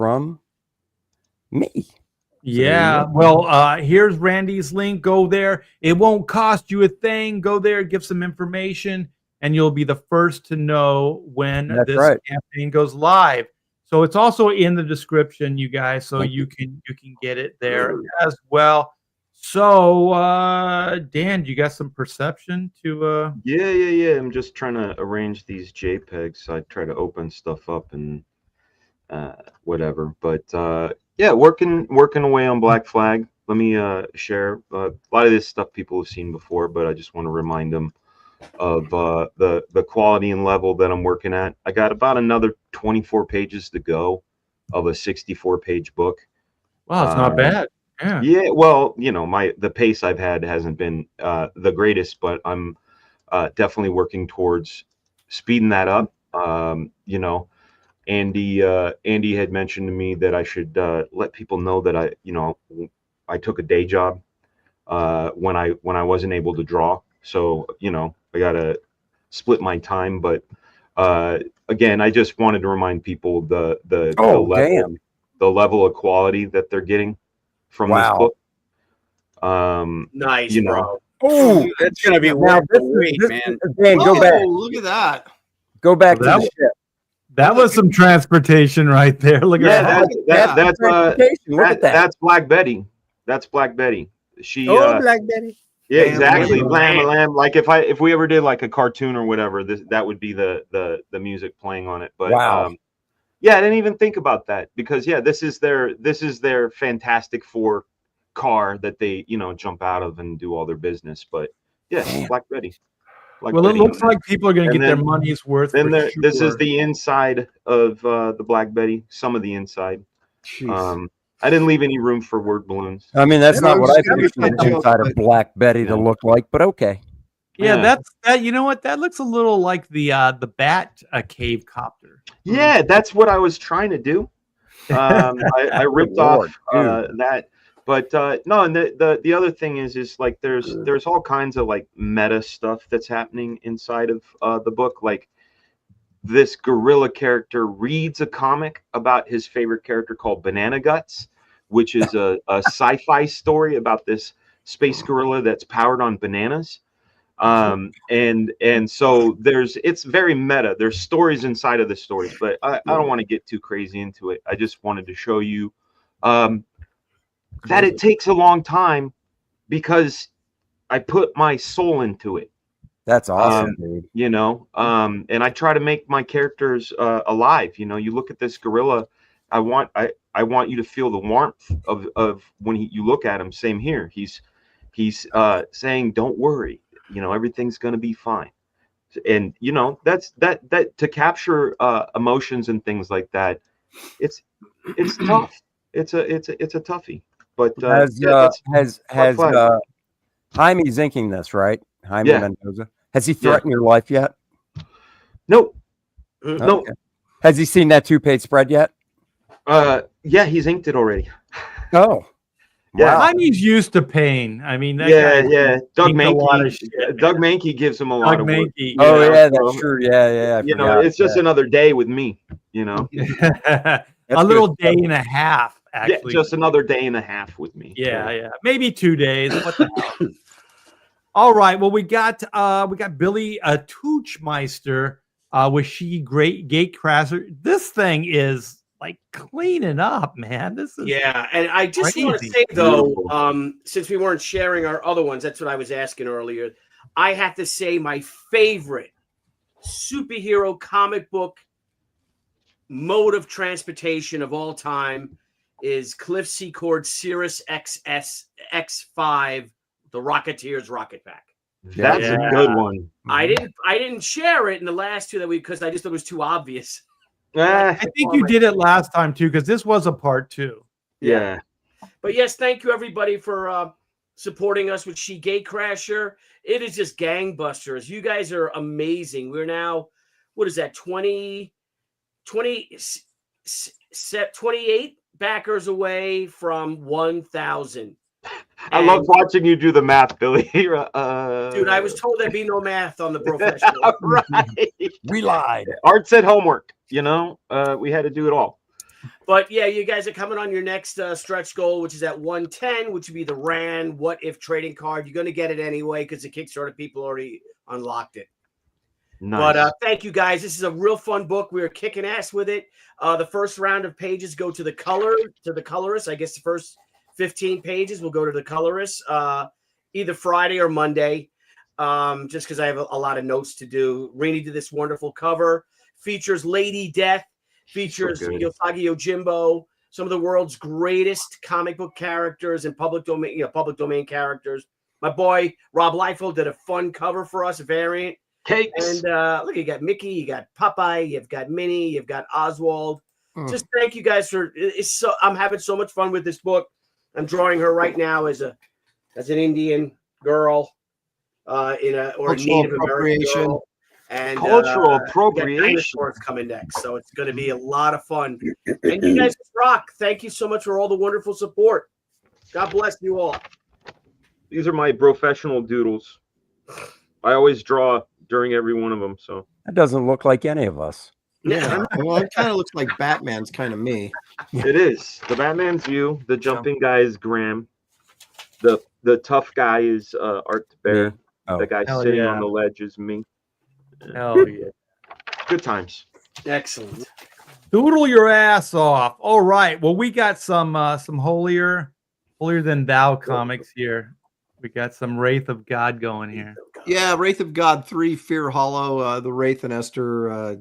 from me. Yeah. Well, here's Randy's link. Go there. It won't cost you a thing. Go there, give some information, and you'll be the first to know when this campaign goes live. So it's also in the description, you guys, so you can get it there as well. So Dan, you got some perception to Yeah. I'm just trying to arrange these JPEGs. I try to open stuff up and whatever. But yeah, working away on Black Flag. Let me share a lot of this stuff people have seen before, but I just want to remind them of the quality and level that I'm working at. I got about another 24 pages to go of a 64-page book. Wow, it's not bad. Yeah, well, you know, the pace I've had hasn't been the greatest, but I'm definitely working towards speeding that up. You know, Andy had mentioned to me that I should let people know that I took a day job when I wasn't able to draw. So, you know, I gotta split my time. But again, I just wanted to remind people the level of quality that they're getting from this book. Nice, you know. bro. Oh, that's gonna be great, man. Dan, go back. Look at that. Go back to the ship. That was some transportation right there. Look at that. That's Black Betty. That's Black Betty. She Black Betty. Yeah, exactly. Lamb. Like if we ever did like a cartoon or whatever, that would be the music playing on it. But yeah, I didn't even think about that because this is their Fantastic Four car that they jump out of and do all their business. But yeah, Black Betty. It looks like people are going to get their money's worth. Then this is the inside of the Black Betty. Some of the inside. I didn't leave any room for word balloons. I mean, that's not what I pictured the inside of Black Betty to look like, but okay. Yeah, that. You know what? That looks a little like the Bat cave copter. Yeah, that's what I was trying to do. I ripped off that, but no. And the other thing is like there's all kinds of like meta stuff that's happening inside of the book. Like this gorilla character reads a comic about his favorite character called Banana Guts, which is a sci-fi story about this space gorilla that's powered on bananas. And so it's very meta. There's stories inside of the stories, but I don't want to get too crazy into it. I just wanted to show you that it takes a long time because I put my soul into it. That's awesome, dude. And I try to make my characters alive. You look at this gorilla. I want you to feel the warmth of when you look at him. Same here. He's saying, "Don't worry. Everything's going to be fine." And that's to capture emotions and things like that. It's tough. It's a toughie. But has Jaime's inking this, right? Jaime Mendoza. Has he threatened your life yet? Nope. Okay. Nope. Has he seen that 2-page spread yet? Yeah, he's inked it already. Oh. Yeah, Jaime's used to pain. I mean, Doug Mankey gives him a lot of work. Oh yeah, that's true. Yeah. It's just another day with me. A little day and a half. Actually, just another day and a half with me. Yeah. Maybe 2 days. What the hell? All right. Well, we got Billy Toochmeister with She Great Gatecrasher. This thing is like cleaning up, man. This is and I just want to say though, since we weren't sharing our other ones, that's what I was asking earlier. I have to say my favorite superhero comic book mode of transportation of all time is Cliff Secord's Cirrus X5, the Rocketeer's Rocket Pack. That's a good one. I didn't share it in the last two that week because I just thought it was too obvious. I think you did it last time too, because this was a part 2. Yeah. But yes, thank you everybody for supporting us with She Gatecrasher. It is just gangbusters. You guys are amazing. We're now, what is that, 28 backers away from 1,000. I love watching you do the math, Billy. Dude, I was told there'd be no math on the professional. Right. We lied. Art said homework. We had to do it all. But yeah, you guys are coming on your next stretch goal, which is at 110, which would be the RAN What If trading card. You're going to get it anyway because the Kickstarter people already unlocked it. Nice. But thank you guys. This is a real fun book. We are kicking ass with it. The first round of pages go to the colorist. I guess the first 15 pages will go to the colorist either Friday or Monday. Just because I have a lot of notes to do. Rainey did this wonderful cover. Features Lady Death. Features Yosagi Yojimbo. Some of the world's greatest comic book characters and public domain characters. My boy Rob Liefeld did a fun cover for us, a variant. Cakes. And look, you got Mickey, you got Popeye, you've got Minnie, you've got Oswald. Just thank you guys for I'm having so much fun with this book. I'm drawing her right now as an Indian girl or a Native American girl. And cultural appropriation dinosaurs coming next, so it's going to be a lot of fun. And you guys rock. Thank you so much for all the wonderful support. God bless you all. These are my professional doodles. I always draw during every one of them. So that doesn't look like any of us. Yeah, well, it kind of looks like Batman's kind of me. It is. The Batman's you. The jumping guy is Graham. The tough guy is Art Bear. The guy sitting on the ledge is me. Hell yeah. Good times. Excellent. Doodle your ass off. All right. Well, we got some holier than thou comics here. We got some Wraith of God going here. Yeah, Wraith of God 3, Fear Hollow. The Wraith and Esther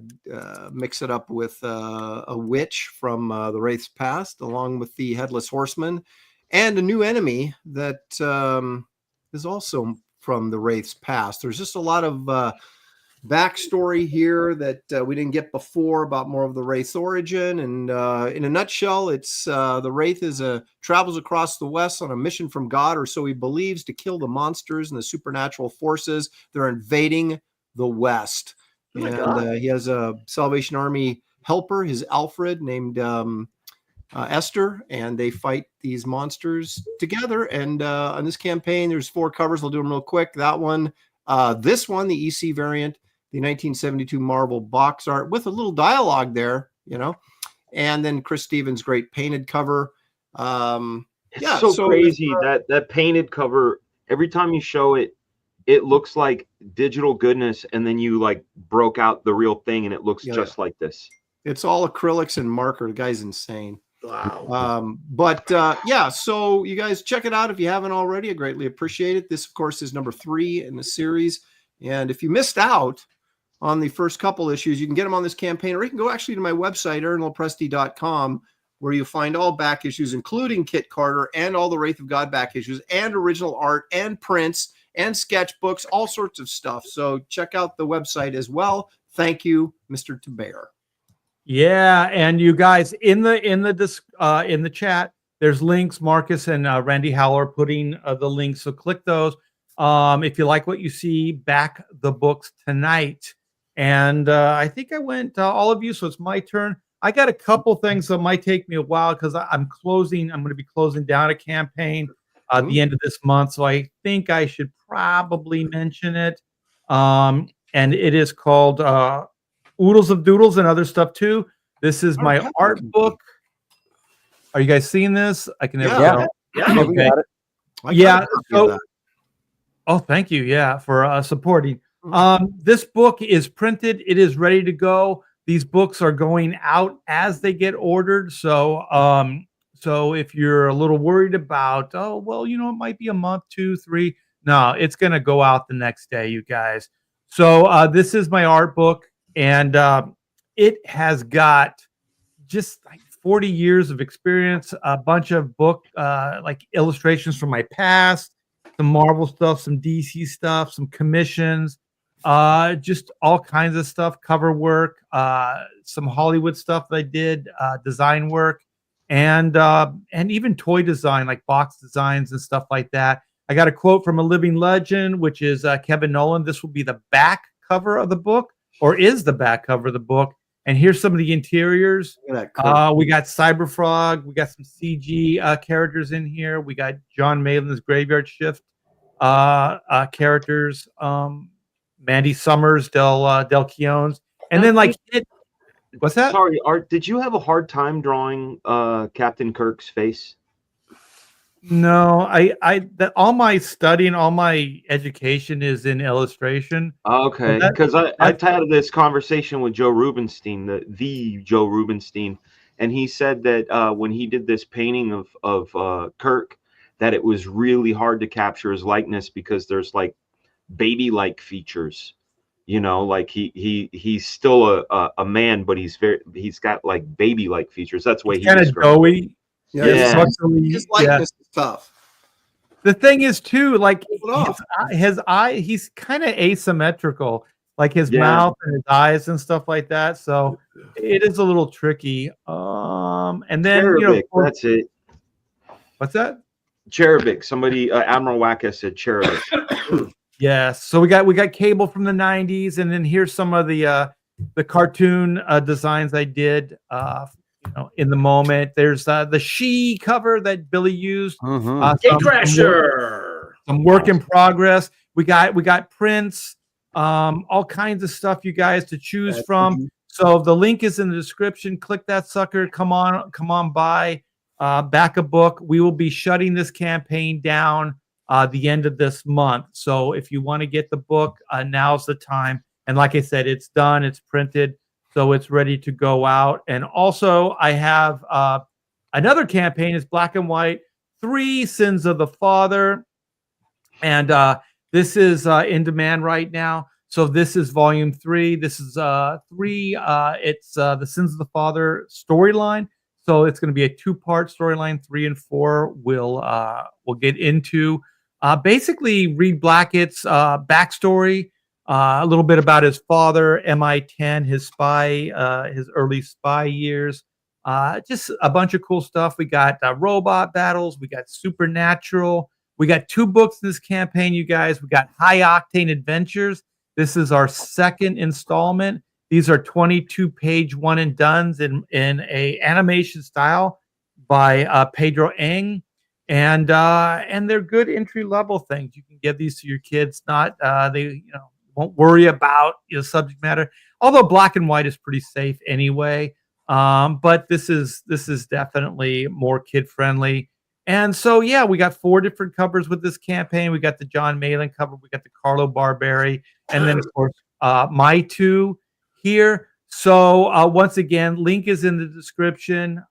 mix it up with a witch from the Wraith's past, along with the Headless Horseman, and a new enemy that is also from the Wraith's past. There's just a lot of backstory here that we didn't get before about more of the Wraith's origin. And in a nutshell, it's the Wraith travels across the West on a mission from God, or so he believes, to kill the monsters and the supernatural forces that are invading the West. And he has a Salvation Army helper, his Alfred, named Esther, and they fight these monsters together. And on this campaign, there's 4 covers. I'll do them real quick. That one, this one, the EC variant, the 1972 Marvel box art with a little dialogue there, and then Chris Stevens' great painted cover. It's so crazy that painted cover. Every time you show it, it looks like digital goodness, and then you like broke out the real thing, and it looks just like this. It's all acrylics and marker. The guy's insane. Wow. So you guys check it out if you haven't already. I greatly appreciate it. This, of course, is number 3 in the series. And if you missed out on the first couple issues, you can get them on this campaign, or you can go actually to my website, aaronlopresti.com, where you'll find all back issues, including Kit Carter and all the Wraith of God back issues and original art and prints and sketchbooks, all sorts of stuff. So check out the website as well. Thank you, Mr. Taber. Yeah, and you guys in the chat, there's links. Marcus and Randy Howell are putting the links, so click those. If you like what you see, back the books tonight. And I think I went all of you, so it's my turn. I got a couple things that might take me a while because I'm going to be closing down a campaign at the end of this month, so I think I should probably mention it. And it is called Oodles of Doodles and other stuff too. This is my art book. Are you guys seeing this? I can never tell. Yeah. Okay. Yeah. Oh, thank you. Yeah, for supporting. This book is printed. It is ready to go. These books are going out as they get ordered. So, so if you're a little worried about, it might be a month, 2, 3. No, it's going to go out the next day, you guys. So this is my art book, and it has got just like 40 years of experience, a bunch of book like illustrations from my past, some Marvel stuff, some DC stuff, some commissions, just all kinds of stuff, cover work, some Hollywood stuff that I did, design work, and even toy design, like box designs and stuff like that. I got a quote from a living legend, which is Kevin Nolan. This will be the back cover of the book, or is the back cover of the book. And here's some of the interiors. We got Cyberfrog. We got some CG characters in here. We got John Malin's Graveyard Shift characters. Mandy Summers, Del Keown's. And then like What's that? Sorry, Art, did you have a hard time drawing Captain Kirk's face? No, all my study and all my education is in illustration. Okay, because I've had this conversation with Joe Rubenstein, the Joe Rubenstein, and he said that when he did this painting of Kirk, that it was really hard to capture his likeness because there's like baby-like features, like he's still a man, but he's got like baby-like features. That's the way he kind of doughy. Yeah. His likeness is tough. The thing is too, like his eye, he's kind of asymmetrical, like his mouth and his eyes and stuff like that. So it is a little tricky. And then cherubic, that's it. What's that? Cherubic. Somebody, Admiral Wacka said cherubic. Yes. So we got Cable from the 90s, and then here's some of the cartoon designs I did. In the moment, there's the She cover that Billy used. Crasher. Some work in progress. We got prints, all kinds of stuff, you guys, to choose from. So the link is in the description. Click that sucker. Come on by. Back a book. We will be shutting this campaign down the end of this month. So if you want to get the book, now's the time. And like I said, it's done. It's printed. So it's ready to go out. And also I have another campaign is Black and White, 3 Sins of the Father. And this is in demand right now. So this is volume 3. This is 3. It's the Sins of the Father storyline. So it's going to be a 2-part storyline. 3 and 4 we'll get into. Basically Reed Blackett's backstory. A little bit about his father, MI10, his spy, his early spy years. Just a bunch of cool stuff. We got robot battles. We got supernatural. We got 2 books in this campaign, you guys. We got High Octane Adventures. This is our 2nd installment. These are 22-page one and dones in a animation style by Pedro Ng. And they're good entry level things. You can give these to your kids. Not they won't worry about subject matter. Although Black and White is pretty safe anyway. But this is definitely more kid friendly. And so yeah, we got 4 different covers with this campaign. We got the John Malin cover, we got the Carlo Barberi, and then of course my 2 here. So once again, link is in the description.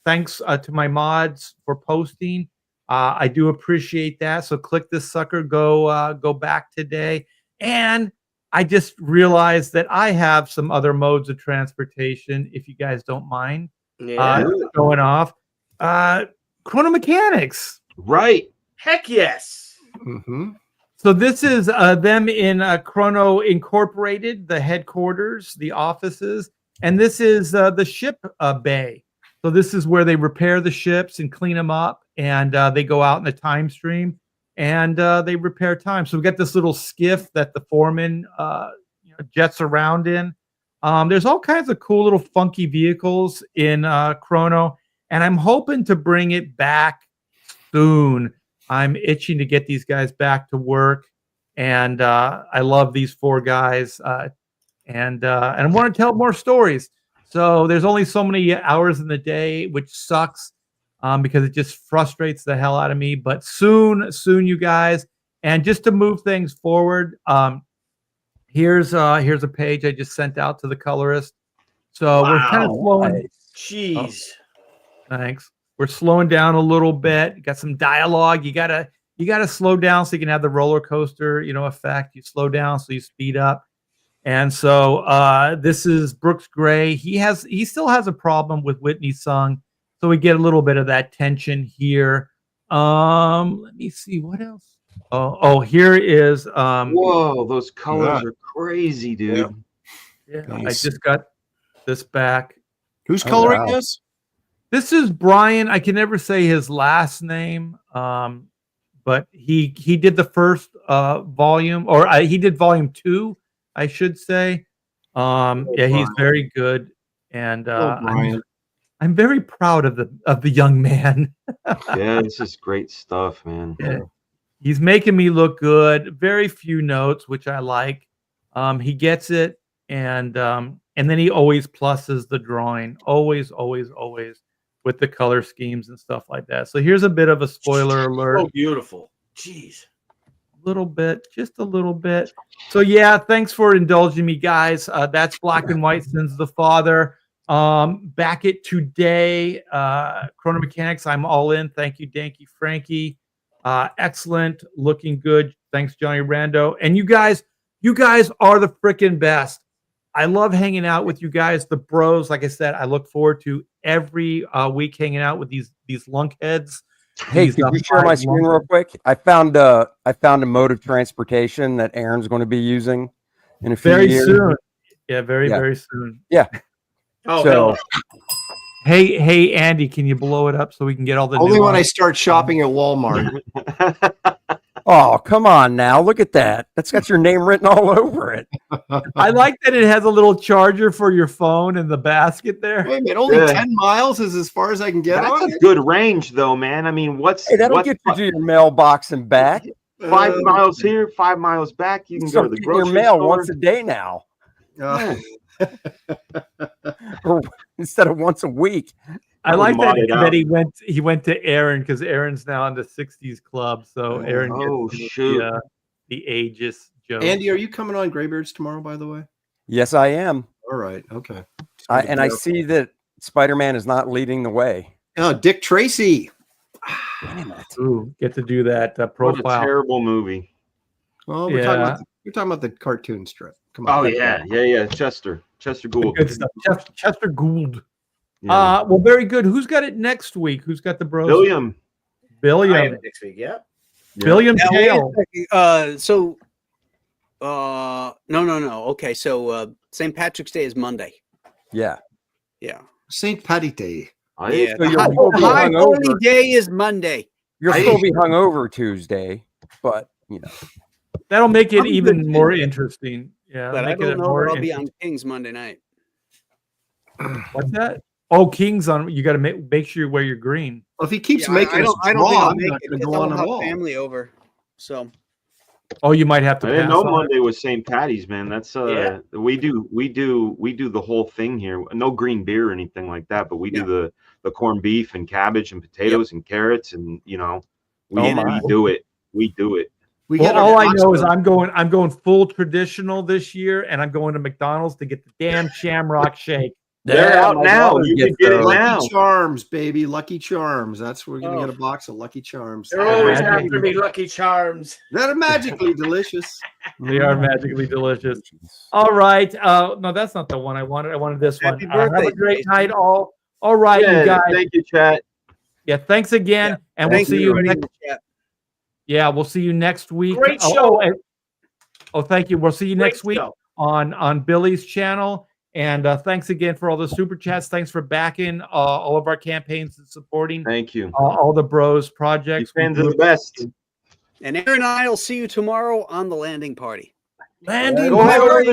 Thanks to my mods for posting. I do appreciate that. So click this sucker, go back today. And I just realized that I have some other modes of transportation, if you guys don't mind going off. Chrono Mechanics. Right. Heck yes. So this is them in Chrono Incorporated, the headquarters, the offices. And this is the ship bay. So this is where they repair the ships and clean them up. And they go out in the time stream. And they repair time. So we got this little skiff that the foreman jets around in. There's all kinds of cool little funky vehicles in Chrono, and I'm hoping to bring it back soon. I'm itching to get these guys back to work, and I love these 4 guys, and I want to tell more stories. So there's only so many hours in the day, which sucks. Because it just frustrates the hell out of me. But soon, you guys. And just to move things forward, here's a page I just sent out to the colorist. So we're kind of slowing. Jeez. Thanks. We're slowing down a little bit. You got some dialogue. You gotta slow down so you can have the roller coaster, effect. You slow down so you speed up. And so this is Brooks Gray. He still has a problem with Whitney Sung. So we get a little bit of that tension here. Let me see what else. Oh, here is. Whoa, those colors are crazy, dude. Yeah, nice. I just got this back. Who's coloring this? This is Brian. I can never say his last name, but he did the first volume, or he did volume 2, I should say. Yeah, he's very good, and I'm very proud of the young man. Yeah, this is great stuff, man. Yeah. He's making me look good. Very few notes, which I like. He gets it. and then he always pluses the drawing, always with the color schemes and stuff like that. So here's a bit of a spoiler alert. So beautiful. Jeez. Little bit, just a little bit. So yeah, thanks for indulging me, guys. That's Black and White Sins of the Father. Back it today. Chrono Mechanics, I'm all in. Thank you, Danky Frankie. Excellent, looking good. Thanks, Johnny Rando. And you guys are the freaking best. I love hanging out with you guys, the bros. Like I said, I look forward to every week hanging out with these lunkheads. Hey, could you share my screen real quick? I found a mode of transportation that Aaron's going to be using in a few years. Soon. Yeah, very soon. Yeah. Oh, so, hey, Andy, can you blow it up so we can get all the only when I start shopping at Walmart. Oh, come on now. Look at that. That's got your name written all over it. I like that it has a little charger for your phone in the basket there. Wait a minute, only 10 miles is as far as I can get. That's a good range, though, man. I mean, that'll get you to your mailbox and back. 5 miles here, 5 miles back. You can go to the grocery your mail store once a day now. Or instead of once a week. I like that he went to Aaron because Aaron's now in the 60s club. So Aaron gets the ageist joke. Andy, are you coming on Graybeards tomorrow, by the way? Yes, I am. All right. Okay. I see that Spider-Man is not leading the way. Oh, Dick Tracy. Damn it. Ooh, get to do that profile. What a terrible movie. Oh, we're talking about the cartoon strip. Come on. Oh yeah. Chester Gould. Good stuff. Chester Gould. Yeah. Well, very good. Who's got it next week? Who's got the bros? Billiam. Next week. Yeah. Billiam Tail. No. Okay, so St. Patrick's Day is Monday. Yeah. St. Patty Day. Yeah. So High Holy Day is Monday. You'll still be hungover Tuesday, but that'll make it even more interesting. Yeah, but I don't know if I'll be on King's Monday night. What's that? Oh, King's on. You got to make sure you wear your green. Well, if he keeps making us I don't think I'll make it. Go on I'll have family over. So. Oh, you might have to. I didn't know Monday was St. Patty's, man. That's we do the whole thing here. No green beer or anything like that, but we do the corned beef and cabbage and potatoes and carrots, and we do it. We do it. All I know is I'm going full traditional this year, and I'm going to McDonald's to get the damn Shamrock Shake. They're out now. You can get it now. Lucky Charms, baby. Lucky Charms. That's where we're going to get a box of Lucky Charms. They're always after me, Lucky Charms. They're magically delicious. They are magically delicious. All right. No, that's not the one I wanted. I wanted this one. Have a great night, all. All right, you guys. Thank you, chat. Yeah, thanks again. And we'll see you next. Yeah, we'll see you next week. Great show. Thank you. We'll see you next week on Billy's channel. And thanks again for all the super chats. Thanks for backing all of our campaigns and supporting. Thank you. All the bros projects. You fans are the best. And Aaron and I will see you tomorrow on the landing party. Landing party.